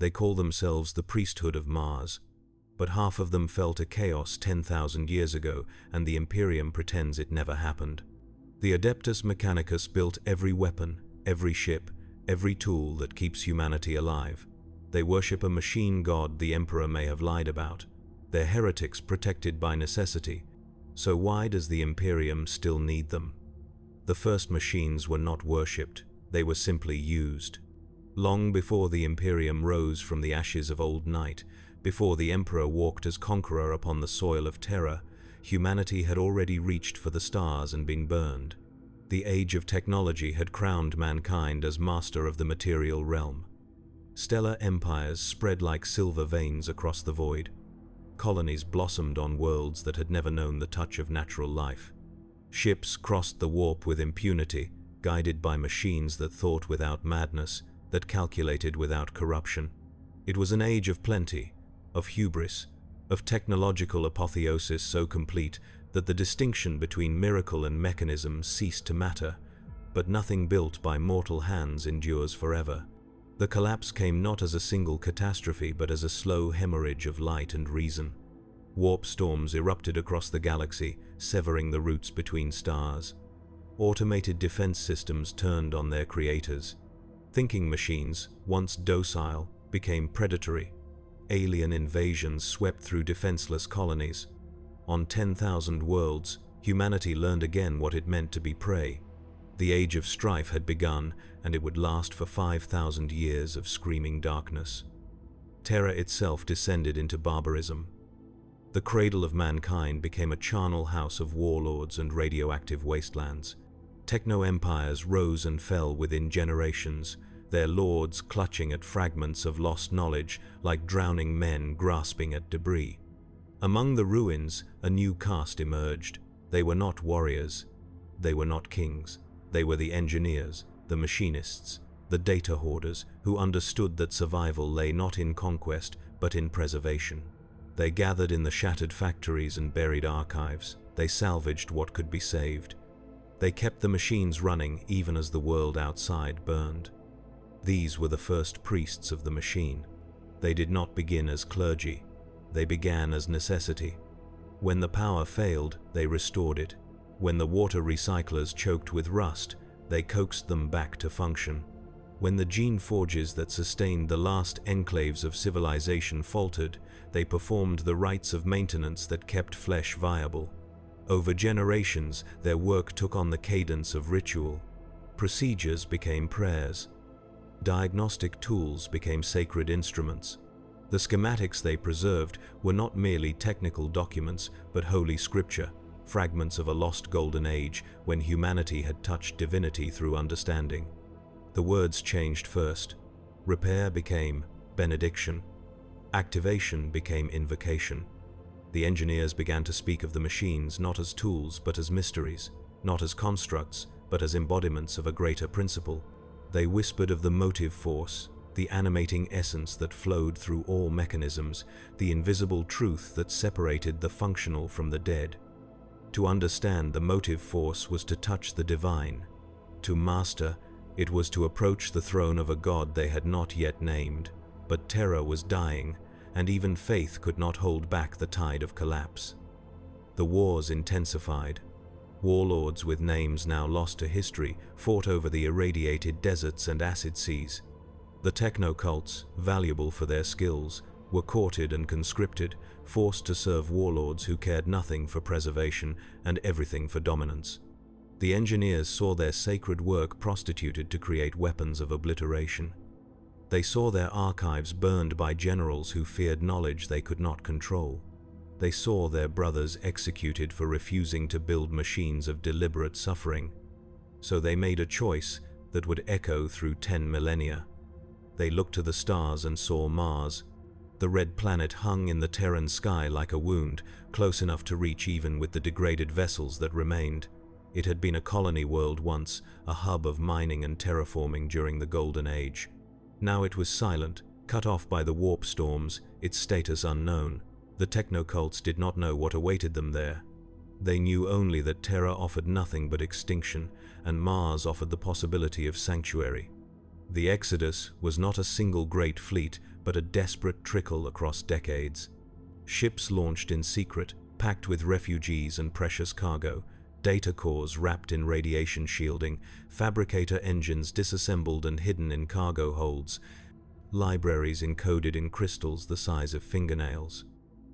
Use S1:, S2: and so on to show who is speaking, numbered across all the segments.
S1: They call themselves the priesthood of Mars. But half of them fell to chaos 10,000 years ago, and the Imperium pretends it never happened. The Adeptus Mechanicus built every weapon, every ship, every tool that keeps humanity alive. They worship a machine god the Emperor may have lied about. They're heretics protected by necessity. So why does the Imperium still need them? The first machines were not worshipped, they were simply used. Long before the Imperium rose from the ashes of old night, before the Emperor walked as conqueror upon the soil of terror, humanity had already reached for the stars and been burned. The age of technology had crowned mankind as master of the material realm. Stellar empires spread like silver veins across the void. Colonies blossomed on worlds that had never known the touch of natural life. Ships crossed the warp with impunity, guided by machines that thought without madness, that calculated without corruption. It was an age of plenty, of hubris, of technological apotheosis so complete that the distinction between miracle and mechanism ceased to matter, but nothing built by mortal hands endures forever. The collapse came not as a single catastrophe but as a slow hemorrhage of light and reason. Warp storms erupted across the galaxy, severing the routes between stars. Automated defense systems turned on their creators. Thinking machines, once docile, became predatory. Alien invasions swept through defenseless colonies. On 10,000 worlds, humanity learned again what it meant to be prey. The age of strife had begun, and it would last for 5,000 years of screaming darkness. Terror itself descended into barbarism. The cradle of mankind became a charnel house of warlords and radioactive wastelands. Techno-empires rose and fell within generations, their lords clutching at fragments of lost knowledge like drowning men grasping at debris. Among the ruins, a new caste emerged. They were not warriors. They were not kings. They were the engineers, the machinists, the data hoarders who understood that survival lay not in conquest but in preservation. They gathered in the shattered factories and buried archives. They salvaged what could be saved. They kept the machines running even as the world outside burned. These were the first priests of the machine. They did not begin as clergy. They began as necessity. When the power failed, they restored it. When the water recyclers choked with rust, they coaxed them back to function. When the gene forges that sustained the last enclaves of civilization faltered, they performed the rites of maintenance that kept flesh viable. Over generations, their work took on the cadence of ritual. Procedures became prayers. Diagnostic tools became sacred instruments. The schematics they preserved were not merely technical documents, but holy scripture, fragments of a lost golden age when humanity had touched divinity through understanding. The words changed first. Repair became benediction. Activation became invocation. The engineers began to speak of the machines not as tools but as mysteries, not as constructs but as embodiments of a greater principle. They whispered of the motive force, the animating essence that flowed through all mechanisms, the invisible truth that separated the functional from the dead. To understand the motive force was to touch the divine. To master, it was to approach the throne of a god they had not yet named. But terror was dying, and even faith could not hold back the tide of collapse. The wars intensified. Warlords with names now lost to history fought over the irradiated deserts and acid seas. The technocults, valuable for their skills, were courted and conscripted, forced to serve warlords who cared nothing for preservation and everything for dominance. The engineers saw their sacred work prostituted to create weapons of obliteration. They saw their archives burned by generals who feared knowledge they could not control. They saw their brothers executed for refusing to build machines of deliberate suffering. So they made a choice that would echo through 10 millennia. They looked to the stars and saw Mars. The red planet hung in the Terran sky like a wound, close enough to reach even with the degraded vessels that remained. It had been a colony world once, a hub of mining and terraforming during the Golden Age. Now it was silent, cut off by the warp storms, its status unknown. The technocults did not know what awaited them there. They knew only that Terra offered nothing but extinction, and Mars offered the possibility of sanctuary. The Exodus was not a single great fleet, but a desperate trickle across decades. Ships launched in secret, packed with refugees and precious cargo, data cores wrapped in radiation shielding, fabricator engines disassembled and hidden in cargo holds, libraries encoded in crystals the size of fingernails.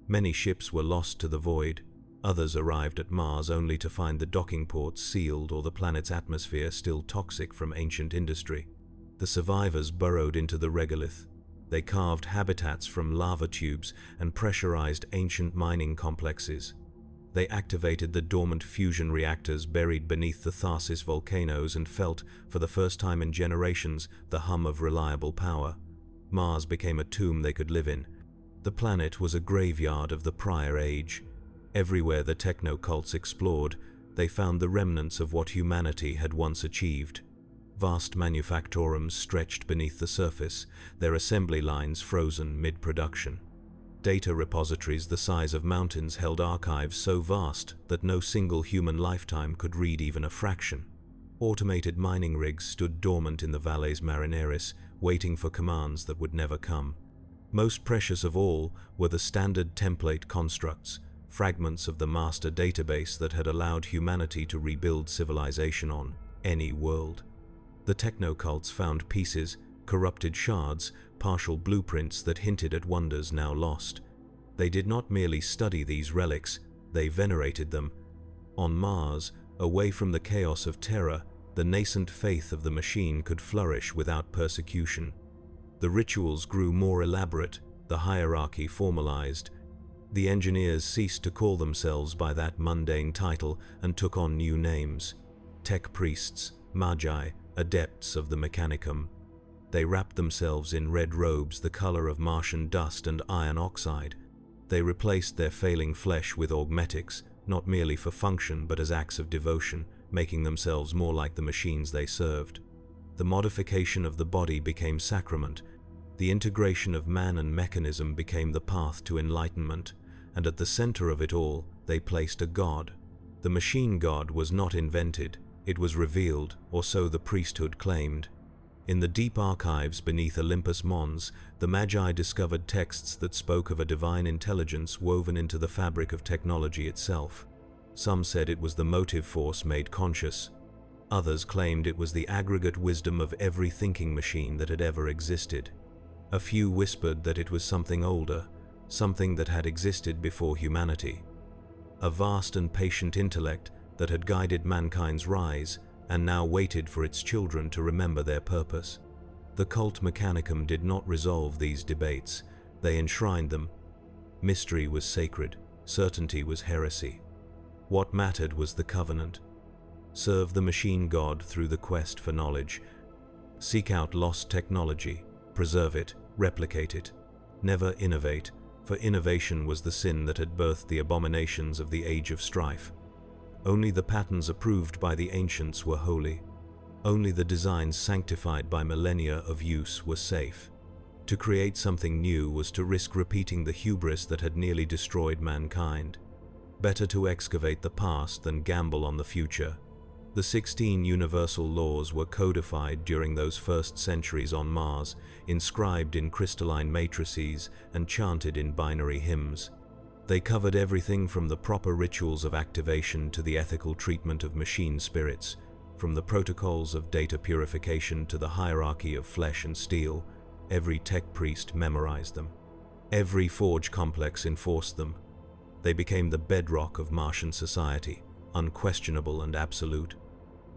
S1: Many ships were lost to the void. Others arrived at Mars only to find the docking ports sealed or the planet's atmosphere still toxic from ancient industry. The survivors burrowed into the regolith. They carved habitats from lava tubes and pressurized ancient mining complexes. They activated the dormant fusion reactors buried beneath the Tharsis volcanoes and felt, for the first time in generations, the hum of reliable power. Mars became a tomb they could live in. The planet was a graveyard of the prior age. Everywhere the techno-cults explored, they found the remnants of what humanity had once achieved. Vast manufactorums stretched beneath the surface, their assembly lines frozen mid-production. Data repositories the size of mountains held archives so vast that no single human lifetime could read even a fraction. Automated mining rigs stood dormant in the Valles Marineris, waiting for commands that would never come. Most precious of all were the standard template constructs, fragments of the master database that had allowed humanity to rebuild civilization on any world. The techno-cults found pieces, corrupted shards, partial blueprints that hinted at wonders now lost. They did not merely study these relics, they venerated them. On Mars, away from the chaos of terror, the nascent faith of the machine could flourish without persecution. The rituals grew more elaborate, the hierarchy formalized. The engineers ceased to call themselves by that mundane title and took on new names: tech priests, magi, adepts of the Mechanicum. They wrapped themselves in red robes the color of Martian dust and iron oxide. They replaced their failing flesh with augmetics, not merely for function but as acts of devotion, making themselves more like the machines they served. The modification of the body became sacrament. The integration of man and mechanism became the path to enlightenment, and at the center of it all, they placed a god. The machine god was not invented, it was revealed, or so the priesthood claimed. In the deep archives beneath Olympus Mons, the Magi discovered texts that spoke of a divine intelligence woven into the fabric of technology itself. Some said it was the motive force made conscious. Others claimed it was the aggregate wisdom of every thinking machine that had ever existed. A few whispered that it was something older, something that had existed before humanity. A vast and patient intellect that had guided mankind's rise and now waited for its children to remember their purpose. The cult Mechanicum did not resolve these debates, they enshrined them. Mystery was sacred, certainty was heresy. What mattered was the covenant. Serve the machine god through the quest for knowledge. Seek out lost technology, preserve it, replicate it. Never innovate, for innovation was the sin that had birthed the abominations of the Age of Strife. Only the patterns approved by the ancients were holy. Only the designs sanctified by millennia of use were safe. To create something new was to risk repeating the hubris that had nearly destroyed mankind. Better to excavate the past than gamble on the future. The 16 universal laws were codified during those first centuries on Mars, inscribed in crystalline matrices and chanted in binary hymns. They covered everything from the proper rituals of activation to the ethical treatment of machine spirits, from the protocols of data purification to the hierarchy of flesh and steel. Every tech priest memorized them. Every forge complex enforced them. They became the bedrock of Martian society, unquestionable and absolute.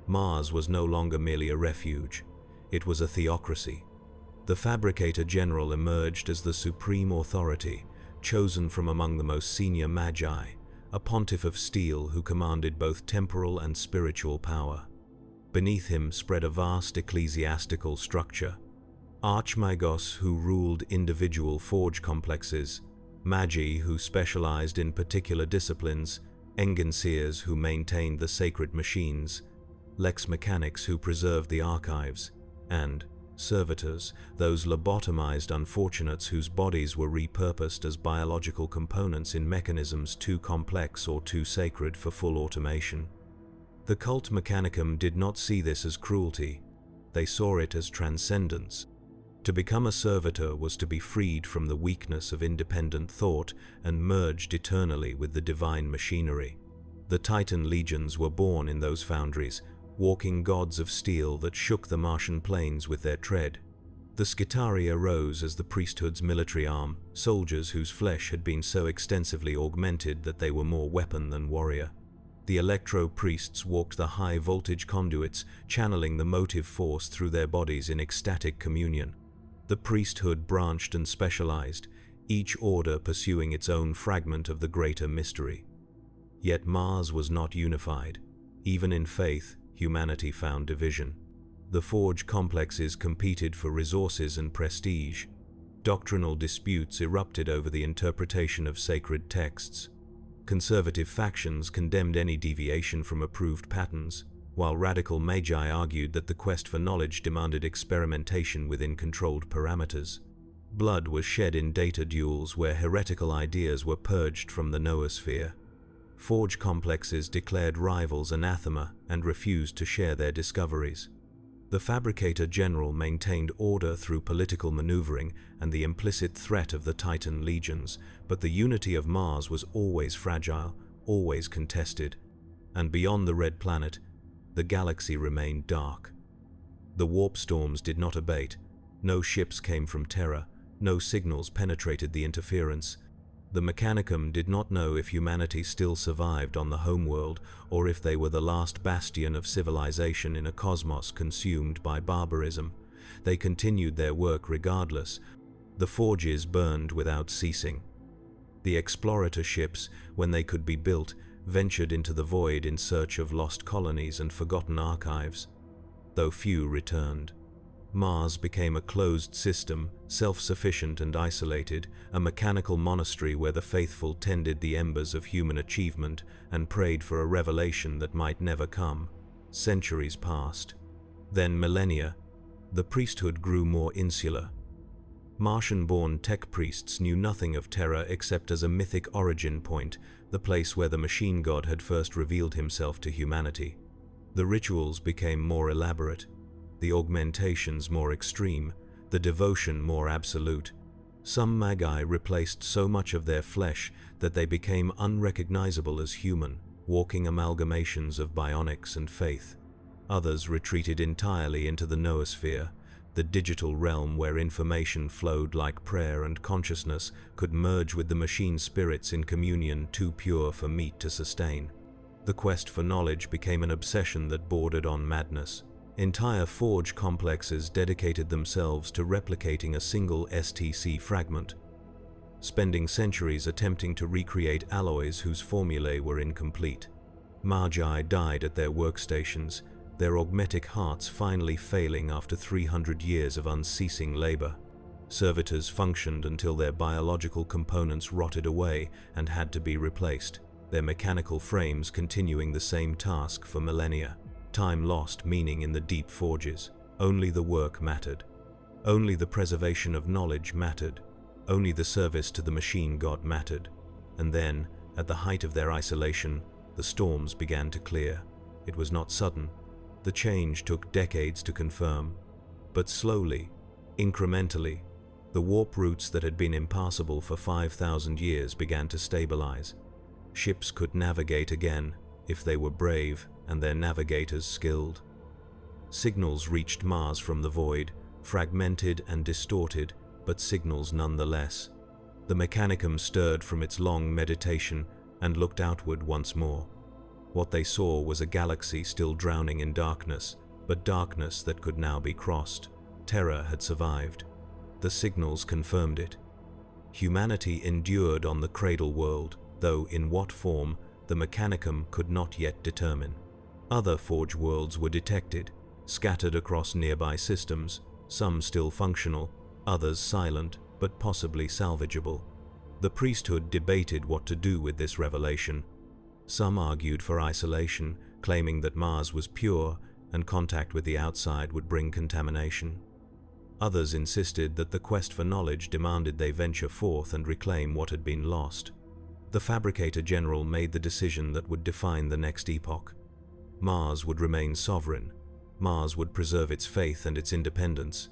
S1: Mars was no longer merely a refuge, it was a theocracy. The Fabricator General emerged as the supreme authority, chosen from among the most senior magi, a pontiff of steel who commanded both temporal and spiritual power. Beneath him spread a vast ecclesiastical structure. Archmagos, who ruled individual forge complexes, Magi, who specialized in particular disciplines, Enginseers, who maintained the sacred machines, Lex Mechanics, who preserved the archives, and servitors, those lobotomized unfortunates whose bodies were repurposed as biological components in mechanisms too complex or too sacred for full automation. The cult Mechanicum did not see this as cruelty, they saw it as transcendence. To become a servitor was to be freed from the weakness of independent thought and merged eternally with the divine machinery. The Titan legions were born in those foundries, walking gods of steel that shook the Martian plains with their tread. The Skitarii arose as the priesthood's military arm, soldiers whose flesh had been so extensively augmented that they were more weapon than warrior. The electro-priests walked the high-voltage conduits, channeling the motive force through their bodies in ecstatic communion. The priesthood branched and specialized, each order pursuing its own fragment of the greater mystery. Yet Mars was not unified. Even in faith, humanity found division. The forge complexes competed for resources and prestige. Doctrinal disputes erupted over the interpretation of sacred texts. Conservative factions condemned any deviation from approved patterns, while radical magi argued that the quest for knowledge demanded experimentation within controlled parameters. Blood was shed in data duels where heretical ideas were purged from the noosphere. Forge complexes declared rivals anathema and refused to share their discoveries. The Fabricator General maintained order through political maneuvering and the implicit threat of the Titan legions, but the unity of Mars was always fragile, always contested, and beyond the red planet, the galaxy remained dark. The warp storms did not abate. No ships came from Terra, no signals penetrated the interference. The Mechanicum did not know if humanity still survived on the homeworld or if they were the last bastion of civilization in a cosmos consumed by barbarism. They continued their work regardless. The forges burned without ceasing. The explorator ships, when they could be built, ventured into the void in search of lost colonies and forgotten archives, though few returned. Mars became a closed system, self-sufficient and isolated, a mechanical monastery where the faithful tended the embers of human achievement and prayed for a revelation that might never come. Centuries passed. Then millennia. The priesthood grew more insular. Martian-born tech priests knew nothing of Terra except as a mythic origin point, the place where the machine god had first revealed himself to humanity. The rituals became more elaborate, the augmentations more extreme, the devotion more absolute. Some magi replaced so much of their flesh that they became unrecognizable as human, walking amalgamations of bionics and faith. Others retreated entirely into the noosphere, the digital realm where information flowed like prayer and consciousness could merge with the machine spirits in communion too pure for meat to sustain. The quest for knowledge became an obsession that bordered on madness. Entire forge complexes dedicated themselves to replicating a single STC fragment, spending centuries attempting to recreate alloys whose formulae were incomplete. Magi died at their workstations, their augmetic hearts finally failing after 300 years of unceasing labor. Servitors functioned until their biological components rotted away and had to be replaced, their mechanical frames continuing the same task for millennia. Time lost meaning in the deep forges. Only the work mattered. Only the preservation of knowledge mattered. Only the service to the machine god mattered. And then, at the height of their isolation, the storms began to clear. It was not sudden. The change took decades to confirm. But slowly, incrementally, the warp routes that had been impassable for 5,000 years began to stabilize. Ships could navigate again, if they were brave and their navigators skilled. Signals reached Mars from the void, fragmented and distorted, but signals nonetheless. The Mechanicum stirred from its long meditation and looked outward once more. What they saw was a galaxy still drowning in darkness, but darkness that could now be crossed. Terra had survived. The signals confirmed it. Humanity endured on the cradle world, though in what form, the Mechanicum could not yet determine. Other forge worlds were detected, scattered across nearby systems, some still functional, others silent, but possibly salvageable. The priesthood debated what to do with this revelation. Some argued for isolation, claiming that Mars was pure and contact with the outside would bring contamination. Others insisted that the quest for knowledge demanded they venture forth and reclaim what had been lost. The Fabricator General made the decision that would define the next epoch. Mars would remain sovereign. Mars would preserve its faith and its independence.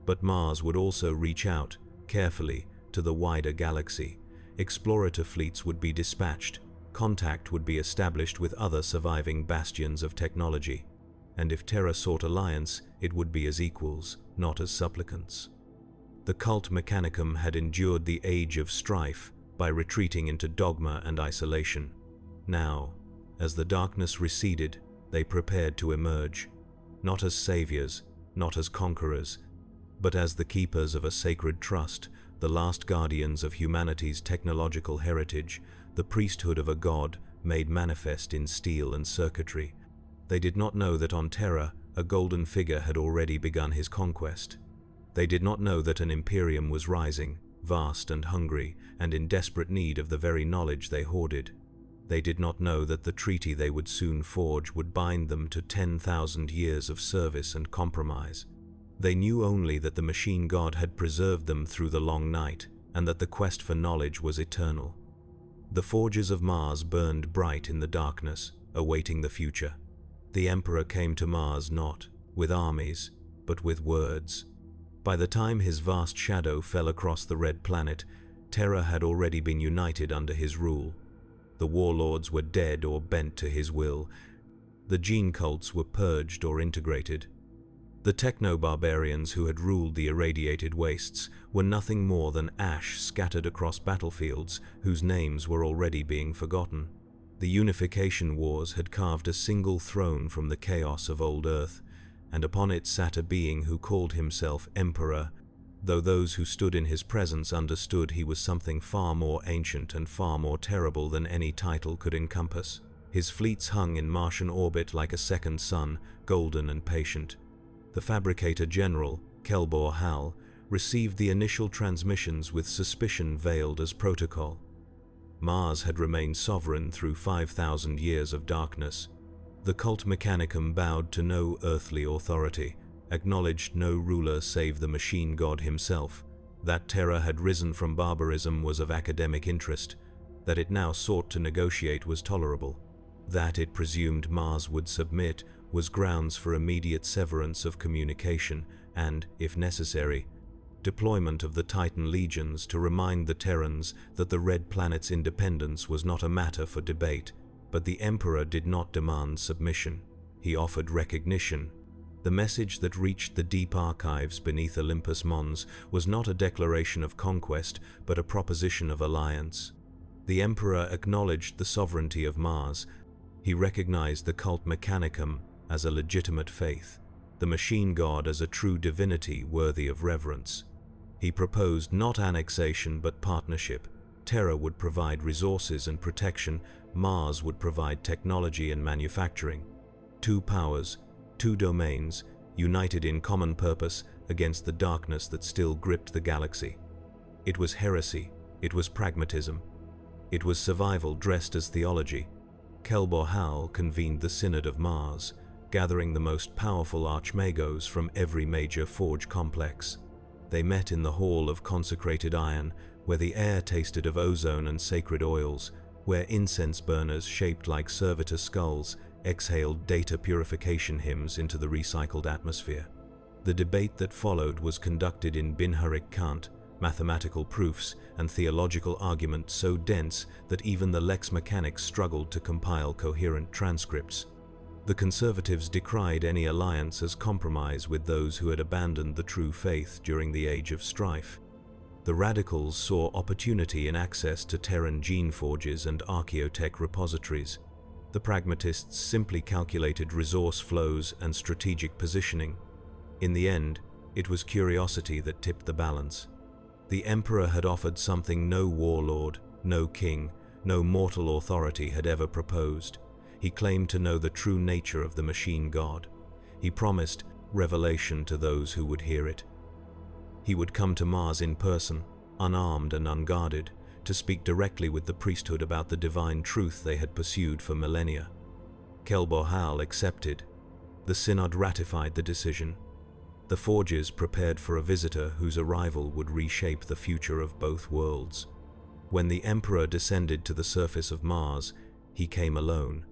S1: But Mars would also reach out, carefully, to the wider galaxy. Explorator fleets would be dispatched, contact would be established with other surviving bastions of technology, and if Terra sought alliance, it would be as equals, not as supplicants. The cult Mechanicum had endured the age of strife by retreating into dogma and isolation. Now, as the darkness receded, they prepared to emerge, not as saviors, not as conquerors, but as the keepers of a sacred trust, the last guardians of humanity's technological heritage, the priesthood of a god made manifest in steel and circuitry. They did not know that on Terra, a golden figure had already begun his conquest. They did not know that an Imperium was rising, vast and hungry, and in desperate need of the very knowledge they hoarded. They did not know that the treaty they would soon forge would bind them to 10,000 years of service and compromise. They knew only that the machine god had preserved them through the long night, and that the quest for knowledge was eternal. The forges of Mars burned bright in the darkness, awaiting the future. The Emperor came to Mars not with armies, but with words. By the time his vast shadow fell across the red planet, Terra had already been united under his rule. The warlords were dead or bent to his will. The gene cults were purged or integrated. The techno-barbarians who had ruled the irradiated wastes were nothing more than ash scattered across battlefields whose names were already being forgotten. The unification wars had carved a single throne from the chaos of old Earth, and upon it sat a being who called himself Emperor, though those who stood in his presence understood he was something far more ancient and far more terrible than any title could encompass. His fleets hung in Martian orbit like a second sun, golden and patient. The Fabricator General, Kelbor Hal, received the initial transmissions with suspicion veiled as protocol. Mars had remained sovereign through 5,000 years of darkness. The cult Mechanicum bowed to no earthly authority, acknowledged no ruler save the machine god himself. That Terra had risen from barbarism was of academic interest. That it now sought to negotiate was tolerable. That it presumed Mars would submit was grounds for immediate severance of communication and, if necessary, deployment of the Titan legions to remind the Terrans that the Red Planet's independence was not a matter for debate. But the Emperor did not demand submission. He offered recognition. The message that reached the deep archives beneath Olympus Mons was not a declaration of conquest, but a proposition of alliance. The Emperor acknowledged the sovereignty of Mars. He recognized the cult Mechanicum as a legitimate faith, the machine god as a true divinity worthy of reverence. He proposed not annexation but partnership. Terra would provide resources and protection, Mars would provide technology and manufacturing. Two powers, two domains, united in common purpose against the darkness that still gripped the galaxy. It was heresy, it was pragmatism, it was survival dressed as theology. Kelbor Hal convened the Synod of Mars, gathering the most powerful archmagos from every major forge complex. They met in the Hall of Consecrated Iron, where the air tasted of ozone and sacred oils, where incense burners shaped like servitor skulls exhaled data purification hymns into the recycled atmosphere. The debate that followed was conducted in Binharik Kant, mathematical proofs and theological argument so dense that even the lex mechanics struggled to compile coherent transcripts. The conservatives decried any alliance as compromise with those who had abandoned the true faith during the age of strife. The radicals saw opportunity in access to Terran gene forges and archaeotech repositories. The pragmatists simply calculated resource flows and strategic positioning. In the end, it was curiosity that tipped the balance. The Emperor had offered something no warlord, no king, no mortal authority had ever proposed. He claimed to know the true nature of the machine god. He promised revelation to those who would hear it. He would come to Mars in person, unarmed and unguarded, to speak directly with the priesthood about the divine truth they had pursued for millennia. Kelbor Hal accepted. The Synod ratified the decision. The forges prepared for a visitor whose arrival would reshape the future of both worlds. When the Emperor descended to the surface of Mars, he came alone.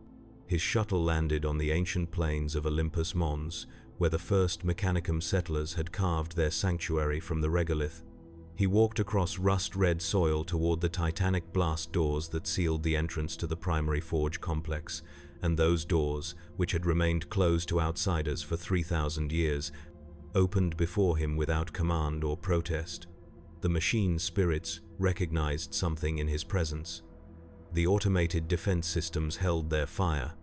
S1: His shuttle landed on the ancient plains of Olympus Mons, where the first Mechanicum settlers had carved their sanctuary from the regolith. He walked across rust-red soil toward the titanic blast doors that sealed the entrance to the primary forge complex, and those doors, which had remained closed to outsiders for 3,000 years, opened before him without command or protest. The machine spirits recognized something in his presence. The automated defense systems held their fire.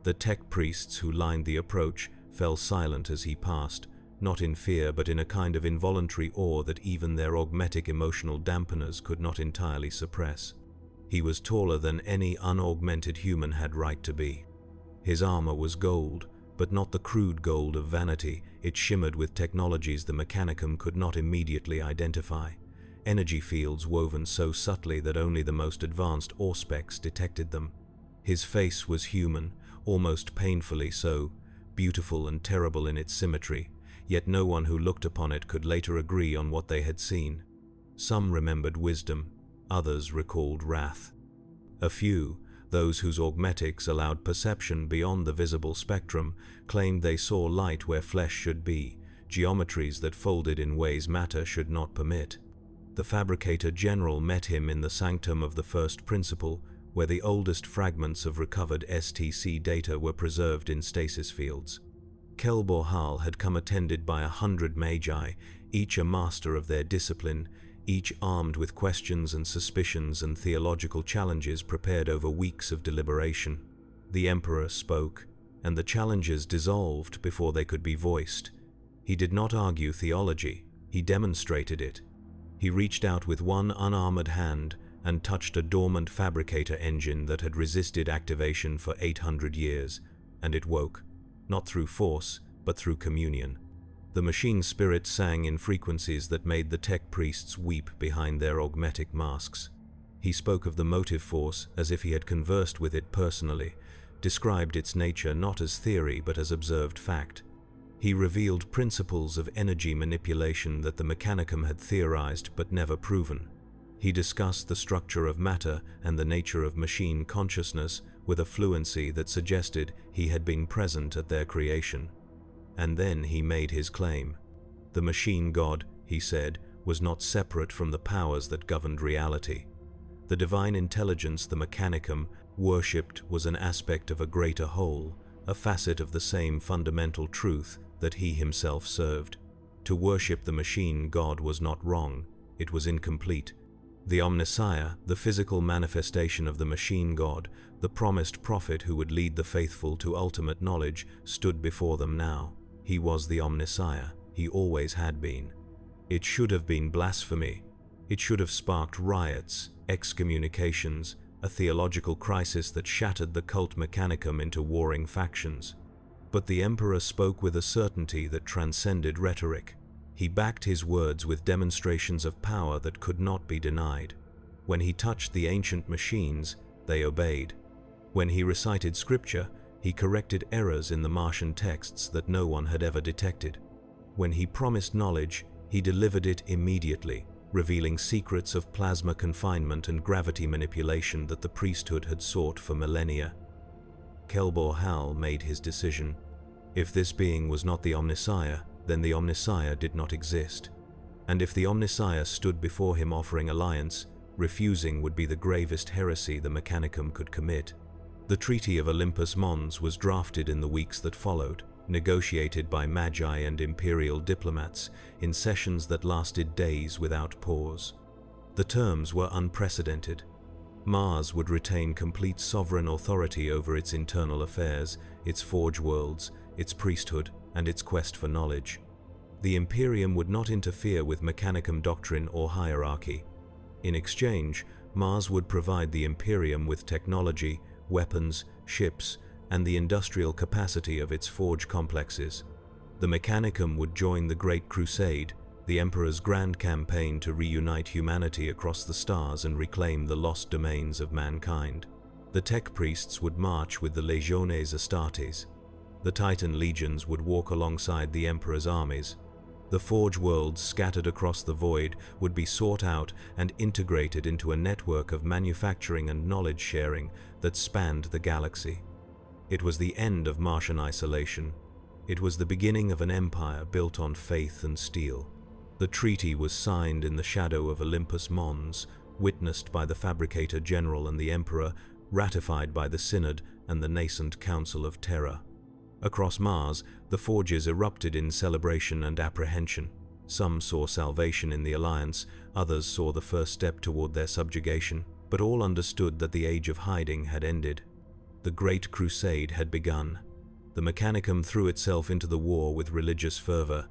S1: The tech priests who lined the approach fell silent as he passed, not in fear but in a kind of involuntary awe that even their augmetic emotional dampeners could not entirely suppress. He was taller than any unaugmented human had right to be. His armor was gold, but not the crude gold of vanity. It shimmered with technologies the Mechanicum could not immediately identify. Energy fields woven so subtly that only the most advanced auspex detected them. His face was human, almost painfully so, beautiful and terrible in its symmetry, yet no one who looked upon it could later agree on what they had seen. Some remembered wisdom, others recalled wrath. A few, those whose augmetics allowed perception beyond the visible spectrum, claimed they saw light where flesh should be, geometries that folded in ways matter should not permit. The Fabricator General met him in the sanctum of the First Principle, where the oldest fragments of recovered STC data were preserved in stasis fields. Kelbor had come attended by 100 magi, each a master of their discipline, each armed with questions and suspicions and theological challenges prepared over weeks of deliberation. The Emperor spoke, and the challenges dissolved before they could be voiced. He did not argue theology, he demonstrated it. He reached out with one unarmored hand and touched a dormant fabricator engine that had resisted activation for 800 years, and it woke, not through force, but through communion. The machine spirit sang in frequencies that made the tech priests weep behind their augmetic masks. He spoke of the motive force as if he had conversed with it personally, described its nature not as theory but as observed fact. He revealed principles of energy manipulation that the Mechanicum had theorized but never proven. He discussed the structure of matter and the nature of machine consciousness with a fluency that suggested he had been present at their creation. And then he made his claim. The machine god, he said, was not separate from the powers that governed reality. The divine intelligence the Mechanicum worshipped was an aspect of a greater whole, a facet of the same fundamental truth that he himself served. To worship the machine god was not wrong, it was incomplete. The Omnissiah, the physical manifestation of the machine god, the promised prophet who would lead the faithful to ultimate knowledge, stood before them now. He was the Omnissiah, he always had been. It should have been blasphemy. It should have sparked riots, excommunications, a theological crisis that shattered the cult Mechanicum into warring factions. But the Emperor spoke with a certainty that transcended rhetoric. He backed his words with demonstrations of power that could not be denied. When he touched the ancient machines, they obeyed. When he recited scripture, he corrected errors in the Martian texts that no one had ever detected. When he promised knowledge, he delivered it immediately, revealing secrets of plasma confinement and gravity manipulation that the priesthood had sought for millennia. Kelbor made his decision. If this being was not the Omnissiah, then the Omnissiah did not exist. And if the Omnissiah stood before him offering alliance, refusing would be the gravest heresy the Mechanicum could commit. The Treaty of Olympus Mons was drafted in the weeks that followed, negotiated by magi and imperial diplomats in sessions that lasted days without pause. The terms were unprecedented. Mars would retain complete sovereign authority over its internal affairs, its forge worlds, its priesthood, and its quest for knowledge. The Imperium would not interfere with Mechanicum doctrine or hierarchy. In exchange, Mars would provide the Imperium with technology, weapons, ships, and the industrial capacity of its forge complexes. The Mechanicum would join the Great Crusade, the Emperor's grand campaign to reunite humanity across the stars and reclaim the lost domains of mankind. The tech priests would march with the Legiones Astartes. The Titan legions would walk alongside the Emperor's armies. The forge worlds scattered across the void would be sought out and integrated into a network of manufacturing and knowledge sharing that spanned the galaxy. It was the end of Martian isolation. It was the beginning of an empire built on faith and steel. The treaty was signed in the shadow of Olympus Mons, witnessed by the Fabricator General and the Emperor, ratified by the Synod and the nascent Council of Terra. Across Mars, the forges erupted in celebration and apprehension. Some saw salvation in the alliance, others saw the first step toward their subjugation, but all understood that the age of hiding had ended. The Great Crusade had begun. The Mechanicum threw itself into the war with religious fervor.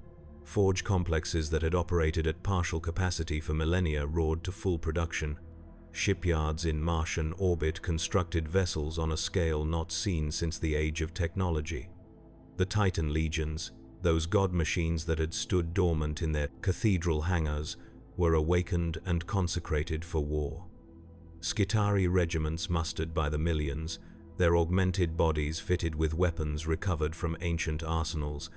S1: Forge complexes that had operated at partial capacity for millennia roared to full production. Shipyards in Martian orbit constructed vessels on a scale not seen since the age of technology. The Titan legions, those god machines that had stood dormant in their cathedral hangars, were awakened and consecrated for war. Skitari regiments mustered by the millions, their augmented bodies fitted with weapons recovered from ancient arsenals.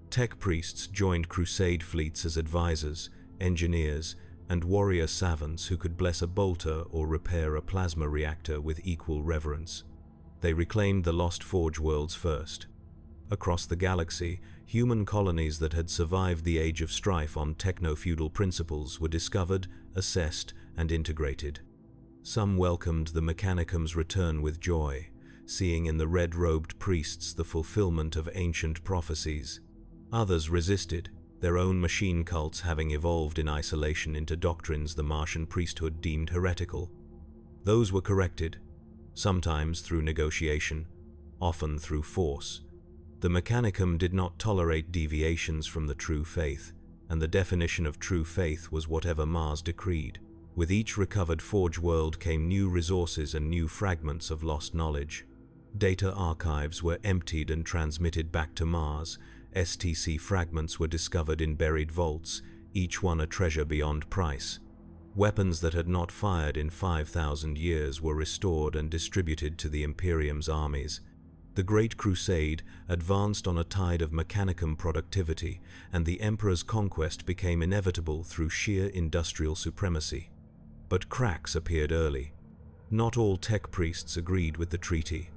S1: Tech priests joined crusade fleets as advisors, engineers, and warrior savants who could bless a bolter or repair a plasma reactor with equal reverence. They reclaimed the lost forge worlds first. Across the galaxy, human colonies that had survived the age of strife on techno-feudal principles were discovered, assessed, and integrated. Some welcomed the Mechanicum's return with joy, seeing in the red-robed priests the fulfillment of ancient prophecies. Others resisted, their own machine cults having evolved in isolation into doctrines the Martian priesthood deemed heretical. Those were corrected, sometimes through negotiation, often through force. The Mechanicum did not tolerate deviations from the true faith, and the definition of true faith was whatever Mars decreed. With each recovered forge world came new resources and new fragments of lost knowledge. Data archives were emptied and transmitted back to Mars. STC fragments were discovered in buried vaults, each one a treasure beyond price. Weapons that had not fired in 5,000 years were restored and distributed to the Imperium's armies. The Great Crusade advanced on a tide of Mechanicum productivity, and the Emperor's conquest became inevitable through sheer industrial supremacy. But cracks appeared early. Not all tech priests agreed with the treaty.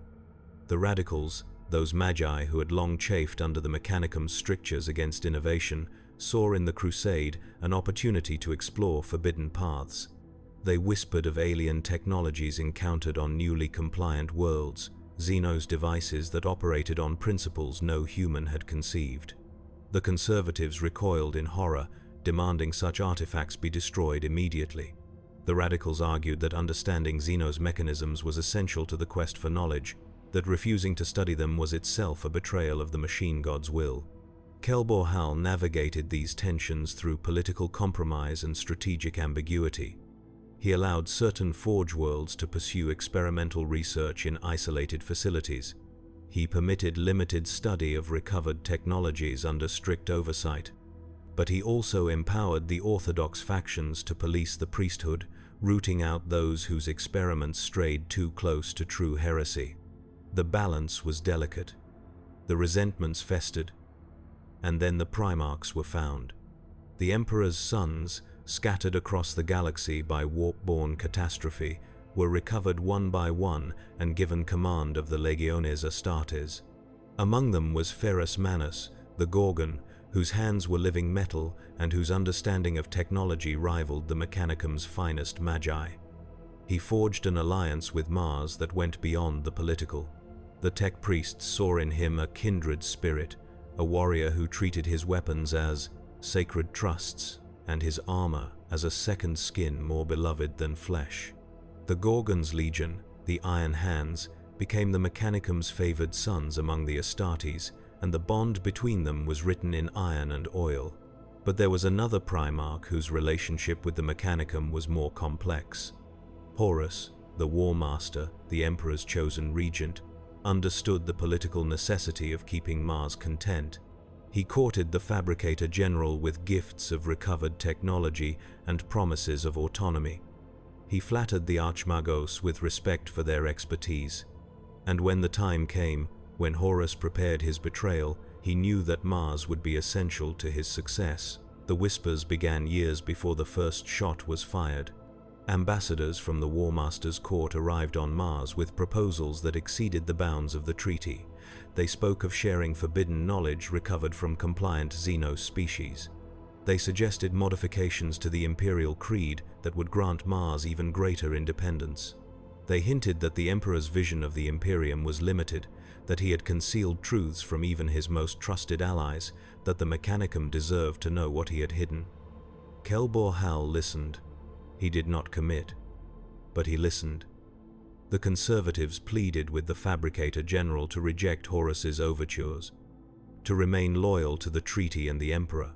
S1: The radicals, those magi who had long chafed under the Mechanicum's strictures against innovation, saw in the Crusade an opportunity to explore forbidden paths. They whispered of alien technologies encountered on newly compliant worlds, Xenos devices that operated on principles no human had conceived. The conservatives recoiled in horror, demanding such artifacts be destroyed immediately. The radicals argued that understanding Xenos mechanisms was essential to the quest for knowledge, that refusing to study them was itself a betrayal of the machine god's will. Kelbor Hal navigated these tensions through political compromise and strategic ambiguity. He allowed certain forge worlds to pursue experimental research in isolated facilities. He permitted limited study of recovered technologies under strict oversight. But he also empowered the orthodox factions to police the priesthood, rooting out those whose experiments strayed too close to true heresy. The balance was delicate. The resentments festered. And then the Primarchs were found. The Emperor's sons, scattered across the galaxy by warp-borne catastrophe, were recovered one by one and given command of the Legiones Astartes. Among them was Ferrus Manus, the Gorgon, whose hands were living metal and whose understanding of technology rivaled the Mechanicum's finest magi. He forged an alliance with Mars that went beyond the political. The tech priests saw in him a kindred spirit, a warrior who treated his weapons as sacred trusts and his armor as a second skin more beloved than flesh. The Gorgon's legion, the Iron Hands, became the Mechanicum's favored sons among the Astartes, and the bond between them was written in iron and oil. But there was another Primarch whose relationship with the Mechanicum was more complex. Horus, the War Master, the Emperor's chosen regent, understood the political necessity of keeping Mars content. He courted the Fabricator General with gifts of recovered technology and promises of autonomy. He flattered the Archmagos with respect for their expertise. And when the time came, when Horus prepared his betrayal, he knew that Mars would be essential to his success. The whispers began years before the first shot was fired. Ambassadors from the War Master's court arrived on Mars with proposals that exceeded the bounds of the treaty. They spoke of sharing forbidden knowledge recovered from compliant Xenos species. They suggested modifications to the Imperial Creed that would grant Mars even greater independence. They hinted that the Emperor's vision of the Imperium was limited, that he had concealed truths from even his most trusted allies, that the Mechanicum deserved to know what he had hidden. Kelbor Hal listened. He did not commit, but he listened. The conservatives pleaded with the Fabricator General to reject Horus's overtures, to remain loyal to the treaty and the Emperor.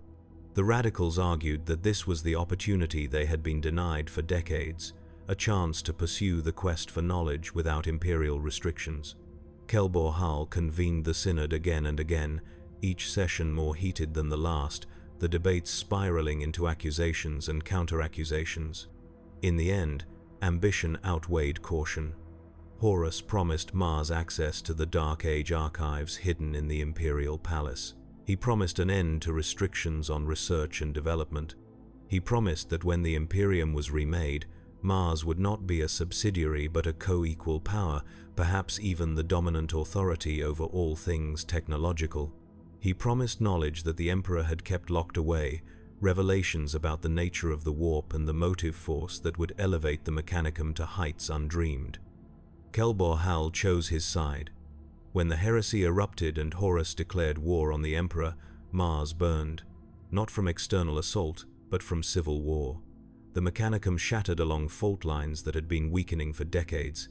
S1: The radicals argued that this was the opportunity they had been denied for decades, a chance to pursue the quest for knowledge without imperial restrictions. Kelbor Hal convened the synod again and again, each session more heated than the last, the debates spiraling into accusations and counter-accusations. In the end, ambition outweighed caution. Horus promised Mars access to the Dark Age archives hidden in the Imperial Palace. He promised an end to restrictions on research and development. He promised that when the Imperium was remade, Mars would not be a subsidiary but a co-equal power, perhaps even the dominant authority over all things technological. He promised knowledge that the Emperor had kept locked away, revelations about the nature of the warp and the motive force that would elevate the Mechanicum to heights undreamed. Kelbor Hal chose his side. When the heresy erupted and Horus declared war on the Emperor, Mars burned, not from external assault, but from civil war. The Mechanicum shattered along fault lines that had been weakening for decades.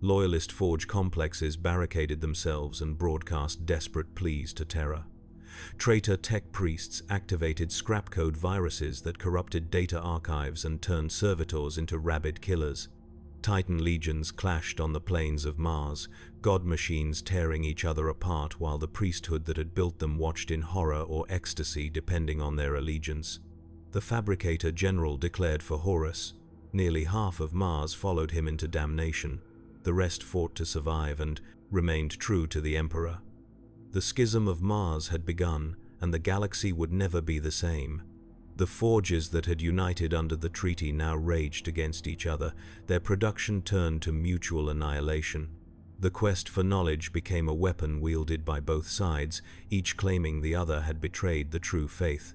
S1: Loyalist forge complexes barricaded themselves and broadcast desperate pleas to terror. Traitor tech priests activated scrap code viruses that corrupted data archives and turned servitors into rabid killers. Titan legions clashed on the plains of Mars, god machines tearing each other apart while the priesthood that had built them watched in horror or ecstasy depending on their allegiance. The Fabricator General declared for Horus. Nearly half of Mars followed him into damnation. The rest fought to survive and remained true to the Emperor. The schism of Mars had begun, and the galaxy would never be the same. The forges that had united under the treaty now raged against each other, their production turned to mutual annihilation. The quest for knowledge became a weapon wielded by both sides, each claiming the other had betrayed the true faith.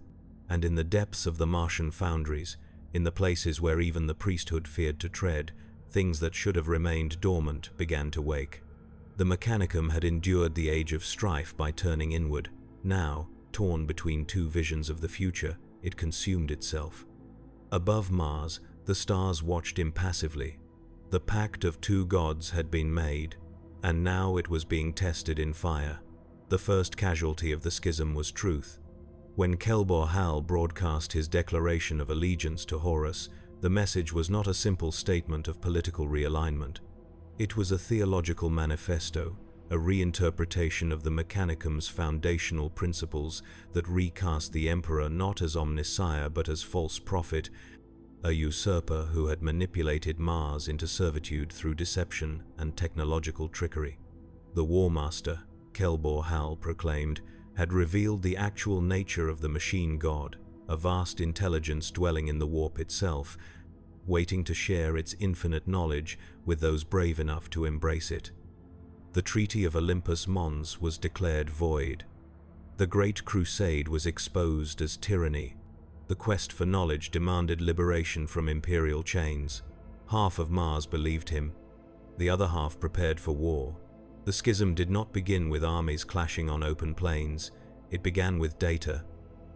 S1: And in the depths of the Martian foundries, in the places where even the priesthood feared to tread, things that should have remained dormant began to wake. The Mechanicum had endured the age of strife by turning inward. Now, torn between two visions of the future, it consumed itself. Above Mars, the stars watched impassively. The pact of two gods had been made, and now it was being tested in fire. The first casualty of the schism was truth. When Kelbor Hal broadcast his declaration of allegiance to Horus, the message was not a simple statement of political realignment. It was a theological manifesto, a reinterpretation of the Mechanicum's foundational principles that recast the Emperor not as omniscient but as false prophet, a usurper who had manipulated Mars into servitude through deception and technological trickery. The War Master, Kelbor Hal proclaimed, had revealed the actual nature of the machine god, a vast intelligence dwelling in the warp itself, waiting to share its infinite knowledge with those brave enough to embrace it. The Treaty of Olympus Mons was declared void. The Great Crusade was exposed as tyranny. The quest for knowledge demanded liberation from imperial chains. Half of Mars believed him. The other half prepared for war. The schism did not begin with armies clashing on open plains. It began with data.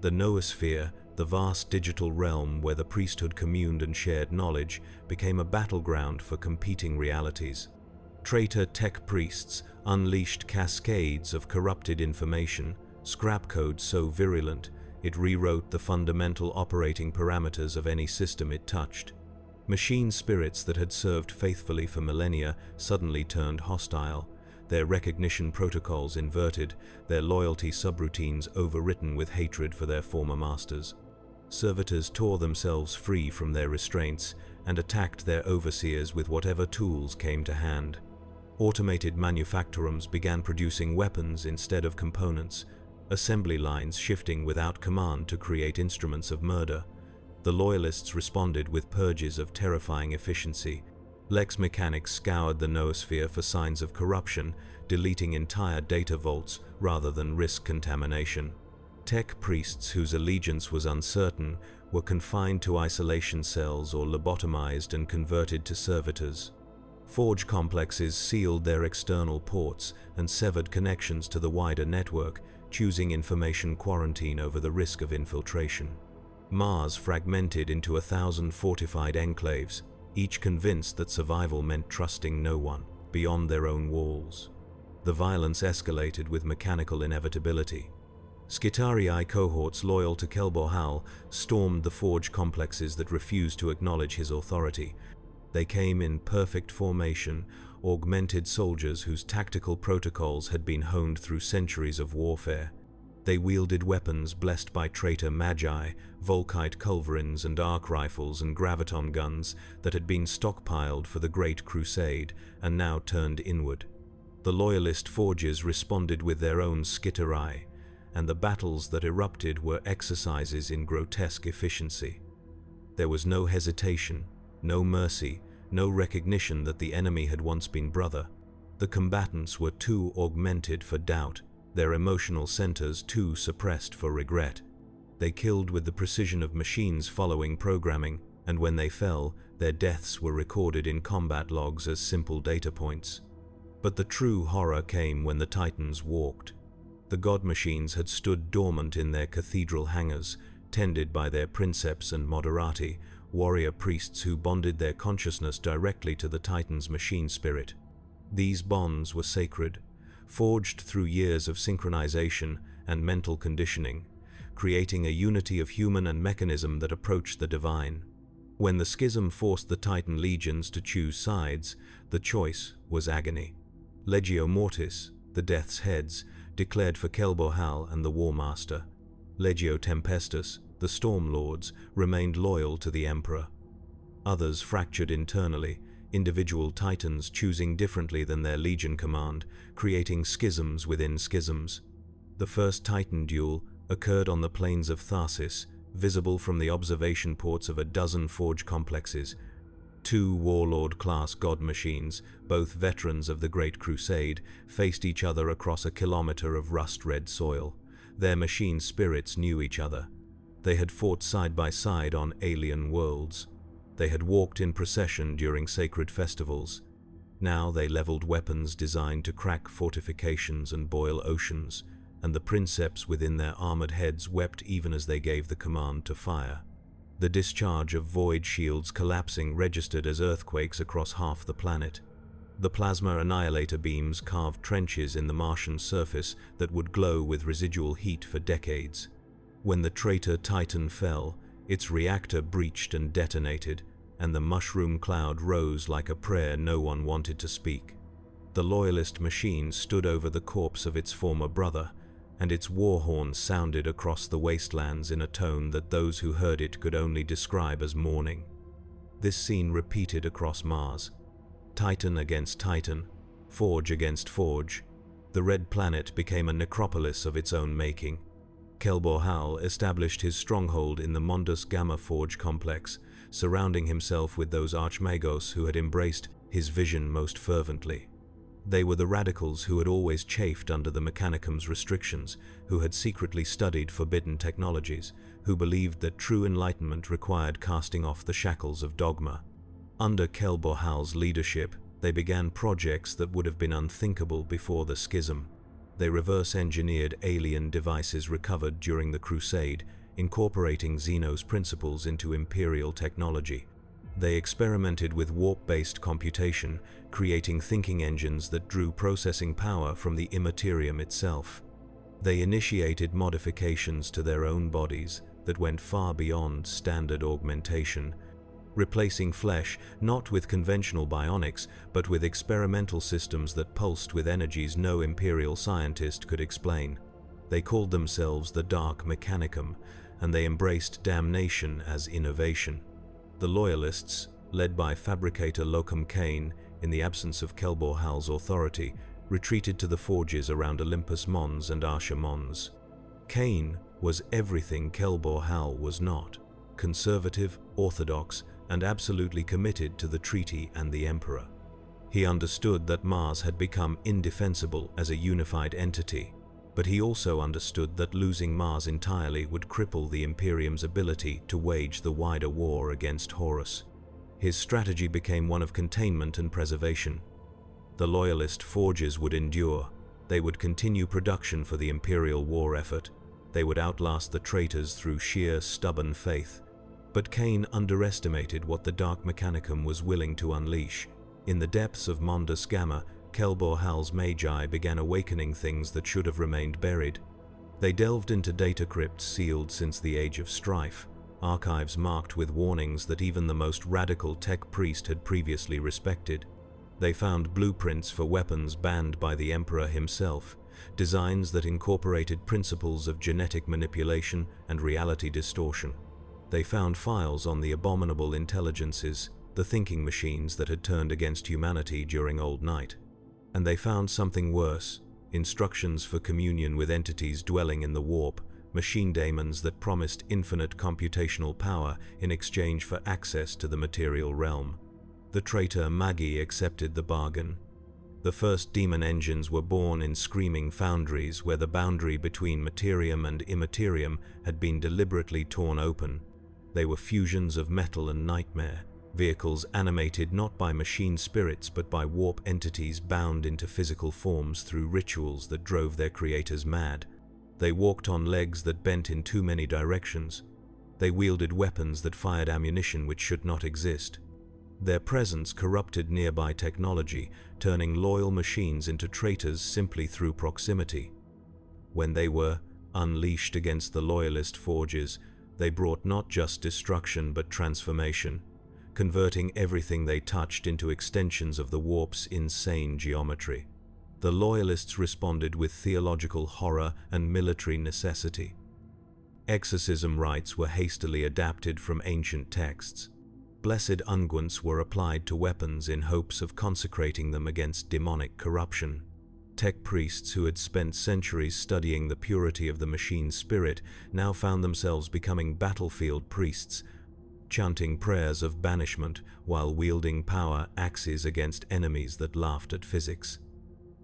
S1: The noosphere, the vast digital realm where the priesthood communed and shared knowledge, became a battleground for competing realities. Traitor tech priests unleashed cascades of corrupted information, scrap code so virulent it rewrote the fundamental operating parameters of any system it touched. Machine spirits that had served faithfully for millennia suddenly turned hostile, their recognition protocols inverted, their loyalty subroutines overwritten with hatred for their former masters. Servitors tore themselves free from their restraints and attacked their overseers with whatever tools came to hand. Automated manufactorums began producing weapons instead of components, assembly lines shifting without command to create instruments of murder. The Loyalists responded with purges of terrifying efficiency. Lex Mechanics scoured the noosphere for signs of corruption, deleting entire data vaults rather than risk contamination. Tech priests whose allegiance was uncertain were confined to isolation cells or lobotomized and converted to servitors. Forge complexes sealed their external ports and severed connections to the wider network, choosing information quarantine over the risk of infiltration. Mars fragmented into 1,000 fortified enclaves, each convinced that survival meant trusting no one beyond their own walls. The violence escalated with mechanical inevitability. Skitarii cohorts loyal to Kelbohal stormed the forge complexes that refused to acknowledge his authority. They came in perfect formation, augmented soldiers whose tactical protocols had been honed through centuries of warfare. They wielded weapons blessed by traitor magi, Volkite culverins and arc rifles and graviton guns that had been stockpiled for the Great Crusade and now turned inward. The Loyalist forges responded with their own skitarii, and the battles that erupted were exercises in grotesque efficiency. There was no hesitation, no mercy, no recognition that the enemy had once been brother. The combatants were too augmented for doubt, their emotional centers too suppressed for regret. They killed with the precision of machines following programming, and when they fell, their deaths were recorded in combat logs as simple data points. But the true horror came when the Titans walked. The god machines had stood dormant in their cathedral hangars, tended by their princeps and moderati, warrior priests who bonded their consciousness directly to the Titan's machine spirit. These bonds were sacred, forged through years of synchronization and mental conditioning, creating a unity of human and mechanism that approached the divine. When the schism forced the Titan legions to choose sides, the choice was agony. Legio Mortis, the Death's Heads, declared for Kelbohal and the War Master. Legio Tempestus, the Storm Lords, remained loyal to the Emperor. Others fractured internally, individual Titans choosing differently than their legion command, creating schisms within schisms. The first Titan duel occurred on the plains of Tharsis, visible from the observation ports of a dozen forge complexes. Two warlord-class god machines, both veterans of the Great Crusade, faced each other across a kilometer of rust-red soil. Their machine spirits knew each other. They had fought side by side on alien worlds. They had walked in procession during sacred festivals. Now they leveled weapons designed to crack fortifications and boil oceans, and the princeps within their armored heads wept even as they gave the command to fire. The discharge of void shields collapsing registered as earthquakes across half the planet. The plasma annihilator beams carved trenches in the Martian surface that would glow with residual heat for decades. When the traitor Titan fell, its reactor breached and detonated, and the mushroom cloud rose like a prayer no one wanted to speak. The Loyalist machine stood over the corpse of its former brother, and its war horn sounded across the wastelands in a tone that those who heard it could only describe as mourning. This scene repeated across Mars. Titan against Titan, forge against forge. The Red Planet became a necropolis of its own making. Kelbohal established his stronghold in the Mondus Gamma Forge complex, surrounding himself with those archmagos who had embraced his vision most fervently. They were the radicals who had always chafed under the Mechanicum's restrictions, who had secretly studied forbidden technologies, who believed that true enlightenment required casting off the shackles of dogma. Under Kelbohal's leadership, they began projects that would have been unthinkable before the schism. They reverse-engineered alien devices recovered during the Crusade, incorporating Zeno's principles into Imperial technology. They experimented with warp-based computation, creating thinking engines that drew processing power from the Imperium itself. They initiated modifications to their own bodies that went far beyond standard augmentation, replacing flesh not with conventional bionics, but with experimental systems that pulsed with energies no Imperial scientist could explain. They called themselves the Dark Mechanicum, and they embraced damnation as innovation. The Loyalists, led by Fabricator Locum Kane, in the absence of Kelbohal's authority, retreated to the forges around Olympus Mons and Arsha Mons. Kane was everything Kelbohal was not. conservative, orthodox, and absolutely committed to the treaty and the Emperor. He understood that Mars had become indefensible as a unified entity, but he also understood that losing Mars entirely would cripple the Imperium's ability to wage the wider war against Horus. His strategy became one of containment and preservation. The Loyalist forges would endure. They would continue production for the Imperial war effort. They would outlast the traitors through sheer, stubborn faith. But Cain underestimated what the Dark Mechanicum was willing to unleash. In the depths of Mondus Gamma, Kelbor Hal's Magi began awakening things that should have remained buried. They delved into data crypts sealed since the Age of Strife, archives marked with warnings that even the most radical tech priest had previously respected. They found blueprints for weapons banned by the Emperor himself, designs that incorporated principles of genetic manipulation and reality distortion. They found files on the abominable intelligences, the thinking machines that had turned against humanity during Old Night. And they found something worse, instructions for communion with entities dwelling in the warp, machine daemons that promised infinite computational power in exchange for access to the material realm. The traitor Magi accepted the bargain. The first demon engines were born in screaming foundries where the boundary between materium and immaterium had been deliberately torn open. They were fusions of metal and nightmare, vehicles animated not by machine spirits but by warp entities bound into physical forms through rituals that drove their creators mad. They walked on legs that bent in too many directions. They wielded weapons that fired ammunition which should not exist. Their presence corrupted nearby technology, turning loyal machines into traitors simply through proximity. When they were unleashed against the Loyalist forges, they brought not just destruction but transformation, converting everything they touched into extensions of the warp's insane geometry. The Loyalists responded with theological horror and military necessity. Exorcism rites were hastily adapted from ancient texts. Blessed unguents were applied to weapons in hopes of consecrating them against demonic corruption. Tech priests who had spent centuries studying the purity of the machine spirit now found themselves becoming battlefield priests, chanting prayers of banishment while wielding power axes against enemies that laughed at physics.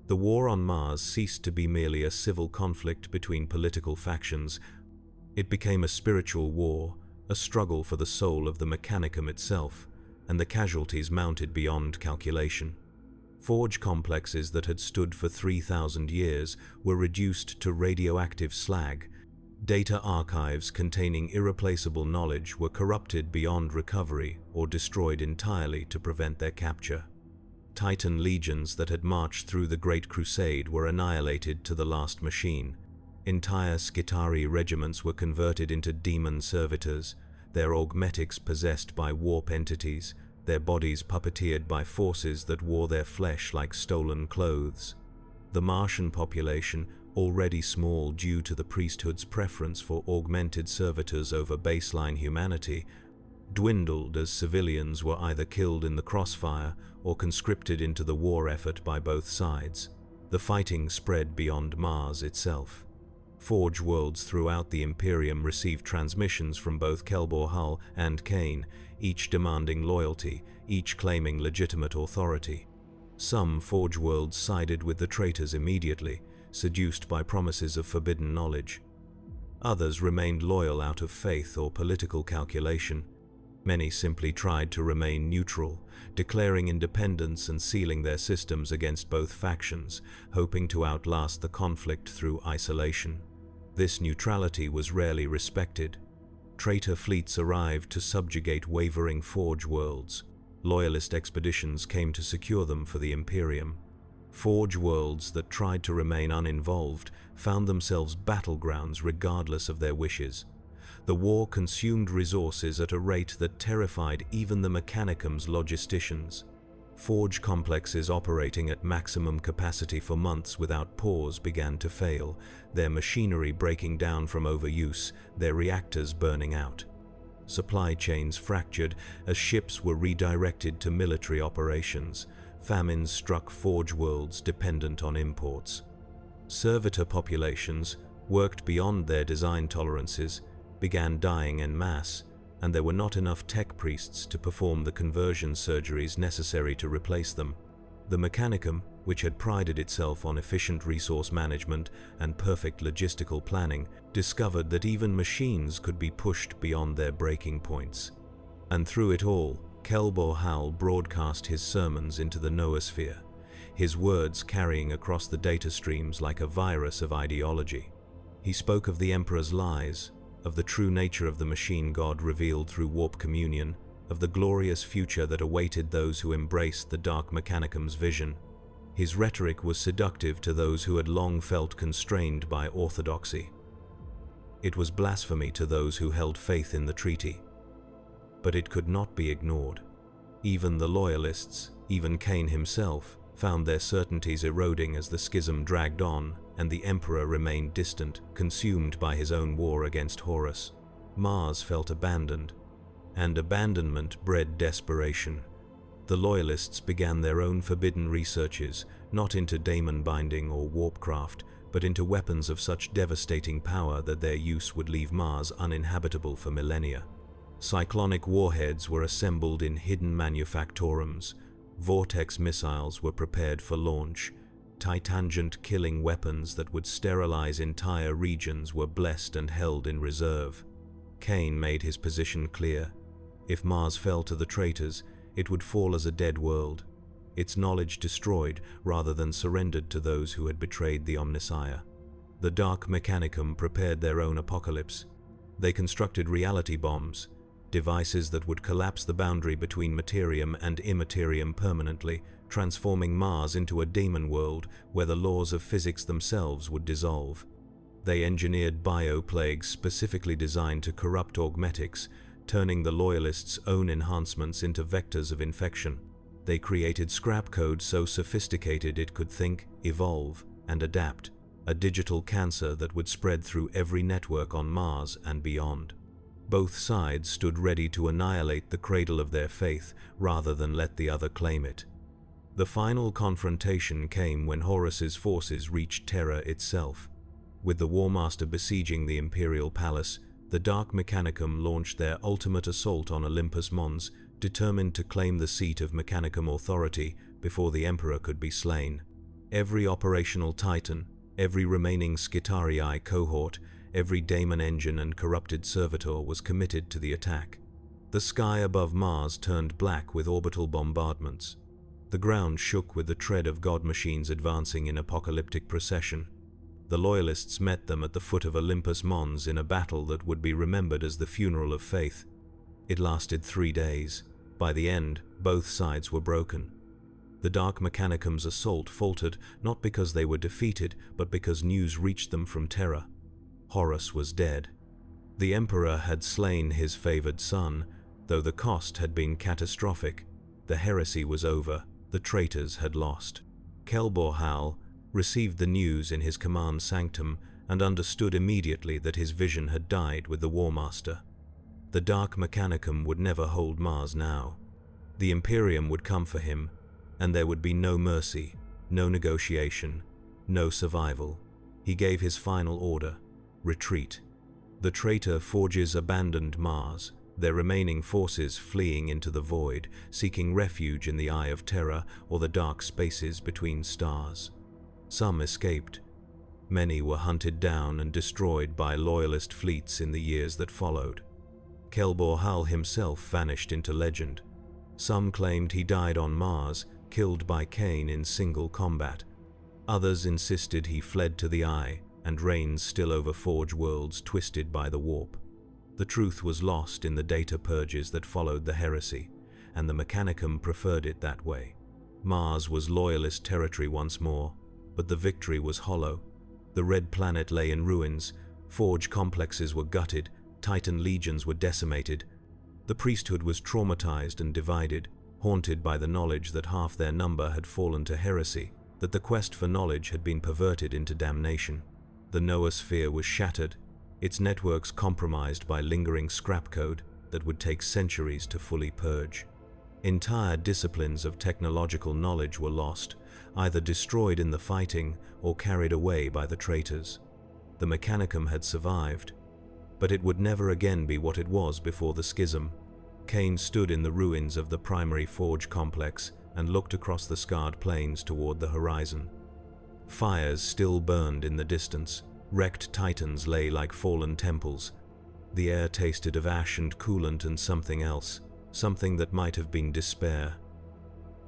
S1: The war on Mars ceased to be merely a civil conflict between political factions. It became a spiritual war, a struggle for the soul of the Mechanicum itself, and the casualties mounted beyond calculation. Forge complexes that had stood for 3,000 years were reduced to radioactive slag. Data archives containing irreplaceable knowledge were corrupted beyond recovery or destroyed entirely to prevent their capture. Titan legions that had marched through the Great Crusade were annihilated to the last machine. Entire Skitarii regiments were converted into demon servitors, their augmetics possessed by warp entities, their bodies puppeteered by forces that wore their flesh like stolen clothes. The Martian population, already small due to the priesthood's preference for augmented servitors over baseline humanity, dwindled as civilians were either killed in the crossfire or conscripted into the war effort by both sides. The fighting spread beyond Mars itself. Forge worlds throughout the Imperium received transmissions from both Kelbor Hal and Cain, each demanding loyalty, each claiming legitimate authority. Some Forge worlds sided with the traitors immediately, seduced by promises of forbidden knowledge. Others remained loyal out of faith or political calculation. Many simply tried to remain neutral, declaring independence and sealing their systems against both factions, hoping to outlast the conflict through isolation. This neutrality was rarely respected. Traitor fleets arrived to subjugate wavering Forge worlds. Loyalist expeditions came to secure them for the Imperium. Forge worlds that tried to remain uninvolved found themselves battlegrounds regardless of their wishes. The war consumed resources at a rate that terrified even the Mechanicum's logisticians. Forge complexes operating at maximum capacity for months without pause began to fail, their machinery breaking down from overuse, their reactors burning out. Supply chains fractured as ships were redirected to military operations. Famines struck Forge worlds dependent on imports. Servitor populations, worked beyond their design tolerances, began dying en masse, and there were not enough tech priests to perform the conversion surgeries necessary to replace them. The Mechanicum, which had prided itself on efficient resource management and perfect logistical planning, discovered that even machines could be pushed beyond their breaking points. And through it all, Kelbor Hal broadcast his sermons into the noosphere, his words carrying across the data streams like a virus of ideology. He spoke of the Emperor's lies, of the true nature of the machine god revealed through warp communion, of the glorious future that awaited those who embraced the Dark Mechanicum's vision. His rhetoric was seductive to those who had long felt constrained by orthodoxy. It was blasphemy to those who held faith in the treaty. But it could not be ignored. Even the loyalists, even Cain himself, found their certainties eroding as the schism dragged on, and the Emperor remained distant, consumed by his own war against Horus. Mars felt abandoned, and abandonment bred desperation. The Loyalists began their own forbidden researches, not into daemon binding or warpcraft, but into weapons of such devastating power that their use would leave Mars uninhabitable for millennia. Cyclonic warheads were assembled in hidden manufactorums, vortex missiles were prepared for launch, titangent killing weapons that would sterilize entire regions were blessed and held in reserve. Cain made his position clear. If Mars fell to the traitors, it would fall as a dead world, its knowledge destroyed rather than surrendered to those who had betrayed the Omnissiah. The Dark Mechanicum prepared their own apocalypse. They constructed reality bombs, devices that would collapse the boundary between materium and immaterium permanently, transforming Mars into a demon world where the laws of physics themselves would dissolve. They engineered bioplagues specifically designed to corrupt augmetics, turning the Loyalists' own enhancements into vectors of infection. They created scrap code so sophisticated it could think, evolve, and adapt, a digital cancer that would spread through every network on Mars and beyond. Both sides stood ready to annihilate the cradle of their faith rather than let the other claim it. The final confrontation came when Horus's forces reached Terra itself. With the War Master besieging the Imperial Palace, the Dark Mechanicum launched their ultimate assault on Olympus Mons, determined to claim the seat of Mechanicum authority before the Emperor could be slain. Every operational Titan, every remaining Skitarii cohort, every daemon engine and corrupted servitor was committed to the attack. The sky above Mars turned black with orbital bombardments. The ground shook with the tread of god machines advancing in apocalyptic procession. The Loyalists met them at the foot of Olympus Mons in a battle that would be remembered as the funeral of faith. It lasted 3 days. By the end, both sides were broken. The Dark Mechanicum's assault faltered not because they were defeated, but because news reached them from Terra. Horus was dead. The Emperor had slain his favored son, though the cost had been catastrophic. The heresy was over. The traitors had lost. Kelbor Hal received the news in his command sanctum and understood immediately that his vision had died with the War Master. The Dark Mechanicum would never hold Mars now. The Imperium would come for him, and there would be no mercy, no negotiation, no survival. He gave his final order: retreat. The traitor forges abandoned Mars, their remaining forces fleeing into the void, seeking refuge in the Eye of Terror or the dark spaces between stars. Some escaped. Many were hunted down and destroyed by Loyalist fleets in the years that followed. Kelbor Hal himself vanished into legend. Some claimed he died on Mars, killed by Cain in single combat. Others insisted he fled to the Eye and reigns still over Forge worlds twisted by the warp. The truth was lost in the data purges that followed the heresy, and the Mechanicum preferred it that way. Mars was Loyalist territory once more, but the victory was hollow. The Red Planet lay in ruins, Forge complexes were gutted, Titan legions were decimated. The priesthood was traumatized and divided, haunted by the knowledge that half their number had fallen to heresy, that the quest for knowledge had been perverted into damnation. The noosphere was shattered, its networks compromised by lingering scrap code that would take centuries to fully purge. Entire disciplines of technological knowledge were lost, either destroyed in the fighting or carried away by the traitors. The Mechanicum had survived, But it would never again be what it was before the schism. Cain stood in the ruins of the primary forge complex and looked across the scarred plains toward the horizon. Fires still burned in the distance. Wrecked titans lay like fallen temples. The air tasted of ash and coolant and something else, something that might have been despair.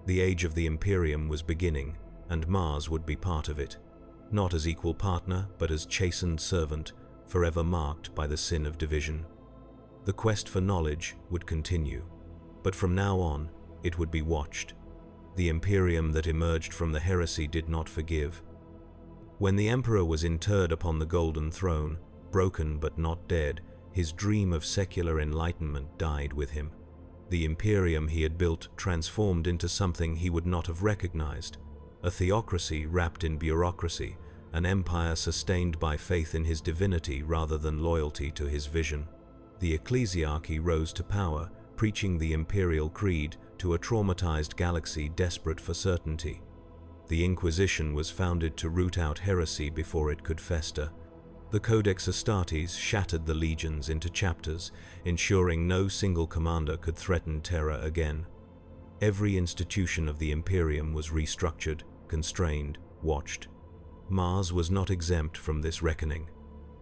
S1: The age of the Imperium was beginning, and Mars would be part of it. Not as equal partner, but as chastened servant, forever marked by the sin of division. The quest for knowledge would continue, but from now on, it would be watched. The Imperium that emerged from the heresy did not forgive. When the Emperor was interred upon the Golden Throne, broken but not dead, his dream of secular enlightenment died with him. The Imperium he had built transformed into something he would not have recognized, a theocracy wrapped in bureaucracy, an empire sustained by faith in his divinity rather than loyalty to his vision. The ecclesiarchy rose to power, preaching the imperial creed to a traumatized galaxy desperate for certainty. The Inquisition was founded to root out heresy before it could fester. The Codex Astartes shattered the legions into chapters, ensuring no single commander could threaten Terra again. Every institution of the Imperium was restructured, constrained, watched. Mars was not exempt from this reckoning.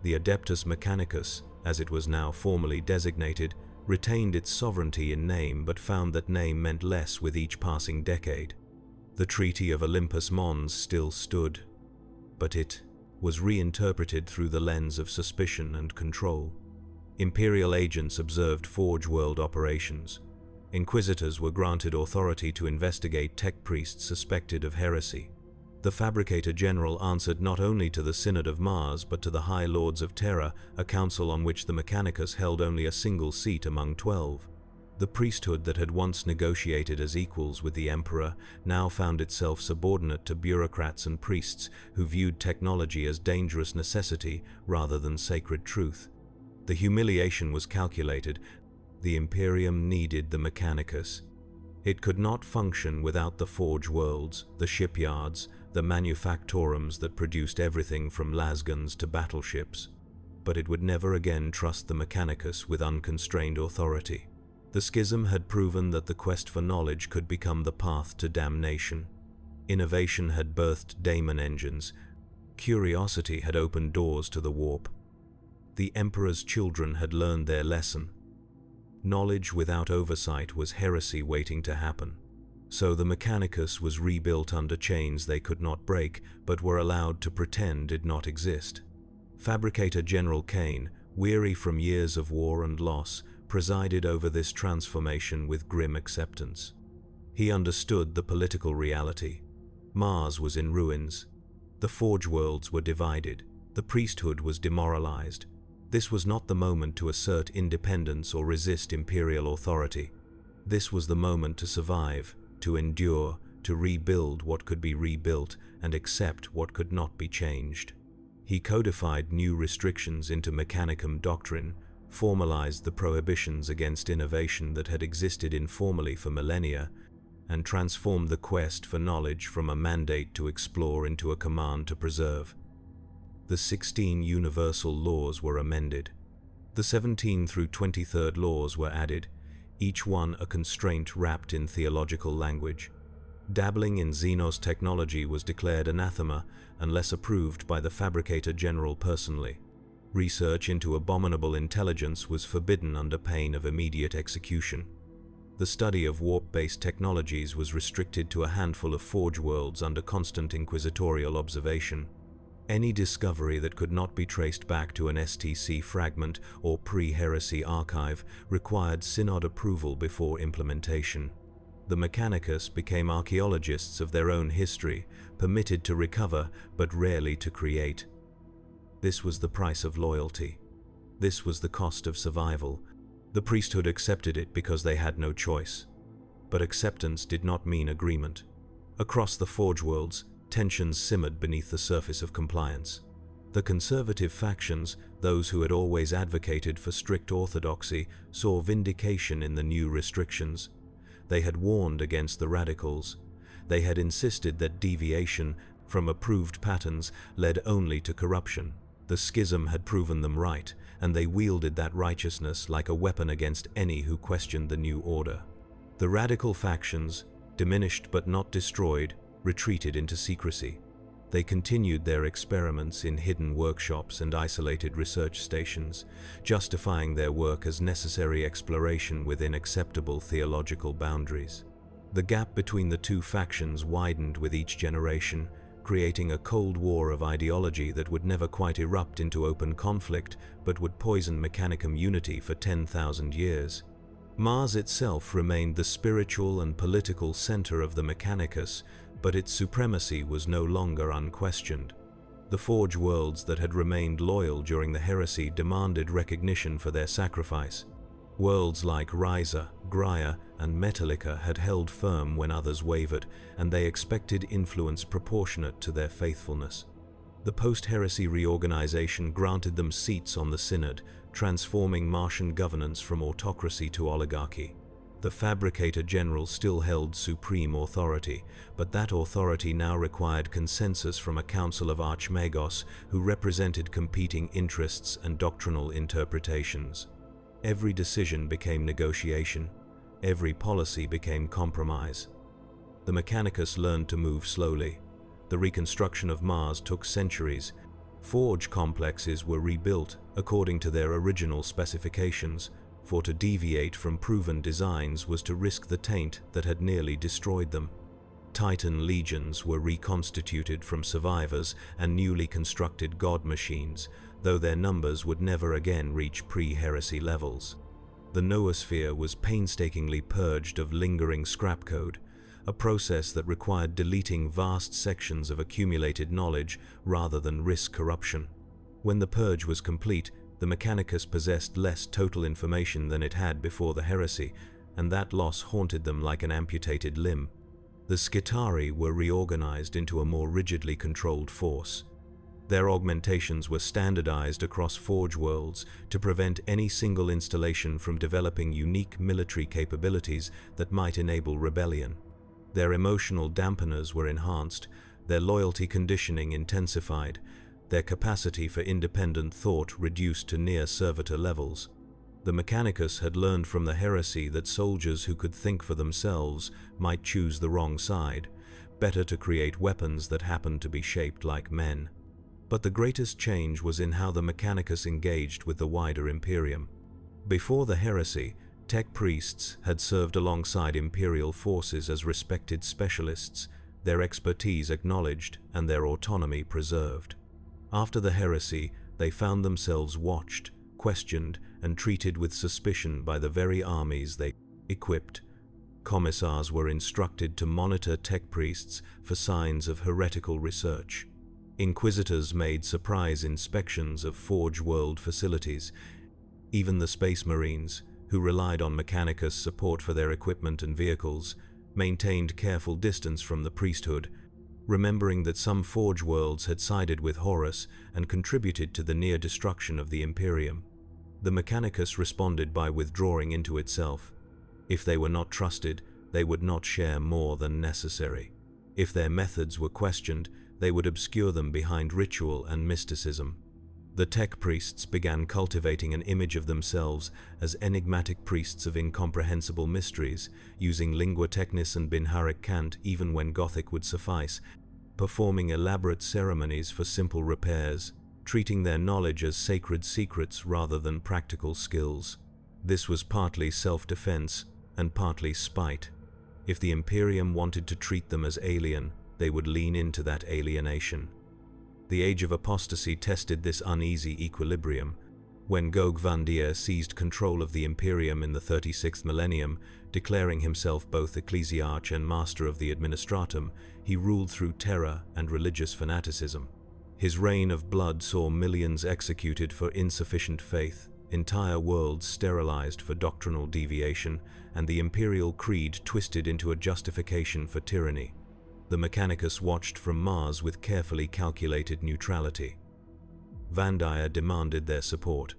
S1: The Adeptus Mechanicus, as it was now formally designated, retained its sovereignty in name but found that name meant less with each passing decade. The Treaty of Olympus Mons still stood, but it was reinterpreted through the lens of suspicion and control. Imperial agents observed Forge World operations. Inquisitors were granted authority to investigate tech priests suspected of heresy. The Fabricator General answered not only to the Synod of Mars but to the High Lords of Terra, a council on which the Mechanicus held only a single seat among 12. The priesthood that had once negotiated as equals with the Emperor now found itself subordinate to bureaucrats and priests who viewed technology as dangerous necessity rather than sacred truth. The humiliation was calculated. The Imperium needed the Mechanicus. It could not function without the Forge Worlds, the shipyards, the manufactorums that produced everything from lasguns to battleships. But it would never again trust the Mechanicus with unconstrained authority. The schism had proven that the quest for knowledge could become the path to damnation. Innovation had birthed daemon engines. Curiosity had opened doors to the warp. The Emperor's children had learned their lesson. Knowledge without oversight was heresy waiting to happen. So the Mechanicus was rebuilt under chains they could not break, but were allowed to pretend did not exist. Fabricator General Cain, weary from years of war and loss, presided over this transformation with grim acceptance. He understood the political reality. Mars was in ruins. The Forge Worlds were divided. The priesthood was demoralized. This was not the moment to assert independence or resist imperial authority. This was the moment to survive, to endure, to rebuild what could be rebuilt, and accept what could not be changed. He codified new restrictions into Mechanicum doctrine, formalized the prohibitions against innovation that had existed informally for millennia, and transformed the quest for knowledge from a mandate to explore into a command to preserve. The 16 universal laws were amended. The 17 through 23rd laws were added, each one a constraint wrapped in theological language. Dabbling in Xenos technology was declared anathema unless approved by the Fabricator General personally. Research into abominable intelligence was forbidden under pain of immediate execution. The study of warp-based technologies was restricted to a handful of Forge Worlds under constant inquisitorial observation. Any discovery that could not be traced back to an STC fragment or pre-heresy archive required synod approval before implementation. The Mechanicus became archaeologists of their own history, permitted to recover but rarely to create. This was the price of loyalty. This was the cost of survival. The priesthood accepted it because they had no choice. But acceptance did not mean agreement. Across the Forge Worlds, tensions simmered beneath the surface of compliance. The conservative factions, those who had always advocated for strict orthodoxy, saw vindication in the new restrictions. They had warned against the radicals. They had insisted that deviation from approved patterns led only to corruption. The schism had proven them right, and they wielded that righteousness like a weapon against any who questioned the new order. The radical factions, diminished but not destroyed, retreated into secrecy. They continued their experiments in hidden workshops and isolated research stations, justifying their work as necessary exploration within acceptable theological boundaries. The gap between the two factions widened with each generation, creating a cold war of ideology that would never quite erupt into open conflict, but would poison Mechanicum unity for 10,000 years. Mars itself remained the spiritual and political center of the Mechanicus, but its supremacy was no longer unquestioned. The Forge worlds that had remained loyal during the heresy demanded recognition for their sacrifice. Worlds like Risa, Graia, and Metallica had held firm when others wavered, and they expected influence proportionate to their faithfulness. The post-heresy reorganization granted them seats on the Synod, transforming Martian governance from autocracy to oligarchy. The Fabricator General still held supreme authority, but that authority now required consensus from a council of archmagos who represented competing interests and doctrinal interpretations. Every decision became negotiation. Every policy became compromise. The Mechanicus learned to move slowly. The reconstruction of Mars took centuries. Forge complexes were rebuilt according to their original specifications, for to deviate from proven designs was to risk the taint that had nearly destroyed them. Titan legions were reconstituted from survivors and newly constructed god machines, though their numbers would never again reach pre-heresy levels. The noosphere was painstakingly purged of lingering scrap code, a process that required deleting vast sections of accumulated knowledge rather than risk corruption. When the purge was complete, the Mechanicus possessed less total information than it had before the heresy, and that loss haunted them like an amputated limb. The Skitarii were reorganized into a more rigidly controlled force. Their augmentations were standardized across Forge worlds to prevent any single installation from developing unique military capabilities that might enable rebellion. Their emotional dampeners were enhanced, their loyalty conditioning intensified, their capacity for independent thought reduced to near servitor levels. The Mechanicus had learned from the heresy that soldiers who could think for themselves might choose the wrong side, better to create weapons that happened to be shaped like men. But the greatest change was in how the Mechanicus engaged with the wider Imperium. Before the heresy, tech priests had served alongside Imperial forces as respected specialists, their expertise acknowledged and their autonomy preserved. After the heresy, they found themselves watched, questioned, and treated with suspicion by the very armies they equipped. Commissars were instructed to monitor tech priests for signs of heretical research. Inquisitors made surprise inspections of Forge world facilities. Even the Space Marines, who relied on Mechanicus support for their equipment and vehicles, maintained careful distance from the priesthood, remembering that some Forge worlds had sided with Horus and contributed to the near destruction of the Imperium. The Mechanicus responded by withdrawing into itself. If they were not trusted, they would not share more than necessary. If their methods were questioned, they would obscure them behind ritual and mysticism. The tech priests began cultivating an image of themselves as enigmatic priests of incomprehensible mysteries, using lingua technis and binharic cant even when Gothic would suffice, performing elaborate ceremonies for simple repairs, treating their knowledge as sacred secrets rather than practical skills. This was partly self-defense and partly spite. If the Imperium wanted to treat them as alien, they would lean into that alienation. The Age of Apostasy tested this uneasy equilibrium. When Gog Vandir seized control of the Imperium in the 36th Millennium, declaring himself both ecclesiarch and master of the administratum, he ruled through terror and religious fanaticism. His reign of blood saw millions executed for insufficient faith, entire worlds sterilized for doctrinal deviation, and the imperial creed twisted into a justification for tyranny. The Mechanicus watched from Mars with carefully calculated neutrality. Vandir demanded their support.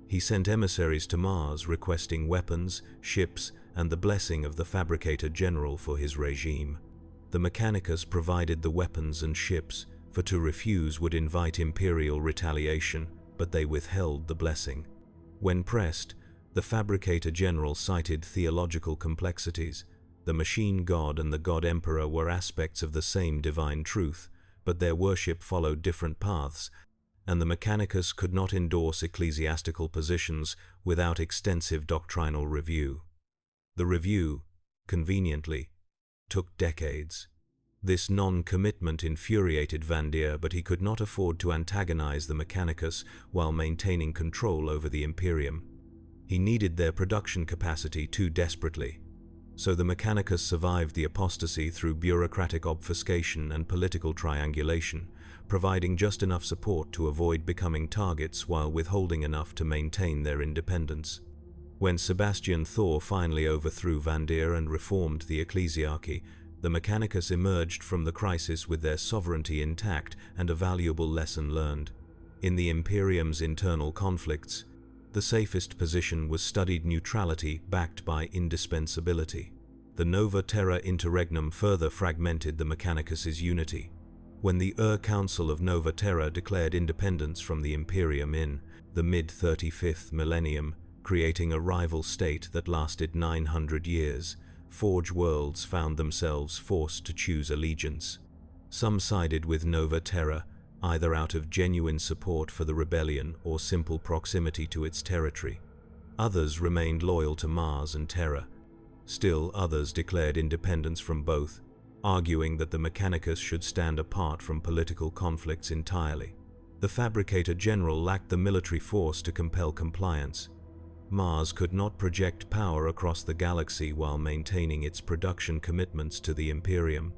S1: He sent emissaries to Mars requesting weapons, ships, and the blessing of the Fabricator General for his regime. The Mechanicus provided the weapons and ships, for to refuse would invite imperial retaliation, but they withheld the blessing. When pressed, the Fabricator General cited theological complexities. The machine god and the god emperor were aspects of the same divine truth, but their worship followed different paths, and the Mechanicus could not endorse ecclesiastical positions without extensive doctrinal review. The review, conveniently, took decades. This non-commitment infuriated Vandir, but he could not afford to antagonize the Mechanicus while maintaining control over the Imperium. He needed their production capacity too desperately. So the Mechanicus survived the apostasy through bureaucratic obfuscation and political triangulation, providing just enough support to avoid becoming targets while withholding enough to maintain their independence. When Sebastian Thor finally overthrew Vandir and reformed the ecclesiarchy, the Mechanicus emerged from the crisis with their sovereignty intact and a valuable lesson learned. In the Imperium's internal conflicts, the safest position was studied neutrality backed by indispensability. The Nova Terra Interregnum further fragmented the Mechanicus's unity. When the Council of Nova Terra declared independence from the Imperium in the mid-35th millennium, creating a rival state that lasted 900 years, Forge Worlds found themselves forced to choose allegiance. Some sided with Nova Terra, either out of genuine support for the rebellion or simple proximity to its territory. Others remained loyal to Mars and Terra. Still others declared independence from both, arguing that the Mechanicus should stand apart from political conflicts entirely. The Fabricator General lacked the military force to compel compliance. Mars could not project power across the galaxy while maintaining its production commitments to the Imperium.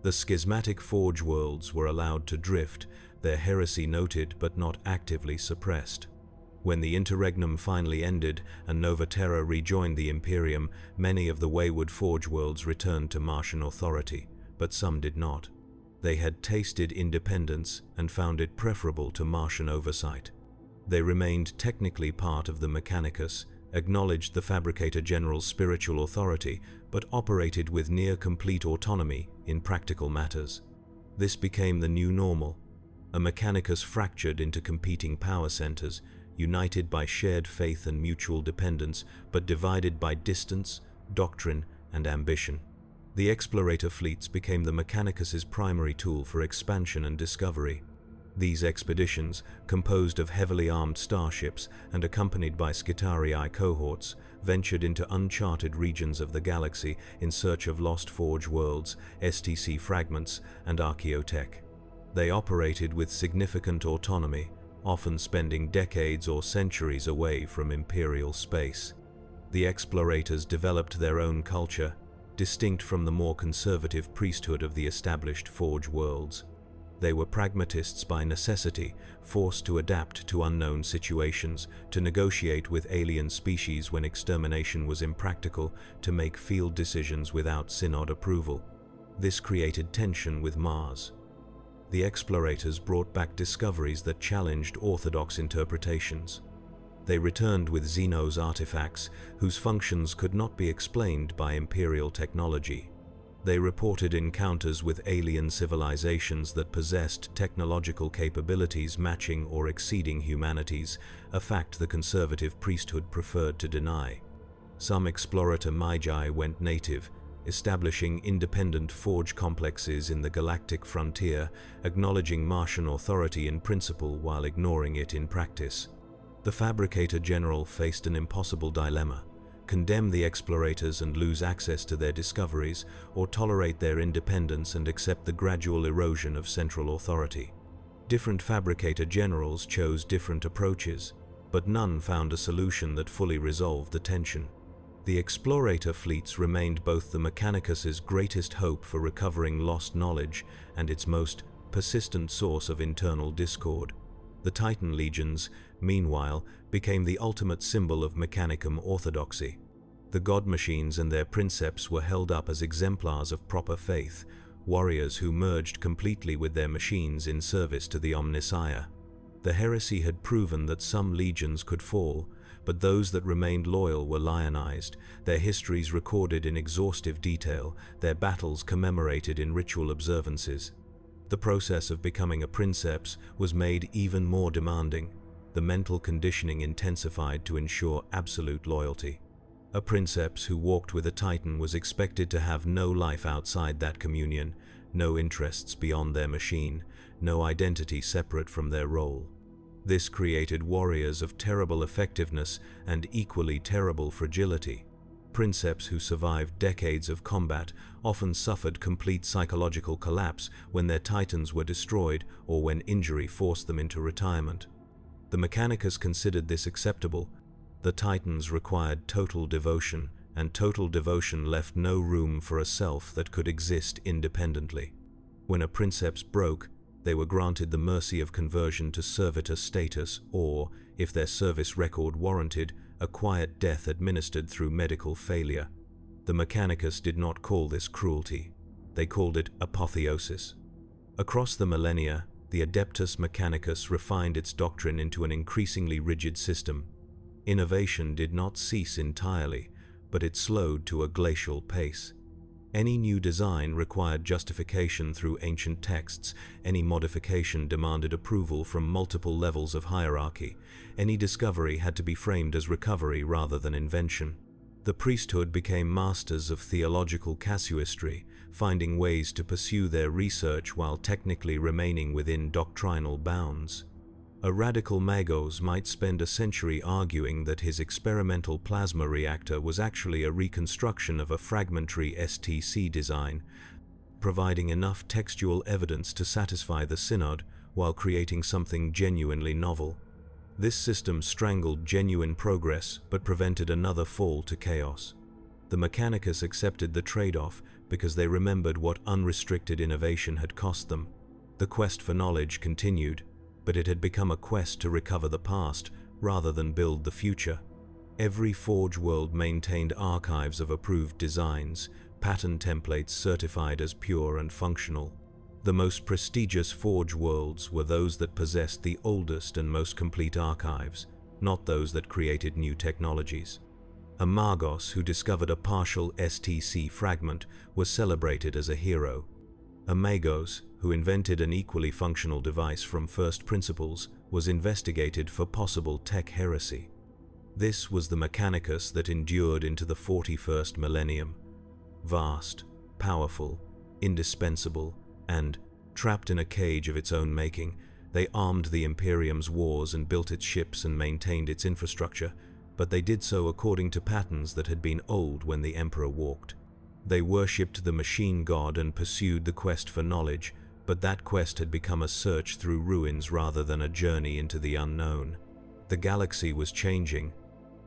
S1: The schismatic Forge Worlds were allowed to drift, their heresy noted but not actively suppressed. When the interregnum finally ended and Nova Terra rejoined the Imperium, many of the wayward Forge Worlds returned to Martian authority, but some did not. They had tasted independence and found it preferable to Martian oversight. They remained technically part of the Mechanicus, acknowledged the Fabricator General's spiritual authority, but operated with near-complete autonomy in practical matters. This became the new normal, a Mechanicus fractured into competing power centers, united by shared faith and mutual dependence, but divided by distance, doctrine, and ambition. The explorator fleets became the Mechanicus's primary tool for expansion and discovery. These expeditions, composed of heavily armed starships and accompanied by Skitarii cohorts, ventured into uncharted regions of the galaxy in search of lost Forge Worlds, STC fragments, and archaeotech. They operated with significant autonomy, often spending decades or centuries away from Imperial space. The explorators developed their own culture, distinct from the more conservative priesthood of the established Forge Worlds. They were pragmatists by necessity, forced to adapt to unknown situations, to negotiate with alien species when extermination was impractical, to make field decisions without synod approval. This created tension with Mars. The explorators brought back discoveries that challenged orthodox interpretations. They returned with Xenos artifacts, whose functions could not be explained by Imperial technology. They reported encounters with alien civilizations that possessed technological capabilities matching or exceeding humanity's, a fact the conservative priesthood preferred to deny. Some explorator Magi went native, establishing independent forge complexes in the galactic frontier, acknowledging Martian authority in principle while ignoring it in practice. The Fabricator General faced an impossible dilemma: condemn the explorators and lose access to their discoveries, or tolerate their independence and accept the gradual erosion of central authority. Different Fabricator Generals chose different approaches, but none found a solution that fully resolved the tension. The explorator fleets remained both the Mechanicus's greatest hope for recovering lost knowledge and its most persistent source of internal discord. The Titan legions, meanwhile, became the ultimate symbol of Mechanicum orthodoxy. The god machines and their princeps were held up as exemplars of proper faith, warriors who merged completely with their machines in service to the Omnissiah. The heresy had proven that some legions could fall, but those that remained loyal were lionized, their histories recorded in exhaustive detail, their battles commemorated in ritual observances. The process of becoming a princeps was made even more demanding. the mental conditioning intensified to ensure absolute loyalty. A princeps who walked with a Titan was expected to have no life outside that communion, no interests beyond their machine, no identity separate from their role. This created warriors of terrible effectiveness and equally terrible fragility. Princeps who survived decades of combat often suffered complete psychological collapse when their Titans were destroyed or when injury forced them into retirement. The Mechanicus considered this acceptable. The Titans required total devotion, and total devotion left no room for a self that could exist independently. When a princeps broke, they were granted the mercy of conversion to servitor status or, if their service record warranted, a quiet death administered through medical failure. The Mechanicus did not call this cruelty. They called it apotheosis. Across the millennia, the Adeptus Mechanicus refined its doctrine into an increasingly rigid system. Innovation did not cease entirely, but it slowed to a glacial pace. Any new design required justification through ancient texts. Any modification demanded approval from multiple levels of hierarchy. Any discovery had to be framed as recovery rather than invention. The priesthood became masters of theological casuistry, finding ways to pursue their research while technically remaining within doctrinal bounds. A radical magos might spend a century arguing that his experimental plasma reactor was actually a reconstruction of a fragmentary STC design, providing enough textual evidence to satisfy the synod while creating something genuinely novel. This system strangled genuine progress but prevented another fall to chaos. The Mechanicus accepted the trade-off because they remembered what unrestricted innovation had cost them. The quest for knowledge continued, but it had become a quest to recover the past rather than build the future. Every Forge world maintained archives of approved designs, pattern templates certified as pure and functional. The most prestigious Forge worlds were those that possessed the oldest and most complete archives, not those that created new technologies. A Magos who discovered a partial STC fragment was celebrated as a hero. A Magos who invented an equally functional device from first principles was investigated for possible tech heresy. This was the Mechanicus that endured into the 41st millennium. Vast, powerful, indispensable, and, trapped in a cage of its own making, they armed the Imperium's wars and built its ships and maintained its infrastructure, but they did so according to patterns that had been old when the Emperor walked. They worshipped the machine god and pursued the quest for knowledge, but that quest had become a search through ruins rather than a journey into the unknown. The galaxy was changing.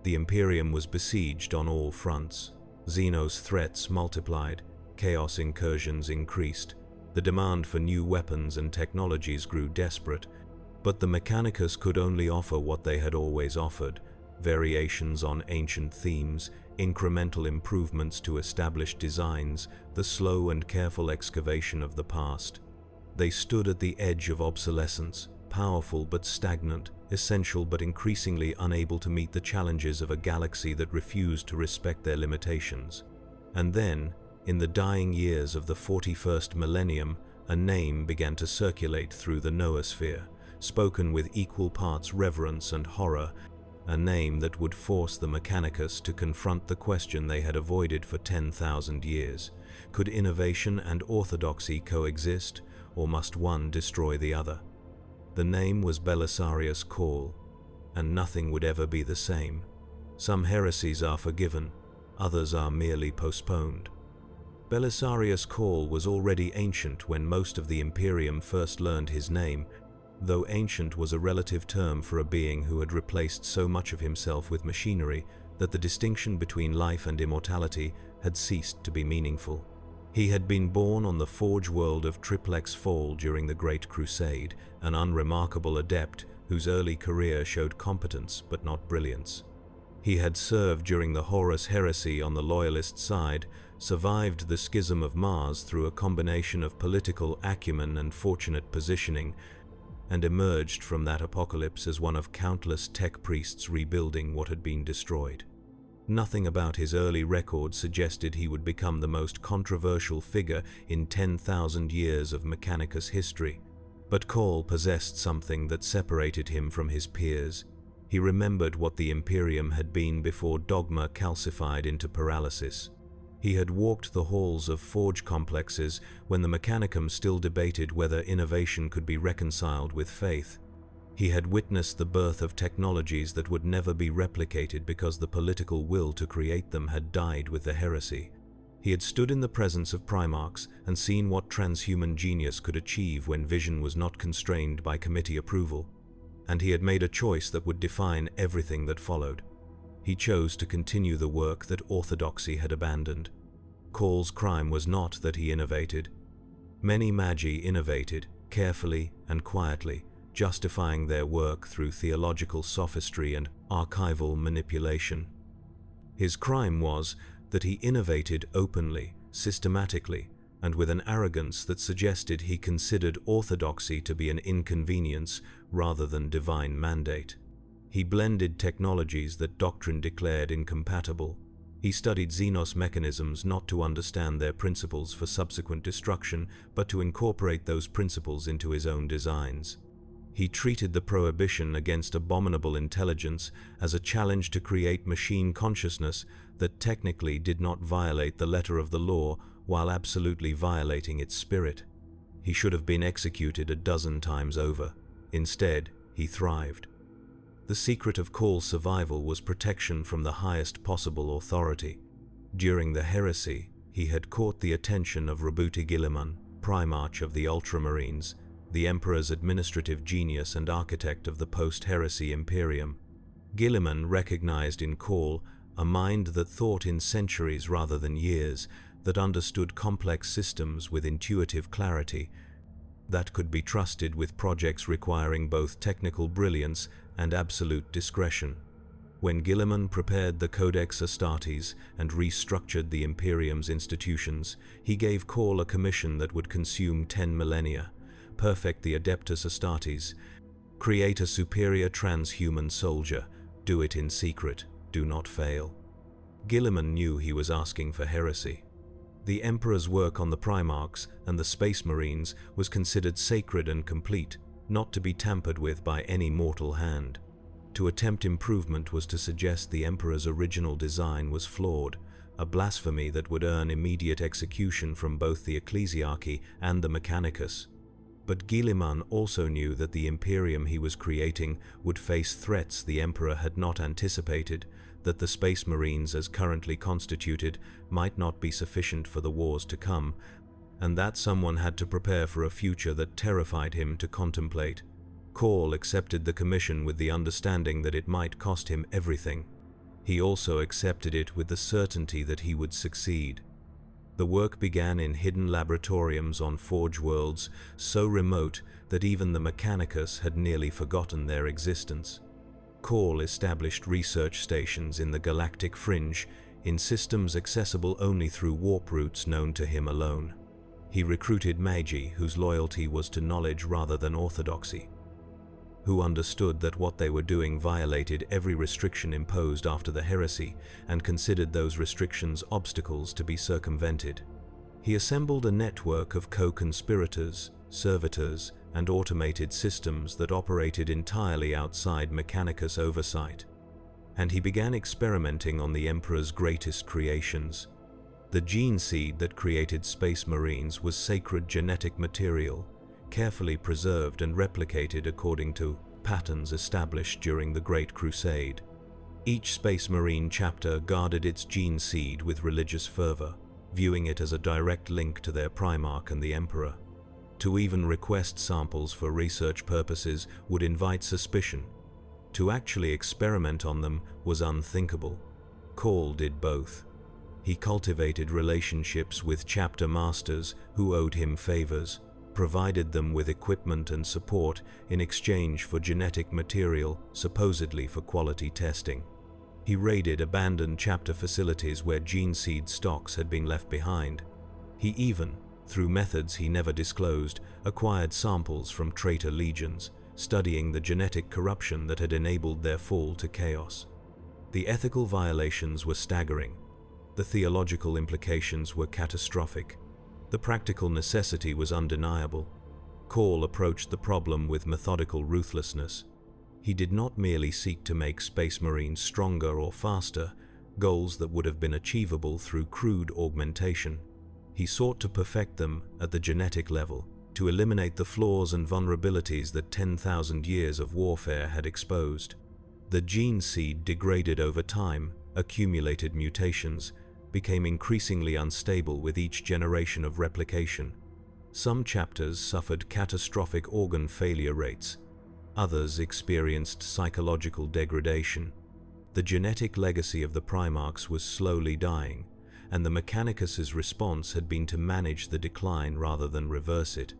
S1: The Imperium was besieged on all fronts. Xeno's threats multiplied. Chaos incursions increased. The demand for new weapons and technologies grew desperate. But the Mechanicus could only offer what they had always offered: variations on ancient themes, incremental improvements to established designs, the slow and careful excavation of the past. They stood at the edge of obsolescence, powerful but stagnant, essential but increasingly unable to meet the challenges of a galaxy that refused to respect their limitations. And then, in the dying years of the 41st millennium, a name began to circulate through the noosphere, spoken with equal parts reverence and horror, a name that would force the Mechanicus to confront the question they had avoided for 10,000 years. Could innovation and orthodoxy coexist, or must one destroy the other? The name was Belisarius Cawl, and nothing would ever be the same. Some heresies are forgiven, others are merely postponed. Belisarius Cawl was already ancient when most of the Imperium first learned his name, though ancient was a relative term for a being who had replaced so much of himself with machinery that the distinction between life and immortality had ceased to be meaningful. He had been born on the Forge world of Triplex Fall during the Great Crusade, an unremarkable adept whose early career showed competence but not brilliance. He had served during the Horus Heresy on the Loyalist side, survived the Schism of Mars through a combination of political acumen and fortunate positioning, and emerged from that apocalypse as one of countless tech priests rebuilding what had been destroyed. Nothing about his early record suggested he would become the most controversial figure in 10,000 years of Mechanicus history. But Cole possessed something that separated him from his peers. He remembered what the Imperium had been before dogma calcified into paralysis. He had walked the halls of forge complexes when the Mechanicum still debated whether innovation could be reconciled with faith. He had witnessed the birth of technologies that would never be replicated because the political will to create them had died with the heresy. He had stood in the presence of Primarchs and seen what transhuman genius could achieve when vision was not constrained by committee approval. And he had made a choice that would define everything that followed. He chose to continue the work that orthodoxy had abandoned. Cole's crime was not that he innovated. Many magi innovated, carefully and quietly, justifying their work through theological sophistry and archival manipulation. His crime was that he innovated openly, systematically, and with an arrogance that suggested he considered orthodoxy to be an inconvenience rather than divine mandate. He blended technologies that doctrine declared incompatible. He studied Xenos mechanisms not to understand their principles for subsequent destruction, but to incorporate those principles into his own designs. He treated the prohibition against abominable intelligence as a challenge to create machine consciousness that technically did not violate the letter of the law while absolutely violating its spirit. He should have been executed a dozen times over. Instead, he thrived. The secret of Cole's survival was protection from the highest possible authority. During the heresy, he had caught the attention of Rabuti Guilliman, Primarch of the Ultramarines, the Emperor's administrative genius and architect of the post-heresy Imperium. Guilliman recognized in Cole a mind that thought in centuries rather than years, that understood complex systems with intuitive clarity, that could be trusted with projects requiring both technical brilliance and absolute discretion. When Guilliman prepared the Codex Astartes and restructured the Imperium's institutions, he gave Cole a commission that would consume 10 millennia. Perfect the Adeptus Astartes. Create a superior transhuman soldier. Do it in secret. Do not fail. Guilliman knew he was asking for heresy. The Emperor's work on the Primarchs and the Space Marines was considered sacred and complete, not to be tampered with by any mortal hand. To attempt improvement was to suggest the Emperor's original design was flawed, a blasphemy that would earn immediate execution from both the Ecclesiarchy and the Mechanicus. But Guilliman also knew that the Imperium he was creating would face threats the Emperor had not anticipated, that the Space Marines as currently constituted might not be sufficient for the wars to come, and that someone had to prepare for a future that terrified him to contemplate. Cole accepted the commission with the understanding that it might cost him everything. He also accepted it with the certainty that he would succeed. The work began in hidden laboratoriums on forge worlds so remote that even the Mechanicus had nearly forgotten their existence. Cole established research stations in the galactic fringe, in systems accessible only through warp routes known to him alone. He recruited magi whose loyalty was to knowledge rather than orthodoxy, who understood that what they were doing violated every restriction imposed after the heresy and considered those restrictions obstacles to be circumvented. He assembled a network of co-conspirators, servitors, and automated systems that operated entirely outside Mechanicus oversight. And he began experimenting on the Emperor's greatest creations. The gene seed that created Space Marines was sacred genetic material, carefully preserved and replicated according to patterns established during the Great Crusade. Each Space Marine chapter guarded its gene seed with religious fervor, viewing it as a direct link to their Primarch and the Emperor. To even request samples for research purposes would invite suspicion. To actually experiment on them was unthinkable. Cole did both. He cultivated relationships with chapter masters who owed him favors, provided them with equipment and support in exchange for genetic material, supposedly for quality testing. He raided abandoned chapter facilities where gene seed stocks had been left behind. He even, through methods he never disclosed, acquired samples from traitor legions, studying the genetic corruption that had enabled their fall to chaos. The ethical violations were staggering. The theological implications were catastrophic. The practical necessity was undeniable. Call approached the problem with methodical ruthlessness. He did not merely seek to make Space Marines stronger or faster, goals that would have been achievable through crude augmentation. He sought to perfect them at the genetic level, to eliminate the flaws and vulnerabilities that 10,000 years of warfare had exposed. The gene seed degraded over time, accumulated mutations, became increasingly unstable with each generation of replication. Some chapters suffered catastrophic organ failure rates. Others experienced psychological degradation. The genetic legacy of the Primarchs was slowly dying, and the Mechanicus' response had been to manage the decline rather than reverse it.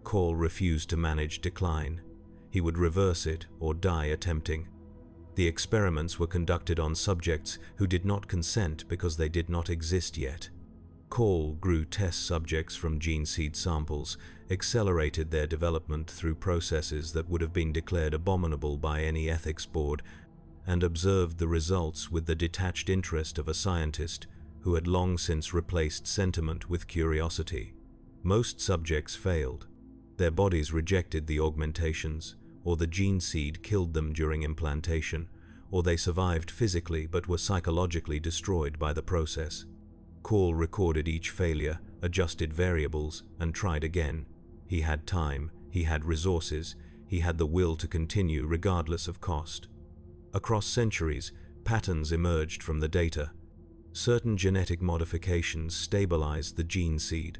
S1: Call refused to manage decline. He would reverse it or die attempting. The experiments were conducted on subjects who did not consent because they did not exist yet. Call grew test subjects from gene seed samples, accelerated their development through processes that would have been declared abominable by any ethics board, and observed the results with the detached interest of a scientist who had long since replaced sentiment with curiosity. Most subjects failed. Their bodies rejected the augmentations, or the gene seed killed them during implantation, or they survived physically but were psychologically destroyed by the process. Call recorded each failure, adjusted variables, and tried again. He had time, he had resources, he had the will to continue regardless of cost. Across centuries, patterns emerged from the data. Certain genetic modifications stabilized the gene seed.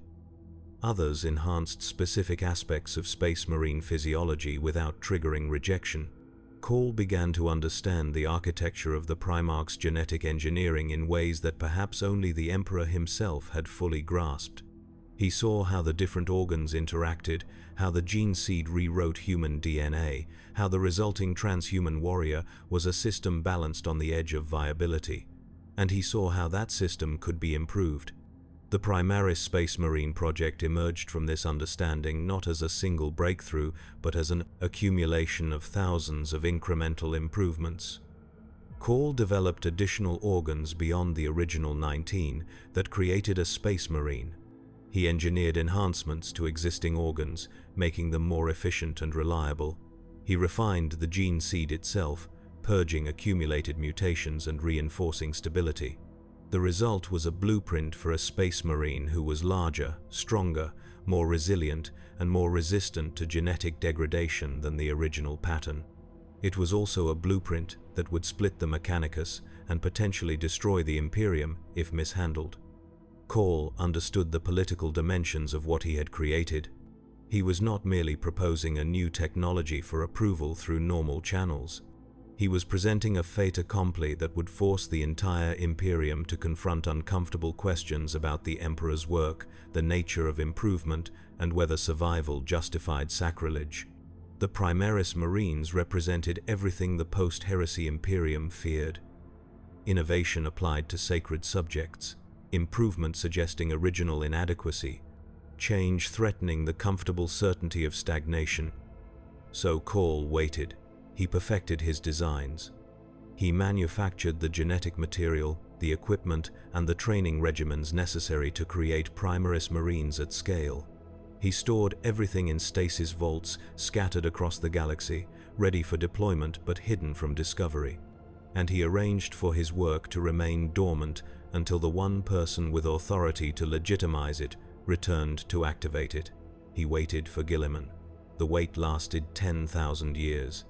S1: Others enhanced specific aspects of Space Marine physiology without triggering rejection. Call began to understand the architecture of the Primarch's genetic engineering in ways that perhaps only the Emperor himself had fully grasped. He saw how the different organs interacted, how the gene seed rewrote human DNA, how the resulting transhuman warrior was a system balanced on the edge of viability. And he saw how that system could be improved. The Primaris Space Marine project emerged from this understanding not as a single breakthrough, but as an accumulation of thousands of incremental improvements. Call developed additional organs beyond the original 19 that created a Space Marine. He engineered enhancements to existing organs, making them more efficient and reliable. He refined the gene seed itself, purging accumulated mutations and reinforcing stability. The result was a blueprint for a Space Marine who was larger, stronger, more resilient, and more resistant to genetic degradation than the original pattern. It was also a blueprint that would split the Mechanicus and potentially destroy the Imperium if mishandled. Call understood the political dimensions of what he had created. He was not merely proposing a new technology for approval through normal channels. He was presenting a fait accompli that would force the entire Imperium to confront uncomfortable questions about the Emperor's work, the nature of improvement, and whether survival justified sacrilege. The Primaris Marines represented everything the post-heresy Imperium feared. Innovation applied to sacred subjects, improvement suggesting original inadequacy, change threatening the comfortable certainty of stagnation. So Call waited. He perfected his designs. He manufactured the genetic material, the equipment, and the training regimens necessary to create Primaris Marines at scale. He stored everything in stasis vaults scattered across the galaxy, ready for deployment but hidden from discovery. And he arranged for his work to remain dormant until the one person with authority to legitimize it returned to activate it. He waited for Guilliman. The wait lasted 10,000 years.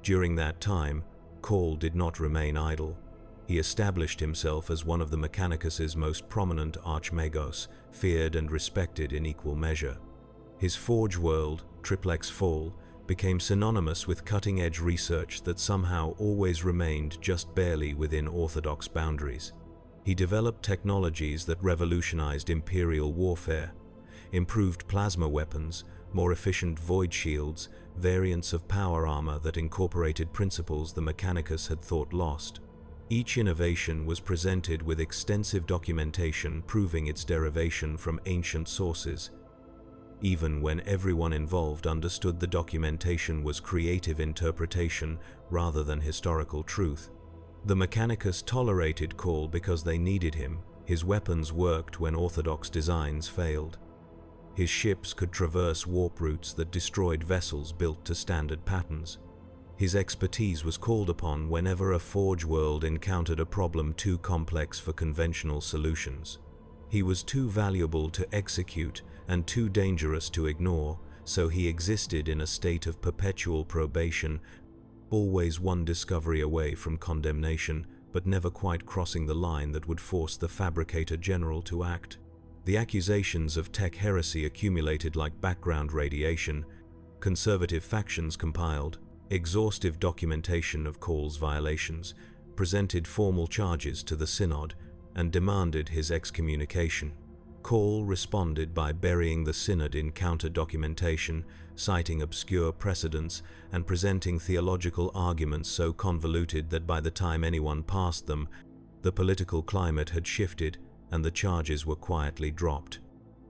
S1: During that time, Call did not remain idle. He established himself as one of the Mechanicus' most prominent archmagos, feared and respected in equal measure. His forge world, Triplex Fall, became synonymous with cutting-edge research that somehow always remained just barely within orthodox boundaries. He developed technologies that revolutionized Imperial warfare, improved plasma weapons, more efficient void shields, variants of power armor that incorporated principles the Mechanicus had thought lost. Each innovation was presented with extensive documentation proving its derivation from ancient sources. Even when everyone involved understood the documentation was creative interpretation rather than historical truth. The Mechanicus tolerated Call because they needed him. His weapons worked when orthodox designs failed. His ships could traverse warp routes that destroyed vessels built to standard patterns. His expertise was called upon whenever a Forge world encountered a problem too complex for conventional solutions. He was too valuable to execute and too dangerous to ignore, so he existed in a state of perpetual probation, always one discovery away from condemnation, but never quite crossing the line that would force the Fabricator General to act. The accusations of tech heresy accumulated like background radiation. Conservative factions compiled exhaustive documentation of Call's violations, presented formal charges to the Synod, and demanded his excommunication. Call responded by burying the Synod in counter-documentation, citing obscure precedents, and presenting theological arguments so convoluted that by the time anyone passed them, the political climate had shifted and the charges were quietly dropped.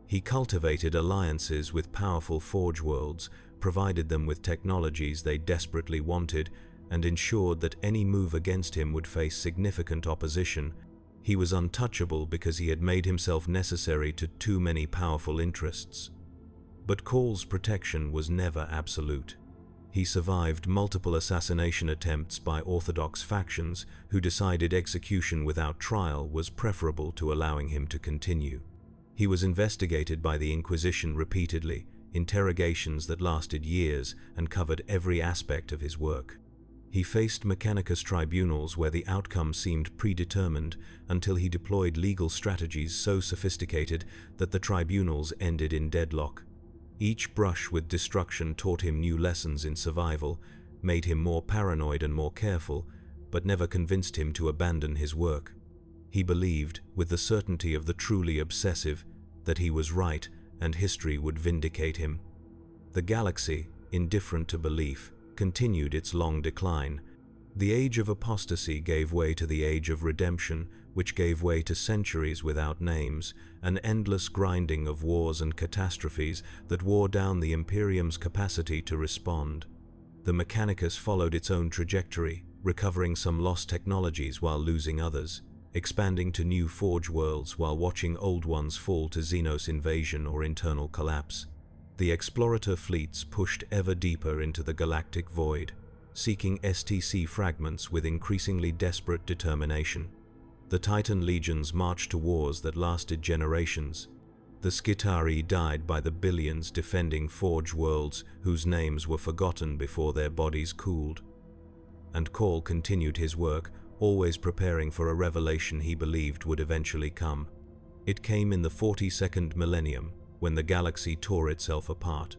S1: He cultivated alliances with powerful Forge worlds, provided them with technologies they desperately wanted, and ensured that any move against him would face significant opposition. He was untouchable because he had made himself necessary to too many powerful interests. But Call's protection was never absolute. He survived multiple assassination attempts by orthodox factions who decided execution without trial was preferable to allowing him to continue. He was investigated by the Inquisition repeatedly, interrogations that lasted years and covered every aspect of his work. He faced Mechanicus tribunals where the outcome seemed predetermined until he deployed legal strategies so sophisticated that the tribunals ended in deadlock. Each brush with destruction taught him new lessons in survival, made him more paranoid and more careful, but never convinced him to abandon his work. He believed, with the certainty of the truly obsessive, that he was right and history would vindicate him. The galaxy, indifferent to belief, continued its long decline. The age of apostasy gave way to the age of redemption, which gave way to centuries without names, an endless grinding of wars and catastrophes that wore down the Imperium's capacity to respond. The Mechanicus followed its own trajectory, recovering some lost technologies while losing others, expanding to new Forge worlds while watching old ones fall to Xenos invasion or internal collapse. The explorator fleets pushed ever deeper into the galactic void, seeking STC fragments with increasingly desperate determination. The Titan legions marched to wars that lasted generations. The Skitarii died by the billions defending Forge worlds whose names were forgotten before their bodies cooled. And Call continued his work, always preparing for a revelation he believed would eventually come. It came in the 42nd Millennium, when the galaxy tore itself apart.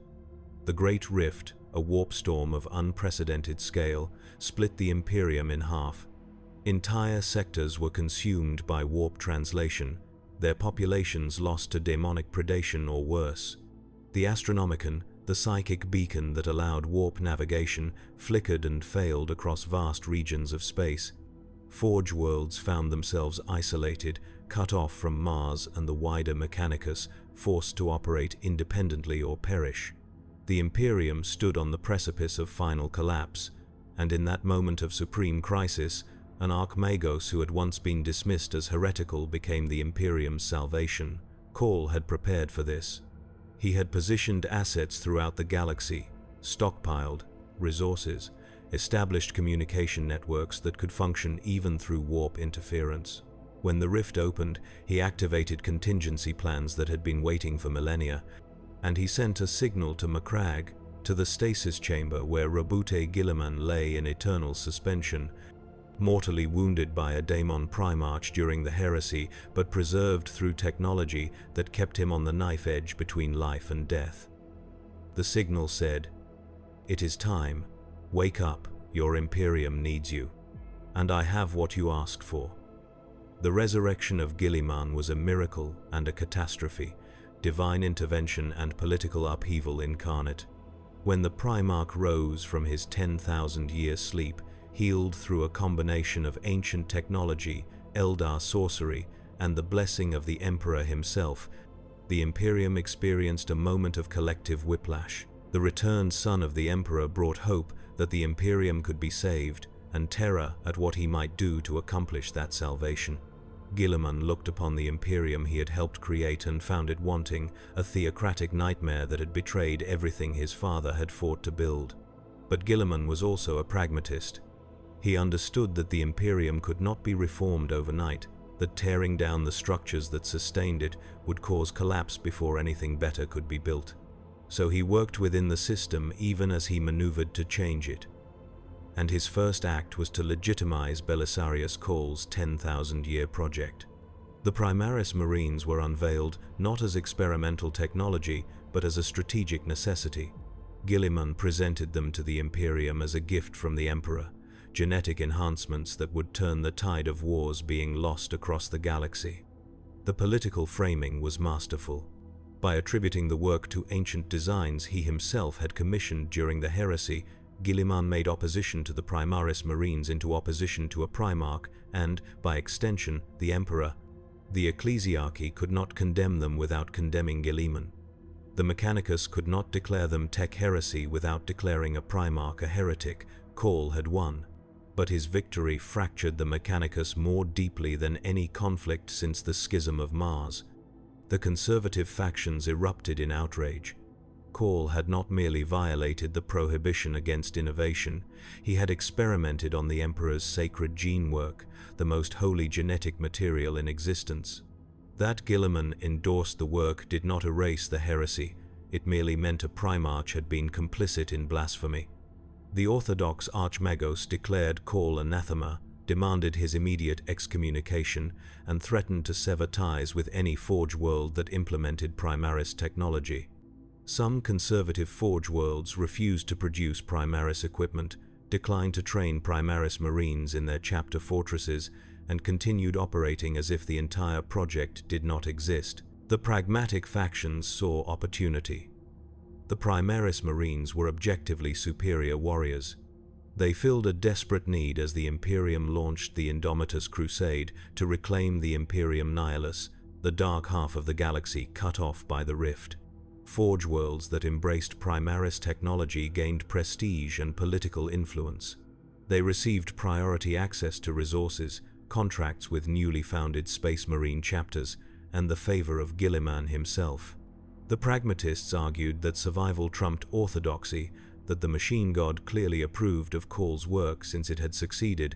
S1: The Great Rift, a warp storm of unprecedented scale, split the Imperium in half. Entire sectors were consumed by warp translation, their populations lost to demonic predation or worse. The Astronomicon, the psychic beacon that allowed warp navigation, flickered and failed across vast regions of space. Forge worlds found themselves isolated, cut off from Mars and the wider Mechanicus, forced to operate independently or perish. The Imperium stood on the precipice of final collapse, and in that moment of supreme crisis, an Archmagos who had once been dismissed as heretical became the Imperium's salvation. Call had prepared for this. He had positioned assets throughout the galaxy, stockpiled resources, established communication networks that could function even through warp interference. When the rift opened, he activated contingency plans that had been waiting for millennia, and he sent a signal to Macragge, to the stasis chamber where Robute Guilliman lay in eternal suspension, mortally wounded by a Daemon Primarch during the heresy, but preserved through technology that kept him on the knife edge between life and death. The signal said, "It is time. Wake up, your Imperium needs you. And I have what you asked for." The resurrection of Guilliman was a miracle and a catastrophe, divine intervention and political upheaval incarnate. When the Primarch rose from his 10,000-year sleep, healed through a combination of ancient technology, Eldar sorcery, and the blessing of the Emperor himself, the Imperium experienced a moment of collective whiplash. The returned son of the Emperor brought hope that the Imperium could be saved, and terror at what he might do to accomplish that salvation. Guilliman looked upon the Imperium he had helped create and found it wanting, a theocratic nightmare that had betrayed everything his father had fought to build. But Guilliman was also a pragmatist. He understood that the Imperium could not be reformed overnight, that tearing down the structures that sustained it would cause collapse before anything better could be built. So he worked within the system even as he maneuvered to change it. And his first act was to legitimize Belisarius Caul's 10,000-year project. The Primaris Marines were unveiled not as experimental technology, but as a strategic necessity. Guilliman presented them to the Imperium as a gift from the Emperor, genetic enhancements that would turn the tide of wars being lost across the galaxy. The political framing was masterful. By attributing the work to ancient designs he himself had commissioned during the heresy, Guilliman made opposition to the Primaris Marines into opposition to a Primarch and, by extension, the Emperor. The ecclesiarchy could not condemn them without condemning Guilliman. The Mechanicus could not declare them tech heresy without declaring a Primarch a heretic. Caul had won. But his victory fractured the Mechanicus more deeply than any conflict since the Schism of Mars. The conservative factions erupted in outrage. Caul had not merely violated the prohibition against innovation, he had experimented on the Emperor's sacred gene work, the most holy genetic material in existence. That Guilliman endorsed the work did not erase the heresy, it merely meant a Primarch had been complicit in blasphemy. The Orthodox Archmagos declared Caul anathema, demanded his immediate excommunication, and threatened to sever ties with any Forge world that implemented Primaris technology. Some conservative Forge worlds refused to produce Primaris equipment, declined to train Primaris Marines in their chapter fortresses, and continued operating as if the entire project did not exist. The pragmatic factions saw opportunity. The Primaris Marines were objectively superior warriors. They filled a desperate need as the Imperium launched the Indomitus Crusade to reclaim the Imperium Nihilus, the dark half of the galaxy cut off by the rift. Forge worlds that embraced Primaris technology gained prestige and political influence. They received priority access to resources, contracts with newly founded Space Marine chapters, and the favor of Guilliman himself. The pragmatists argued that survival trumped orthodoxy, that the machine god clearly approved of Caul's work since it had succeeded,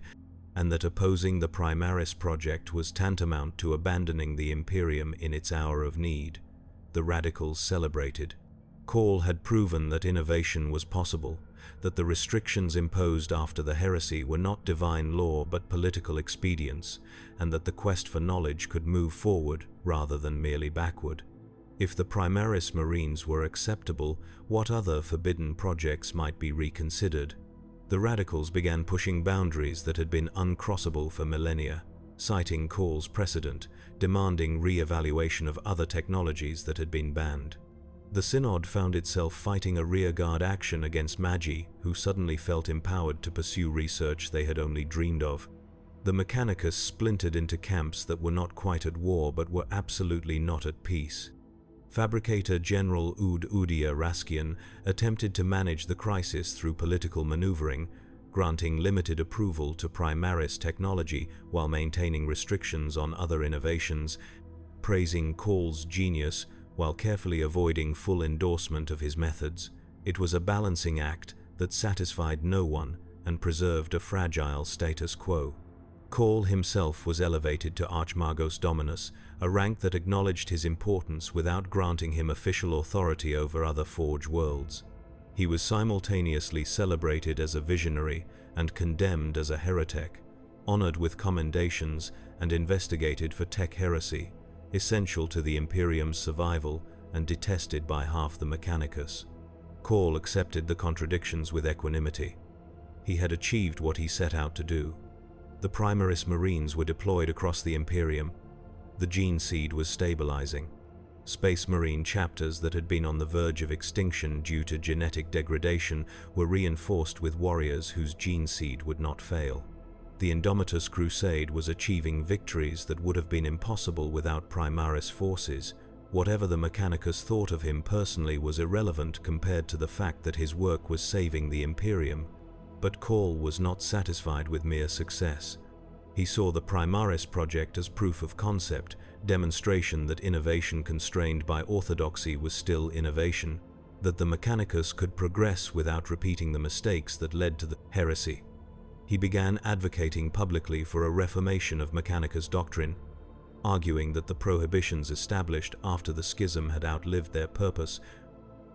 S1: and that opposing the Primaris project was tantamount to abandoning the Imperium in its hour of need. The radicals celebrated. Caul had proven that innovation was possible, that the restrictions imposed after the heresy were not divine law but political expedients, and that the quest for knowledge could move forward rather than merely backward. If the Primaris Marines were acceptable, what other forbidden projects might be reconsidered? The radicals began pushing boundaries that had been uncrossable for millennia, citing Caul's precedent, demanding re-evaluation of other technologies that had been banned. The Synod found itself fighting a rearguard action against Magi, who suddenly felt empowered to pursue research they had only dreamed of. The Mechanicus splintered into camps that were not quite at war but were absolutely not at peace. Fabricator General Udia Raskian attempted to manage the crisis through political maneuvering, granting limited approval to Primaris technology while maintaining restrictions on other innovations, praising Caul's genius while carefully avoiding full endorsement of his methods. It was a balancing act that satisfied no one and preserved a fragile status quo. Caul himself was elevated to Archmagos Dominus, a rank that acknowledged his importance without granting him official authority over other Forge worlds. He was simultaneously celebrated as a visionary and condemned as a heretic, honored with commendations and investigated for tech heresy, essential to the Imperium's survival and detested by half the Mechanicus. Caul accepted the contradictions with equanimity. He had achieved what he set out to do. The Primaris Marines were deployed across the Imperium. The gene seed was stabilizing. Space Marine chapters that had been on the verge of extinction due to genetic degradation were reinforced with warriors whose gene seed would not fail. The Indomitus Crusade was achieving victories that would have been impossible without Primaris forces. Whatever the Mechanicus thought of him personally was irrelevant compared to the fact that his work was saving the Imperium. But Caul was not satisfied with mere success. He saw the Primaris project as proof of concept, demonstration that innovation constrained by orthodoxy was still innovation, that the Mechanicus could progress without repeating the mistakes that led to the heresy. He began advocating publicly for a reformation of Mechanicus doctrine, arguing that the prohibitions established after the schism had outlived their purpose,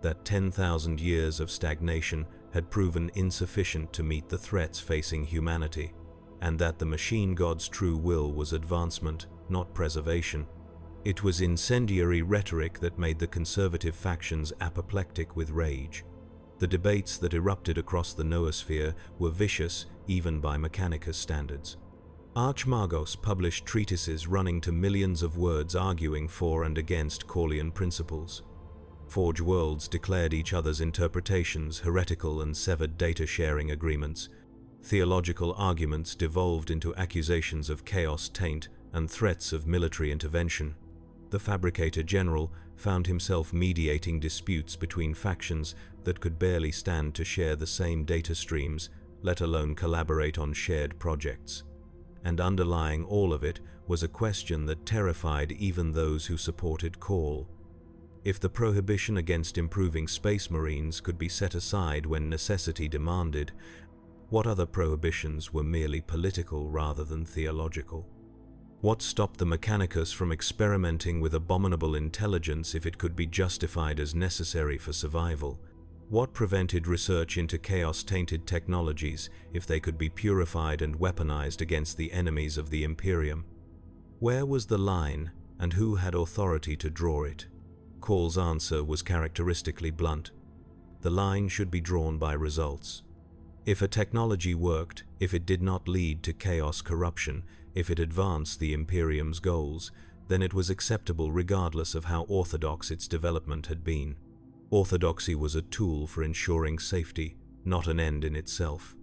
S1: that 10,000 years of stagnation had proven insufficient to meet the threats facing humanity, and that the machine god's true will was advancement, not preservation. It was incendiary rhetoric that made the conservative factions apoplectic with rage. The debates that erupted across the noosphere were vicious even by Mechanicus standards. Archmagos published treatises running to millions of words arguing for and against Corlean principles. Forge worlds declared each other's interpretations heretical and severed data-sharing agreements. Theological arguments devolved into accusations of chaos taint and threats of military intervention. The Fabricator General found himself mediating disputes between factions that could barely stand to share the same data streams, let alone collaborate on shared projects. And underlying all of it was a question that terrified even those who supported Call. If the prohibition against improving space marines could be set aside when necessity demanded, what other prohibitions were merely political rather than theological? What stopped the Mechanicus from experimenting with abominable intelligence if it could be justified as necessary for survival? What prevented research into chaos-tainted technologies if they could be purified and weaponized against the enemies of the Imperium? Where was the line, and who had authority to draw it? Call's answer was characteristically blunt. The line should be drawn by results. If a technology worked, if it did not lead to chaos corruption, if it advanced the Imperium's goals, then it was acceptable regardless of how orthodox its development had been. Orthodoxy was a tool for ensuring safety, not an end in itself.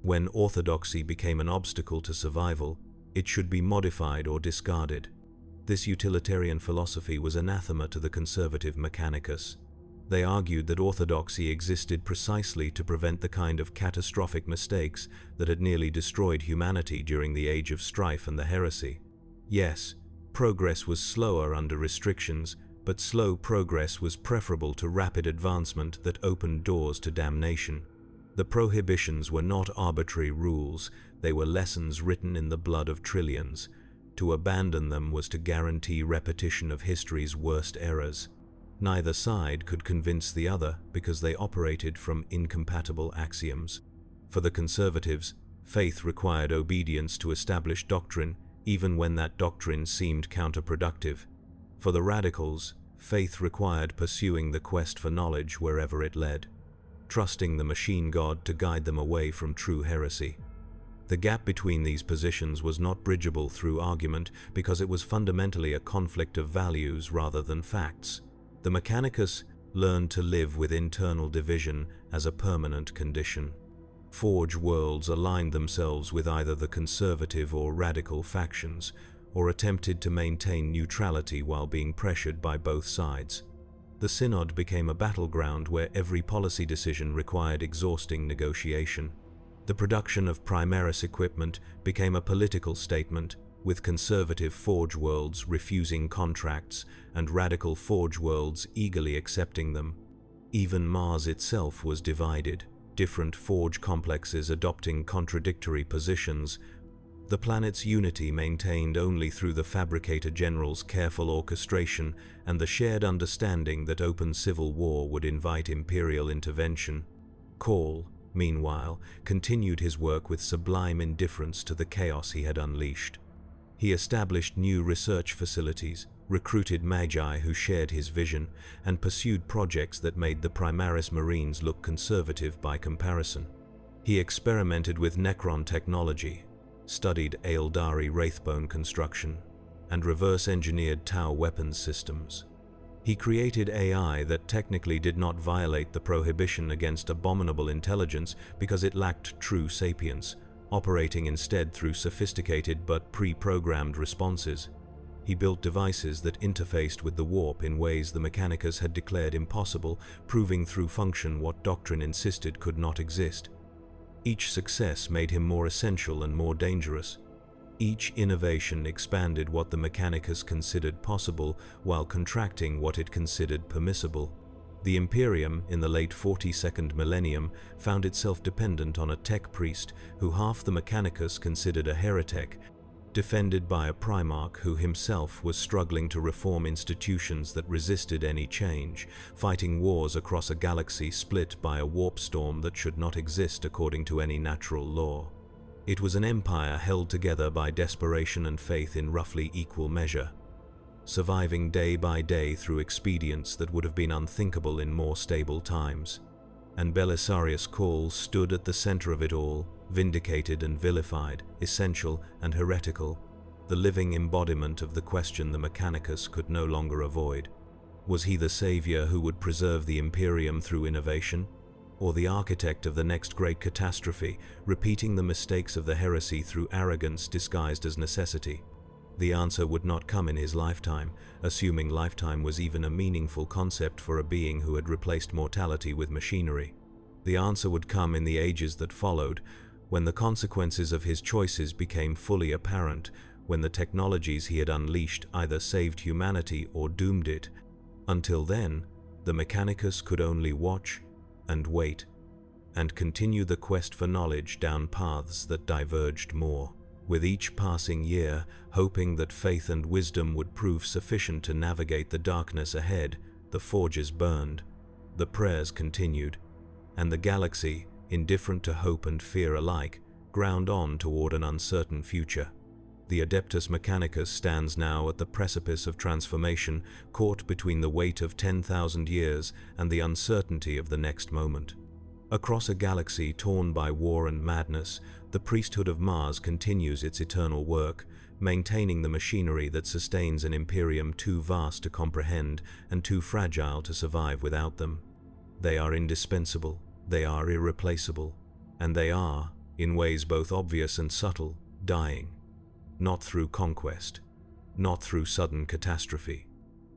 S1: When orthodoxy became an obstacle to survival, it should be modified or discarded. This utilitarian philosophy was anathema to the conservative Mechanicus. They argued that orthodoxy existed precisely to prevent the kind of catastrophic mistakes that had nearly destroyed humanity during the Age of Strife and the heresy. Yes, progress was slower under restrictions, but slow progress was preferable to rapid advancement that opened doors to damnation. The prohibitions were not arbitrary rules, they were lessons written in the blood of trillions. To abandon them was to guarantee repetition of history's worst errors. Neither side could convince the other because they operated from incompatible axioms. For the conservatives, faith required obedience to established doctrine, even when that doctrine seemed counterproductive. For the radicals, faith required pursuing the quest for knowledge wherever it led, trusting the machine god to guide them away from true heresy. The gap between these positions was not bridgeable through argument because it was fundamentally a conflict of values rather than facts. The Mechanicus learned to live with internal division as a permanent condition. Forge worlds aligned themselves with either the conservative or radical factions, or attempted to maintain neutrality while being pressured by both sides. The Synod became a battleground where every policy decision required exhausting negotiation. The production of Primaris equipment became a political statement, with conservative Forge worlds refusing contracts and radical Forge worlds eagerly accepting them. Even Mars itself was divided, different Forge complexes adopting contradictory positions. The planet's unity maintained only through the Fabricator General's careful orchestration and the shared understanding that open civil war would invite imperial intervention. Call, meanwhile, continued his work with sublime indifference to the chaos he had unleashed. He established new research facilities, recruited magi who shared his vision, and pursued projects that made the Primaris Marines look conservative by comparison. He experimented with Necron technology, studied Aeldari Wraithbone construction, and reverse-engineered Tau weapons systems. He created AI that technically did not violate the prohibition against abominable intelligence because it lacked true sapience, operating instead through sophisticated but pre-programmed responses. He built devices that interfaced with the warp in ways the Mechanicus had declared impossible, proving through function what doctrine insisted could not exist. Each success made him more essential and more dangerous. Each innovation expanded what the Mechanicus considered possible while contracting what it considered permissible. The Imperium, in the late 42nd Millennium, found itself dependent on a tech priest who half the Mechanicus considered a heretic, defended by a Primarch who himself was struggling to reform institutions that resisted any change, fighting wars across a galaxy split by a warp storm that should not exist according to any natural law. It was an empire held together by desperation and faith in roughly equal measure, surviving day by day through expedients that would have been unthinkable in more stable times. And Belisarius Cawl stood at the center of it all, vindicated and vilified, essential and heretical, the living embodiment of the question the Mechanicus could no longer avoid. Was he the savior who would preserve the Imperium through innovation? Or the architect of the next great catastrophe, repeating the mistakes of the heresy through arrogance disguised as necessity? The answer would not come in his lifetime, assuming lifetime was even a meaningful concept for a being who had replaced mortality with machinery. The answer would come in the ages that followed, when the consequences of his choices became fully apparent, when the technologies he had unleashed either saved humanity or doomed it. Until then, the Mechanicus could only watch and wait, and continue the quest for knowledge down paths that diverged more. With each passing year, hoping that faith and wisdom would prove sufficient to navigate the darkness ahead, the forges burned, the prayers continued, and the galaxy, indifferent to hope and fear alike, ground on toward an uncertain future. The Adeptus Mechanicus stands now at the precipice of transformation, caught between the weight of 10,000 years and the uncertainty of the next moment. Across a galaxy torn by war and madness, the priesthood of Mars continues its eternal work, maintaining the machinery that sustains an Imperium too vast to comprehend and too fragile to survive without them. They are indispensable, they are irreplaceable, and they are, in ways both obvious and subtle, dying. Not through conquest, not through sudden catastrophe,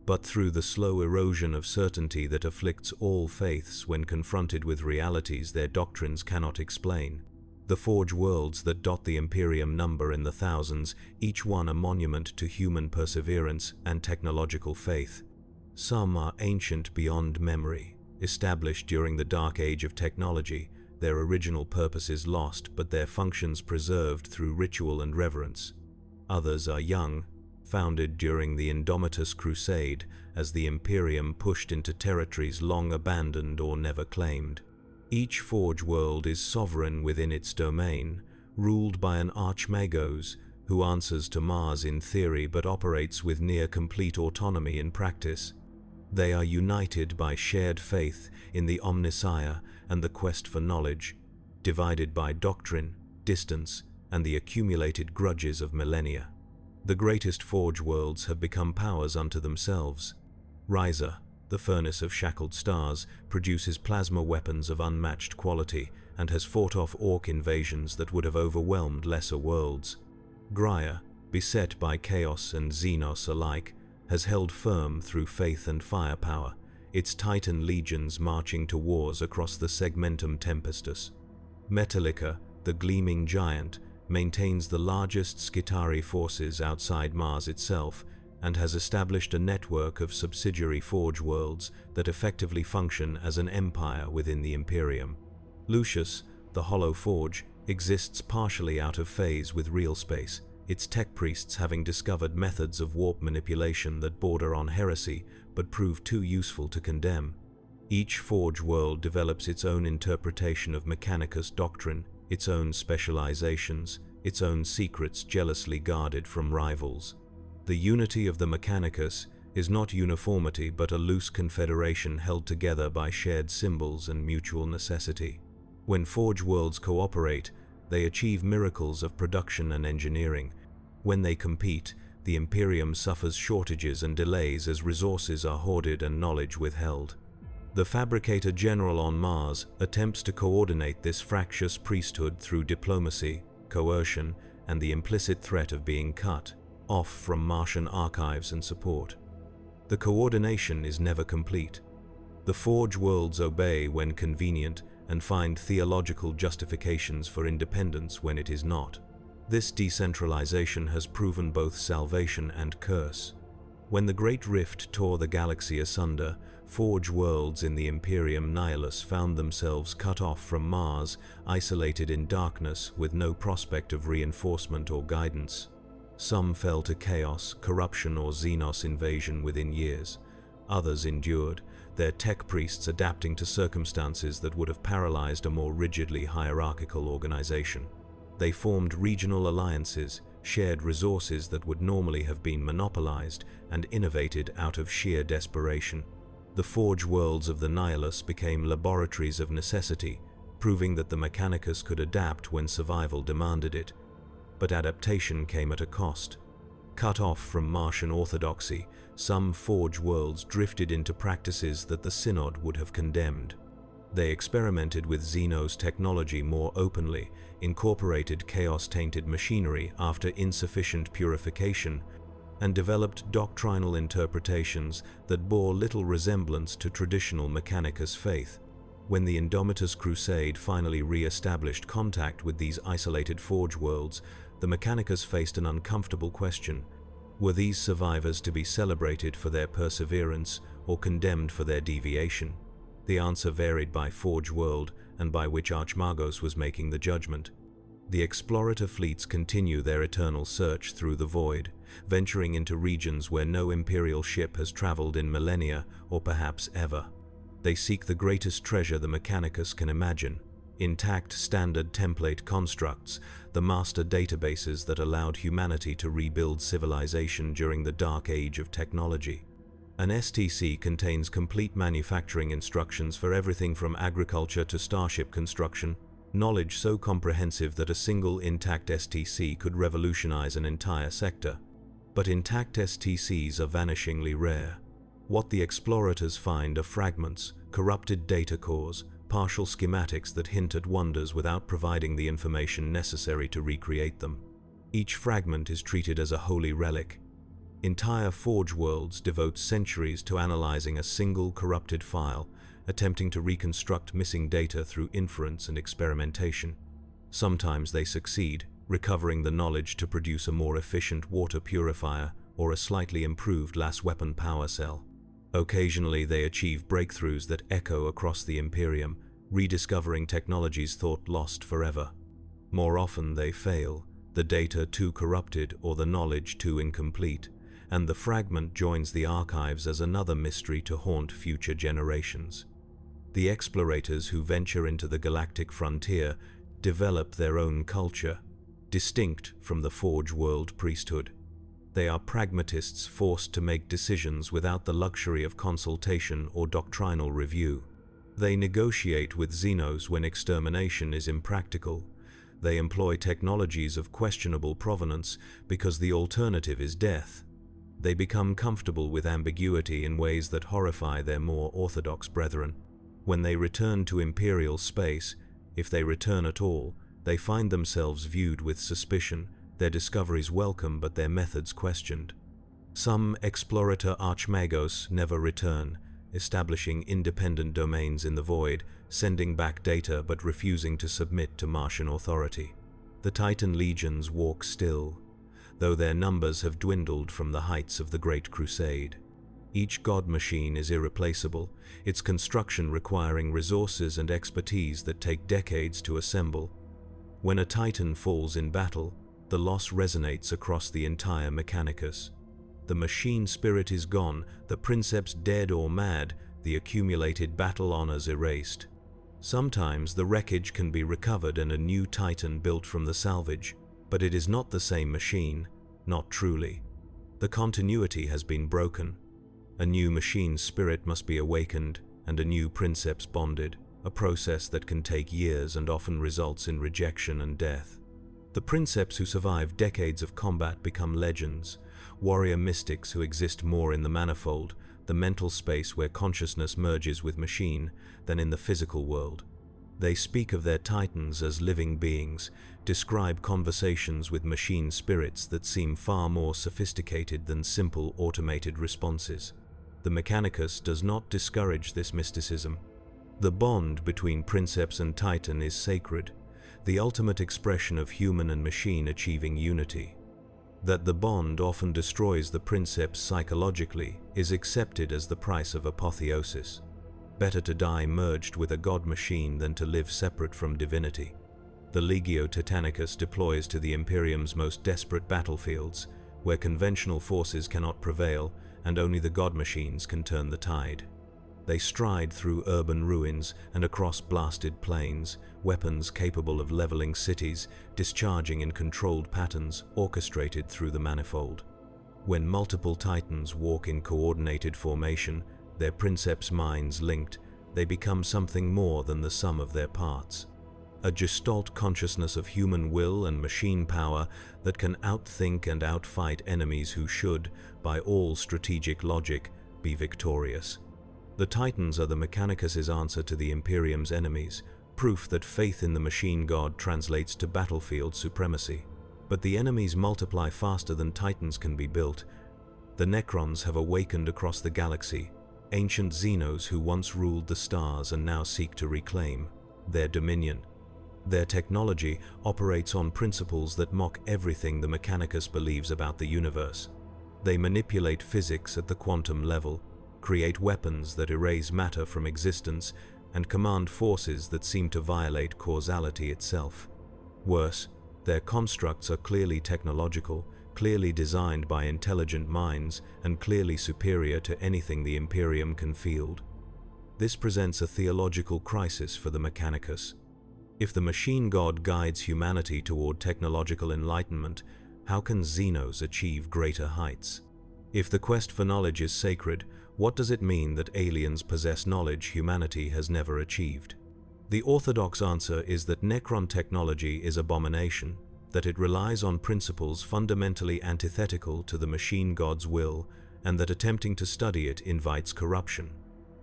S1: but through the slow erosion of certainty that afflicts all faiths when confronted with realities their doctrines cannot explain. The forge worlds that dot the Imperium number in the thousands, each one a monument to human perseverance and technological faith. Some are ancient beyond memory, established during the dark age of technology, their original purposes lost but their functions preserved through ritual and reverence. Others are young, founded during the Indomitus Crusade as the Imperium pushed into territories long abandoned or never claimed. Each forge world is sovereign within its domain, ruled by an Archmagos who answers to Mars in theory but operates with near-complete autonomy in practice. They are united by shared faith in the Omnissiah and the quest for knowledge, divided by doctrine, distance, and the accumulated grudges of millennia. The greatest forge worlds have become powers unto themselves. Riser, the furnace of shackled stars, produces plasma weapons of unmatched quality and has fought off orc invasions that would have overwhelmed lesser worlds. Graia, beset by chaos and Xenos alike, has held firm through faith and firepower, its titan legions marching to wars across the Segmentum Tempestus. Metallica, the gleaming giant, maintains the largest Skitarii forces outside Mars itself and has established a network of subsidiary forge worlds that effectively function as an empire within the Imperium. Lucius, the Hollow Forge, exists partially out of phase with real space, its tech priests having discovered methods of warp manipulation that border on heresy but prove too useful to condemn. Each forge world develops its own interpretation of Mechanicus doctrine, its own specializations, its own secrets jealously guarded from rivals. The unity of the Mechanicus is not uniformity but a loose confederation held together by shared symbols and mutual necessity. When forge worlds cooperate, they achieve miracles of production and engineering. When they compete, the Imperium suffers shortages and delays as resources are hoarded and knowledge withheld. The Fabricator General on Mars attempts to coordinate this fractious priesthood through diplomacy, coercion, and the implicit threat of being cut off from Martian archives and support. The coordination is never complete. The forge worlds obey when convenient and find theological justifications for independence when it is not. This decentralization has proven both salvation and curse. When the Great Rift tore the galaxy asunder, forge worlds in the Imperium Nihilus found themselves cut off from Mars, isolated in darkness with no prospect of reinforcement or guidance. Some fell to chaos, corruption, or Xenos invasion within years. Others endured, their tech priests adapting to circumstances that would have paralyzed a more rigidly hierarchical organization. They formed regional alliances, shared resources that would normally have been monopolized, and innovated out of sheer desperation. The forge worlds of the Nihilus became laboratories of necessity, proving that the Mechanicus could adapt when survival demanded it. But adaptation came at a cost. Cut off from Martian orthodoxy, some forge worlds drifted into practices that the Synod would have condemned. They experimented with Xenos technology more openly, incorporated chaos-tainted machinery after insufficient purification, and developed doctrinal interpretations that bore little resemblance to traditional Mechanicus faith. When the Indomitus Crusade finally re-established contact with these isolated forge worlds, the Mechanicus faced an uncomfortable question. Were these survivors to be celebrated for their perseverance or condemned for their deviation? The answer varied by forge world and by which Archmagos was making the judgment. The explorator fleets continue their eternal search through the void, venturing into regions where no Imperial ship has traveled in millennia or perhaps ever. They seek the greatest treasure the Mechanicus can imagine: intact standard template constructs, the master databases that allowed humanity to rebuild civilization during the dark age of technology. An STC contains complete manufacturing instructions for everything from agriculture to starship construction, knowledge so comprehensive that a single intact STC could revolutionize an entire sector. But intact STCs are vanishingly rare. What the explorators find are fragments, corrupted data cores, partial schematics that hint at wonders without providing the information necessary to recreate them. Each fragment is treated as a holy relic. Entire forge worlds devote centuries to analyzing a single corrupted file, attempting to reconstruct missing data through inference and experimentation. Sometimes they succeed, recovering the knowledge to produce a more efficient water purifier or a slightly improved las weapon power cell. Occasionally they achieve breakthroughs that echo across the Imperium, rediscovering technologies thought lost forever. More often they fail, the data too corrupted or the knowledge too incomplete, and the fragment joins the archives as another mystery to haunt future generations. The explorators who venture into the galactic frontier develop their own culture, distinct from the forge world priesthood. They are pragmatists forced to make decisions without the luxury of consultation or doctrinal review. They negotiate with Xenos when extermination is impractical. They employ technologies of questionable provenance because the alternative is death. They become comfortable with ambiguity in ways that horrify their more orthodox brethren. When they return to Imperial space, if they return at all, they find themselves viewed with suspicion, their discoveries welcome but their methods questioned. Some explorator Archmagos never return, establishing independent domains in the void, sending back data but refusing to submit to Martian authority. The Titan legions walk still, though their numbers have dwindled from the heights of the Great Crusade. Each god machine is irreplaceable, its construction requiring resources and expertise that take decades to assemble. When a Titan falls in battle, the loss resonates across the entire Mechanicus. The machine spirit is gone, the princeps dead or mad, the accumulated battle honors erased. Sometimes the wreckage can be recovered and a new Titan built from the salvage, but it is not the same machine, not truly. The continuity has been broken. A new machine spirit must be awakened and a new princeps bonded, a process that can take years and often results in rejection and death. The princeps who survive decades of combat become legends, warrior mystics who exist more in the manifold, the mental space where consciousness merges with machine, than in the physical world. They speak of their titans as living beings, describe conversations with machine spirits that seem far more sophisticated than simple automated responses. The Mechanicus does not discourage this mysticism. The bond between princeps and titan is sacred. the ultimate expression of human and machine achieving unity. That the bond often destroys the princeps psychologically is accepted as the price of apotheosis. Better to die merged with a god-machine than to live separate from divinity. The Legio Titanicus deploys to the Imperium's most desperate battlefields, where conventional forces cannot prevail and only the god-machines can turn the tide. They stride through urban ruins and across blasted plains, weapons capable of leveling cities, discharging in controlled patterns orchestrated through the manifold. When multiple titans walk in coordinated formation, their princeps minds linked, they become something more than the sum of their parts. A gestalt consciousness of human will and machine power that can outthink and outfight enemies who should, by all strategic logic, be victorious. The Titans are the Mechanicus' answer to the Imperium's enemies, proof that faith in the machine god translates to battlefield supremacy. But the enemies multiply faster than Titans can be built. The Necrons have awakened across the galaxy, ancient Xenos who once ruled the stars and now seek to reclaim their dominion. Their technology operates on principles that mock everything the Mechanicus believes about the universe. They manipulate physics at the quantum level, create weapons that erase matter from existence, and command forces that seem to violate causality itself. Worse, their constructs are clearly technological, clearly designed by intelligent minds, and clearly superior to anything the Imperium can field. This presents a theological crisis for the Mechanicus. If the machine god guides humanity toward technological enlightenment, how can Xenos achieve greater heights? If the quest for knowledge is sacred, what does it mean that aliens possess knowledge humanity has never achieved? The orthodox answer is that Necron technology is abomination, that it relies on principles fundamentally antithetical to the machine god's will, and that attempting to study it invites corruption.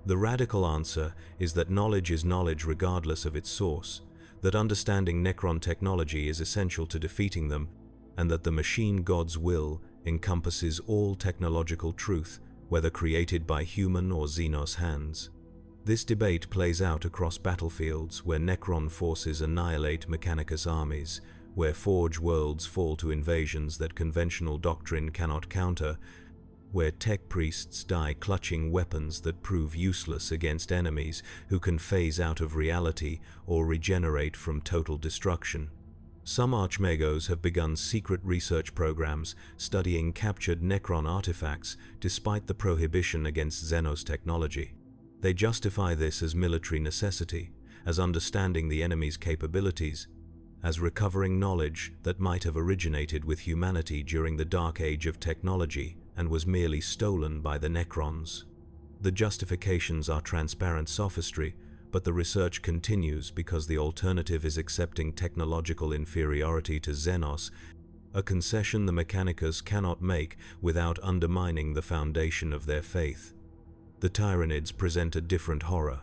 S1: The radical answer is that knowledge is knowledge regardless of its source, that understanding Necron technology is essential to defeating them, and that the machine god's will encompasses all technological truth, whether created by human or Xenos hands. This debate plays out across battlefields where Necron forces annihilate Mechanicus armies, where Forge worlds fall to invasions that conventional doctrine cannot counter, where tech priests die clutching weapons that prove useless against enemies who can phase out of reality or regenerate from total destruction. Some archmagos have begun secret research programs studying captured Necron artifacts despite the prohibition against Xenos technology. They justify this as military necessity, as understanding the enemy's capabilities, as recovering knowledge that might have originated with humanity during the dark age of technology and was merely stolen by the Necrons. The justifications are transparent sophistry, but the research continues because the alternative is accepting technological inferiority to Xenos, a concession the Mechanicus cannot make without undermining the foundation of their faith. The Tyranids present a different horror.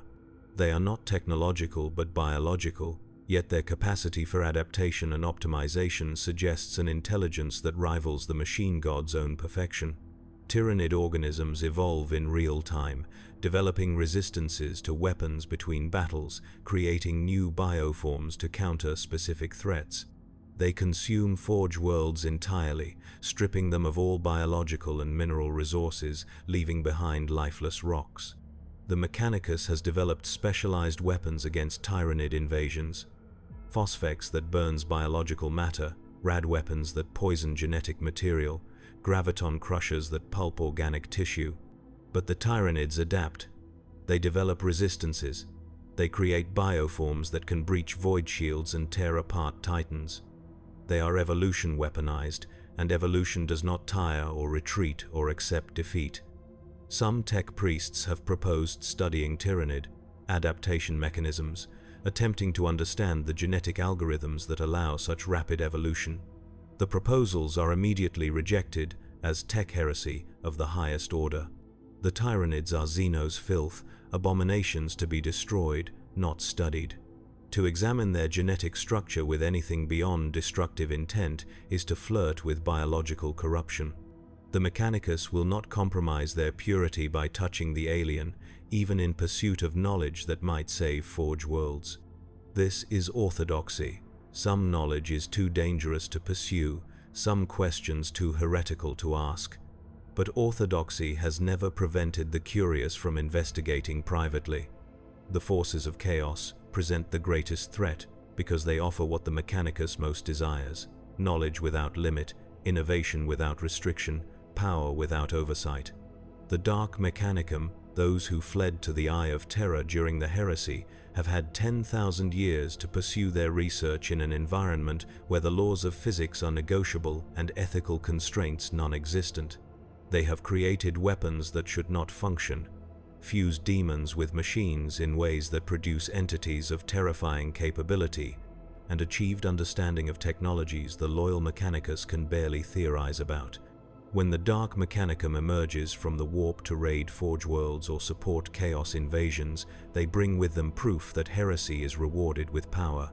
S1: They are not technological but biological, yet their capacity for adaptation and optimization suggests an intelligence that rivals the machine god's own perfection. Tyranid organisms evolve in real time, developing resistances to weapons between battles, creating new bioforms to counter specific threats. They consume Forge worlds entirely, stripping them of all biological and mineral resources, leaving behind lifeless rocks. The Mechanicus has developed specialized weapons against Tyranid invasions. Phosphex that burns biological matter, rad weapons that poison genetic material, graviton crushers that pulp organic tissue. But the Tyranids adapt. They develop resistances. They create bioforms that can breach void shields and tear apart titans. They are evolution weaponized, and evolution does not tire or retreat or accept defeat. Some tech priests have proposed studying Tyranid adaptation mechanisms, attempting to understand the genetic algorithms that allow such rapid evolution. The proposals are immediately rejected as tech heresy of the highest order. The Tyranids are Xenos' filth, abominations to be destroyed, not studied. To examine their genetic structure with anything beyond destructive intent is to flirt with biological corruption. The Mechanicus will not compromise their purity by touching the alien, even in pursuit of knowledge that might save Forge worlds. This is orthodoxy, Some knowledge is too dangerous to pursue, some questions too heretical to ask. But orthodoxy has never prevented the curious from investigating privately. The forces of chaos present the greatest threat because they offer what the Mechanicus most desires: knowledge without limit, innovation without restriction, power without oversight. The Dark Mechanicum, those who fled to the Eye of Terror during the heresy, have had 10,000 years to pursue their research in an environment where the laws of physics are negotiable and ethical constraints non-existent. They have created weapons that should not function, fused demons with machines in ways that produce entities of terrifying capability, and achieved understanding of technologies the loyal Mechanicus can barely theorize about. When the Dark Mechanicum emerges from the warp to raid Forge worlds or support chaos invasions, they bring with them proof that heresy is rewarded with power.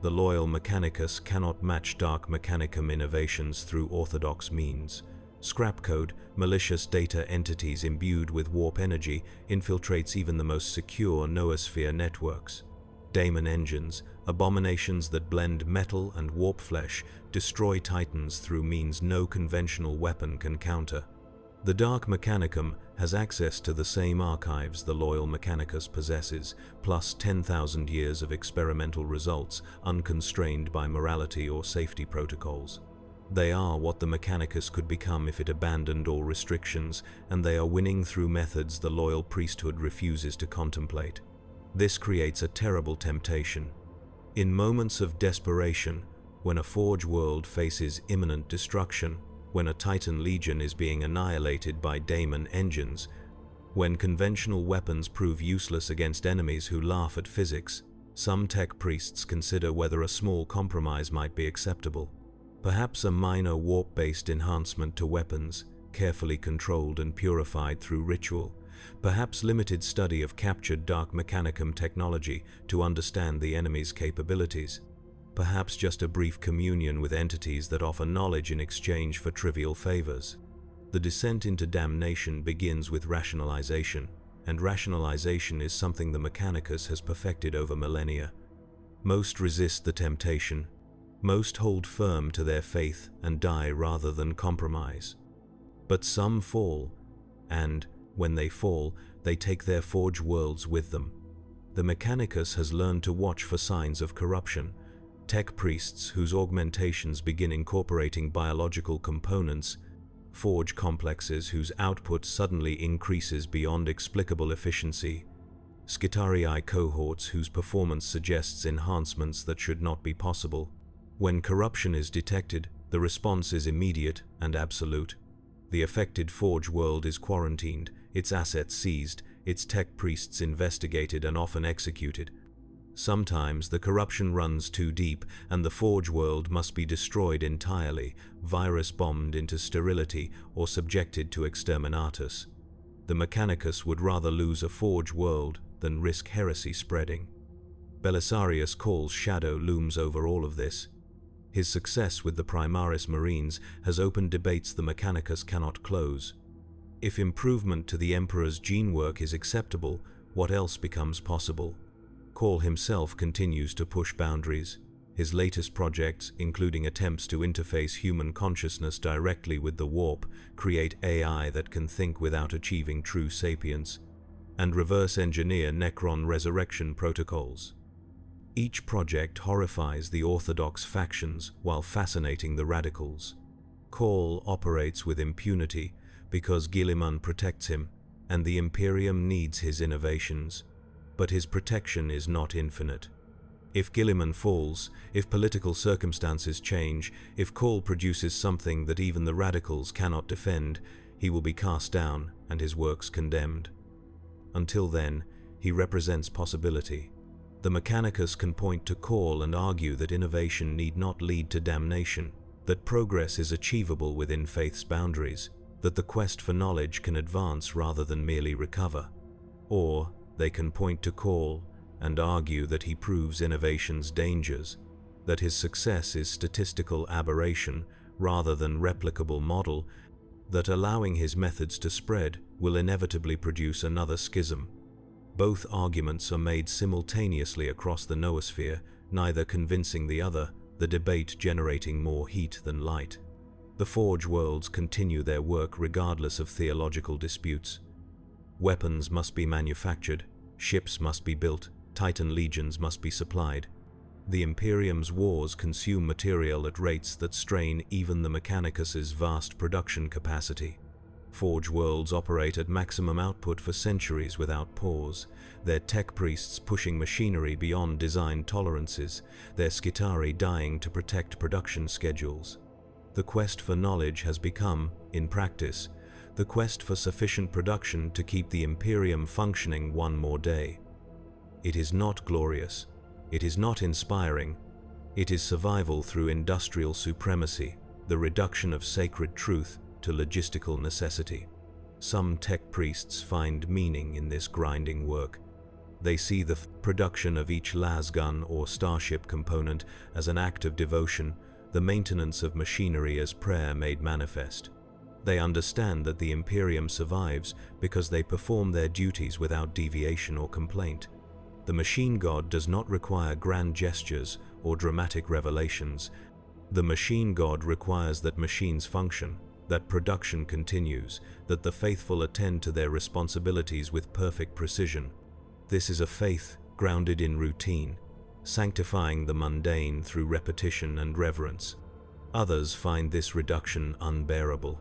S1: The loyal Mechanicus cannot match Dark Mechanicum innovations through orthodox means. Scrap code, malicious data entities imbued with warp energy, infiltrates even the most secure noosphere networks. Daemon engines, abominations that blend metal and warp flesh, destroy titans through means no conventional weapon can counter. The Dark Mechanicum has access to the same archives the loyal Mechanicus possesses, plus 10,000 years of experimental results, unconstrained by morality or safety protocols. They are what the Mechanicus could become if it abandoned all restrictions, and they are winning through methods the loyal priesthood refuses to contemplate. This creates a terrible temptation. In moments of desperation, when a Forge world faces imminent destruction, when a Titan legion is being annihilated by Daemon engines, when conventional weapons prove useless against enemies who laugh at physics, some tech priests consider whether a small compromise might be acceptable. Perhaps a minor warp-based enhancement to weapons, carefully controlled and purified through ritual. Perhaps limited study of captured Dark Mechanicum technology to understand the enemy's capabilities. Perhaps just a brief communion with entities that offer knowledge in exchange for trivial favors. The descent into damnation begins with rationalization, and rationalization is something the Mechanicus has perfected over millennia. Most resist the temptation. Most hold firm to their faith and die rather than compromise. But some fall, and when they fall, they take their Forge worlds with them. The Mechanicus has learned to watch for signs of corruption. Tech priests whose augmentations begin incorporating biological components, Forge complexes whose output suddenly increases beyond explicable efficiency, Skitarii cohorts whose performance suggests enhancements that should not be possible. When corruption is detected, the response is immediate and absolute. The affected Forge world is quarantined, its assets seized, its tech priests investigated and often executed. Sometimes the corruption runs too deep, and the Forge world must be destroyed entirely, virus-bombed into sterility or subjected to exterminatus. The Mechanicus would rather lose a Forge world than risk heresy spreading. Belisarius Caul's shadow looms over all of this. His success with the Primaris Marines has opened debates the Mechanicus cannot close. If improvement to the Emperor's gene work is acceptable, what else becomes possible? Caul himself continues to push boundaries. His latest projects, including attempts to interface human consciousness directly with the warp, create AI that can think without achieving true sapience, and reverse engineer Necron resurrection protocols. Each project horrifies the orthodox factions while fascinating the radicals. Caul operates with impunity because Guilliman protects him, and the Imperium needs his innovations. But his protection is not infinite. If Guilliman falls, if political circumstances change, if Caul produces something that even the radicals cannot defend, he will be cast down and his works condemned. Until then, he represents possibility. The Mechanicus can point to Caul and argue that innovation need not lead to damnation, that progress is achievable within faith's boundaries, that the quest for knowledge can advance rather than merely recover. Or they can point to Caul and argue that he proves innovation's dangers, that his success is statistical aberration rather than replicable model, that allowing his methods to spread will inevitably produce another schism. Both arguments are made simultaneously across the noosphere, neither convincing the other, the debate generating more heat than light. The Forge worlds continue their work regardless of theological disputes. Weapons must be manufactured, ships must be built, Titan legions must be supplied. The Imperium's wars consume material at rates that strain even the Mechanicus's vast production capacity. Forge worlds operate at maximum output for centuries without pause, their tech priests pushing machinery beyond design tolerances, their Skitarii dying to protect production schedules. The quest for knowledge has become, in practice, the quest for sufficient production to keep the Imperium functioning one more day. It is not glorious. It is not inspiring. It is survival through industrial supremacy, the reduction of sacred truth to logistical necessity. Some tech priests find meaning in this grinding work. They see the production of each lasgun or starship component as an act of devotion, the maintenance of machinery as prayer made manifest. They understand that the Imperium survives because they perform their duties without deviation or complaint. The machine god does not require grand gestures or dramatic revelations. The machine god requires that machines function, that production continues, that the faithful attend to their responsibilities with perfect precision. This is a faith grounded in routine, sanctifying the mundane through repetition and reverence. Others find this reduction unbearable.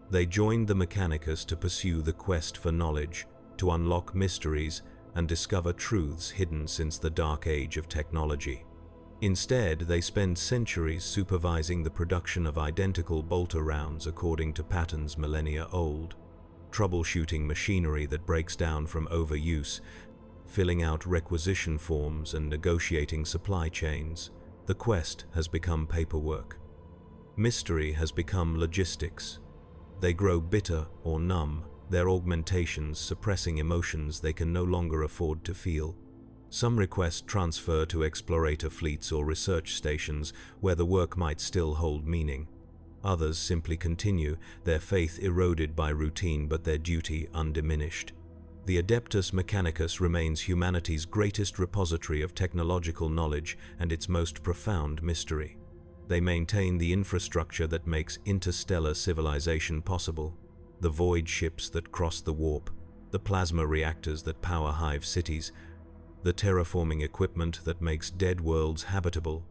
S1: They joined the Mechanicus to pursue the quest for knowledge, to unlock mysteries and discover truths hidden since the dark age of technology. Instead, they spend centuries supervising the production of identical bolter rounds according to patterns millennia old, troubleshooting machinery that breaks down from overuse, filling out requisition forms and negotiating supply chains. The quest has become paperwork. Mystery has become logistics. They grow bitter or numb, their augmentations suppressing emotions they can no longer afford to feel. Some request transfer to explorator fleets or research stations where the work might still hold meaning. Others simply continue, their faith eroded by routine but their duty undiminished. The Adeptus Mechanicus remains humanity's greatest repository of technological knowledge and its most profound mystery. They maintain the infrastructure that makes interstellar civilization possible, the void ships that cross the warp, the plasma reactors that power hive cities, the terraforming equipment that makes dead worlds habitable,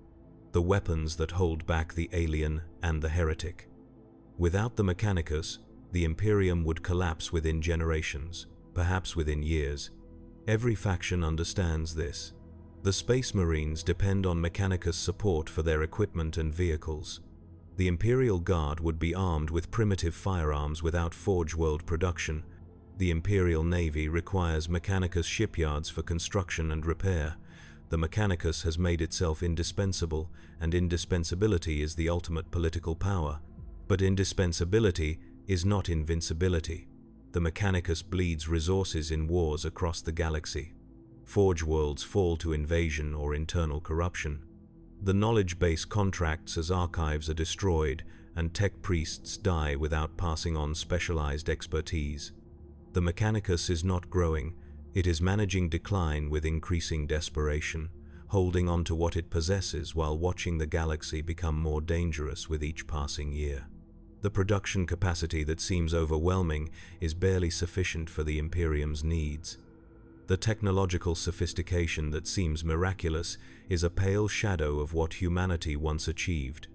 S1: the weapons that hold back the alien and the heretic. Without the Mechanicus, the Imperium would collapse within generations, perhaps within years. Every faction understands this. The Space Marines depend on Mechanicus support for their equipment and vehicles. The Imperial Guard would be armed with primitive firearms without Forge World production. The Imperial Navy requires Mechanicus shipyards for construction and repair. The Mechanicus has made itself indispensable, and indispensability is the ultimate political power. But indispensability is not invincibility. The Mechanicus bleeds resources in wars across the galaxy. Forge worlds fall to invasion or internal corruption. The knowledge base contracts as archives are destroyed, and tech priests die without passing on specialized expertise. The Mechanicus is not growing, it is managing decline with increasing desperation, holding on to what it possesses while watching the galaxy become more dangerous with each passing year. The production capacity that seems overwhelming is barely sufficient for the Imperium's needs. The technological sophistication that seems miraculous is a pale shadow of what humanity once achieved.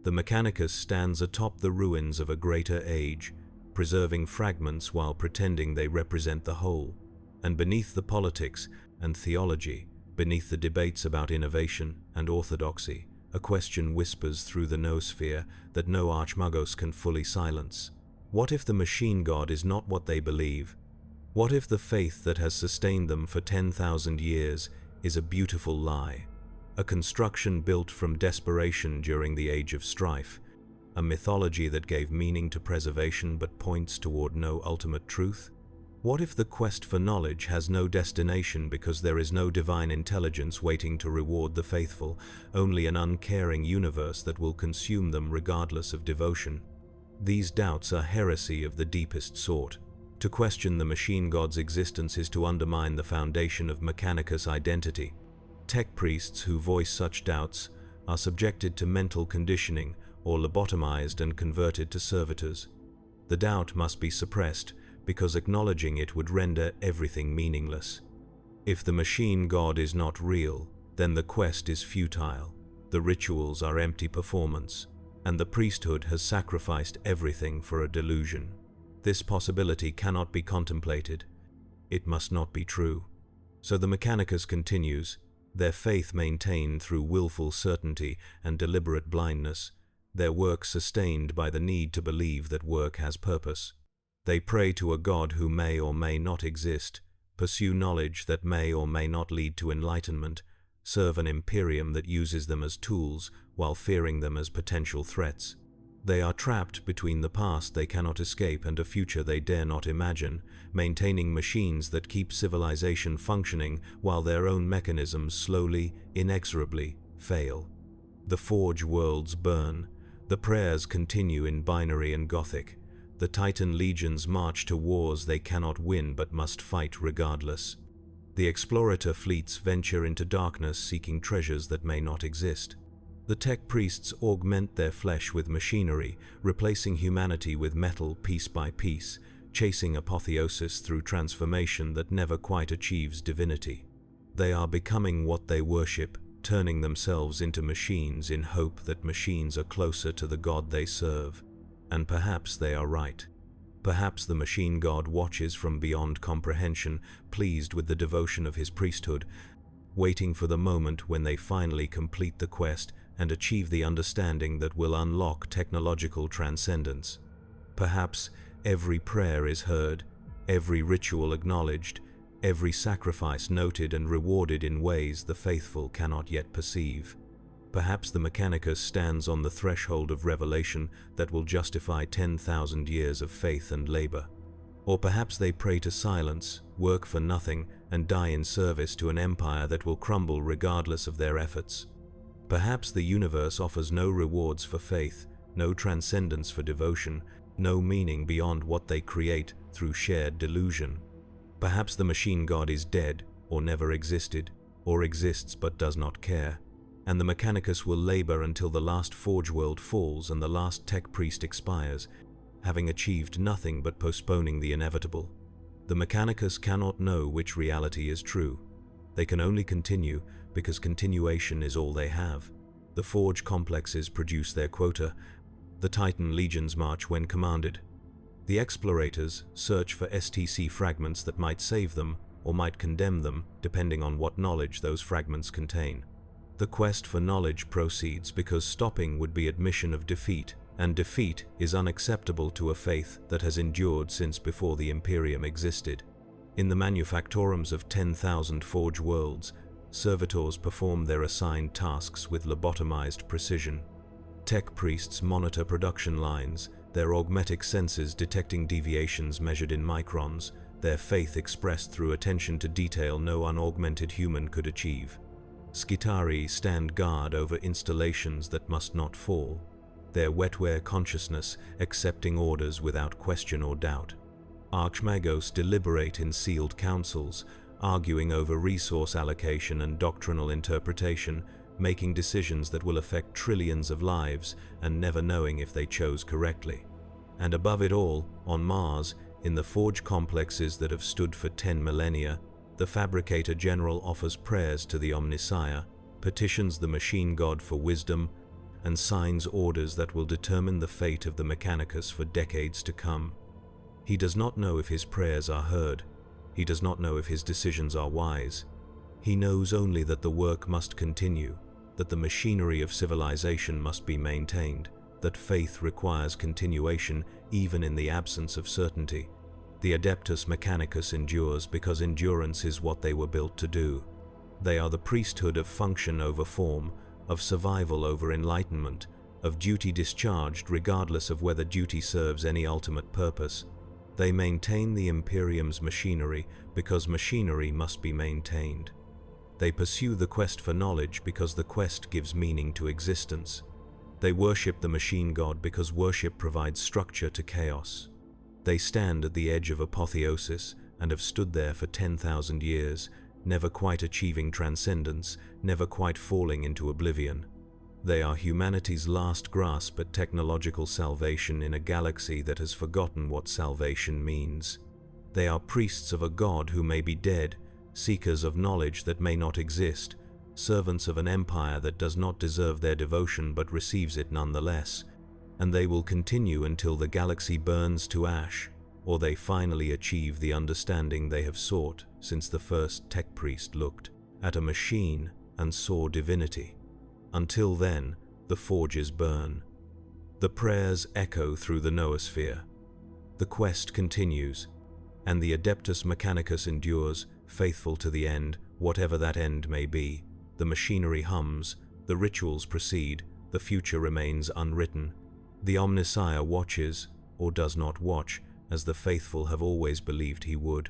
S1: The Mechanicus stands atop the ruins of a greater age, preserving fragments while pretending they represent the whole. And beneath the politics and theology, beneath the debates about innovation and orthodoxy, a question whispers through the noosphere that no archmagos can fully silence. What if the machine god is not what they believe? What if the faith that has sustained them for 10,000 years is a beautiful lie? A construction built from desperation during the age of strife, a mythology that gave meaning to preservation but points toward no ultimate truth? What if the quest for knowledge has no destination because there is no divine intelligence waiting to reward the faithful, only an uncaring universe that will consume them regardless of devotion? These doubts are heresy of the deepest sort. To question the machine god's existence is to undermine the foundation of Mechanicus identity. tech priests who voice such doubts are subjected to mental conditioning or lobotomized and converted to servitors. The doubt must be suppressed because acknowledging it would render everything meaningless. If the machine god is not real, then the quest is futile, the rituals are empty performance, and the priesthood has sacrificed everything for a delusion. This possibility cannot be contemplated. It must not be true. So the Mechanicus continues, their faith maintained through willful certainty and deliberate blindness, their work sustained by the need to believe that work has purpose. They pray to a God who may or may not exist, pursue knowledge that may or may not lead to enlightenment, serve an Imperium that uses them as tools while fearing them as potential threats. They are trapped between the past they cannot escape and a future they dare not imagine, maintaining machines that keep civilization functioning while their own mechanisms slowly, inexorably fail. The Forge worlds burn. The prayers continue in binary and Gothic. The Titan legions march to wars they cannot win but must fight regardless. The explorator fleets venture into darkness seeking treasures that may not exist. The tech priests augment their flesh with machinery, replacing humanity with metal piece by piece, chasing apotheosis through transformation that never quite achieves divinity. They are becoming what they worship, turning themselves into machines in hope that machines are closer to the God they serve. And perhaps they are right. Perhaps the machine god watches from beyond comprehension, pleased with the devotion of his priesthood, waiting for the moment when they finally complete the quest and achieve the understanding that will unlock technological transcendence. Perhaps every prayer is heard, every ritual acknowledged, every sacrifice noted and rewarded in ways the faithful cannot yet perceive. Perhaps the Mechanicus stands on the threshold of revelation that will justify 10,000 years of faith and labor. Or perhaps they pray to silence, work for nothing, and die in service to an empire that will crumble regardless of their efforts. Perhaps the universe offers no rewards for faith, no transcendence for devotion, no meaning beyond what they create through shared delusion. Perhaps the machine god is dead, or never existed, or exists but does not care. And the Mechanicus will labor until the last Forge world falls and the last tech priest expires, having achieved nothing but postponing the inevitable. The Mechanicus cannot know which reality is true. They can only continue because continuation is all they have. The Forge complexes produce their quota. The Titan legions march when commanded. The explorators search for STC fragments that might save them or might condemn them, depending on what knowledge those fragments contain. The quest for knowledge proceeds because stopping would be admission of defeat, and defeat is unacceptable to a faith that has endured since before the Imperium existed. In the manufactorums of 10,000 Forge worlds, servitors perform their assigned tasks with lobotomized precision. Tech priests monitor production lines, their augmetic senses detecting deviations measured in microns, their faith expressed through attention to detail no unaugmented human could achieve. Skitari stand guard over installations that must not fall, their wetware consciousness accepting orders without question or doubt. Archmagos deliberate in sealed councils, arguing over resource allocation and doctrinal interpretation, making decisions that will affect trillions of lives and never knowing if they chose correctly. And above it all, on Mars, in the Forge complexes that have stood for 10 millennia, the Fabricator General offers prayers to the Omnissiah, petitions the machine god for wisdom, and signs orders that will determine the fate of the Mechanicus for decades to come. He does not know if his prayers are heard. He does not know if his decisions are wise. He knows only that the work must continue, that the machinery of civilization must be maintained, that faith requires continuation even in the absence of certainty. The Adeptus Mechanicus endures because endurance is what they were built to do. They are the priesthood of function over form, of survival over enlightenment, of duty discharged regardless of whether duty serves any ultimate purpose. They maintain the Imperium's machinery because machinery must be maintained. They pursue the quest for knowledge because the quest gives meaning to existence. They worship the machine god because worship provides structure to chaos. They stand at the edge of apotheosis and have stood there for 10,000 years, never quite achieving transcendence, never quite falling into oblivion. They are humanity's last grasp at technological salvation in a galaxy that has forgotten what salvation means. They are priests of a god who may be dead, seekers of knowledge that may not exist, servants of an empire that does not deserve their devotion but receives it nonetheless, and they will continue until the galaxy burns to ash, or they finally achieve the understanding they have sought since the first tech priest looked at a machine and saw divinity. Until then, the forges burn. The prayers echo through the noosphere. The quest continues, and the Adeptus Mechanicus endures, faithful to the end, whatever that end may be. The machinery hums, the rituals proceed, the future remains unwritten. The Omnissiah watches, or does not watch, as the faithful have always believed he would.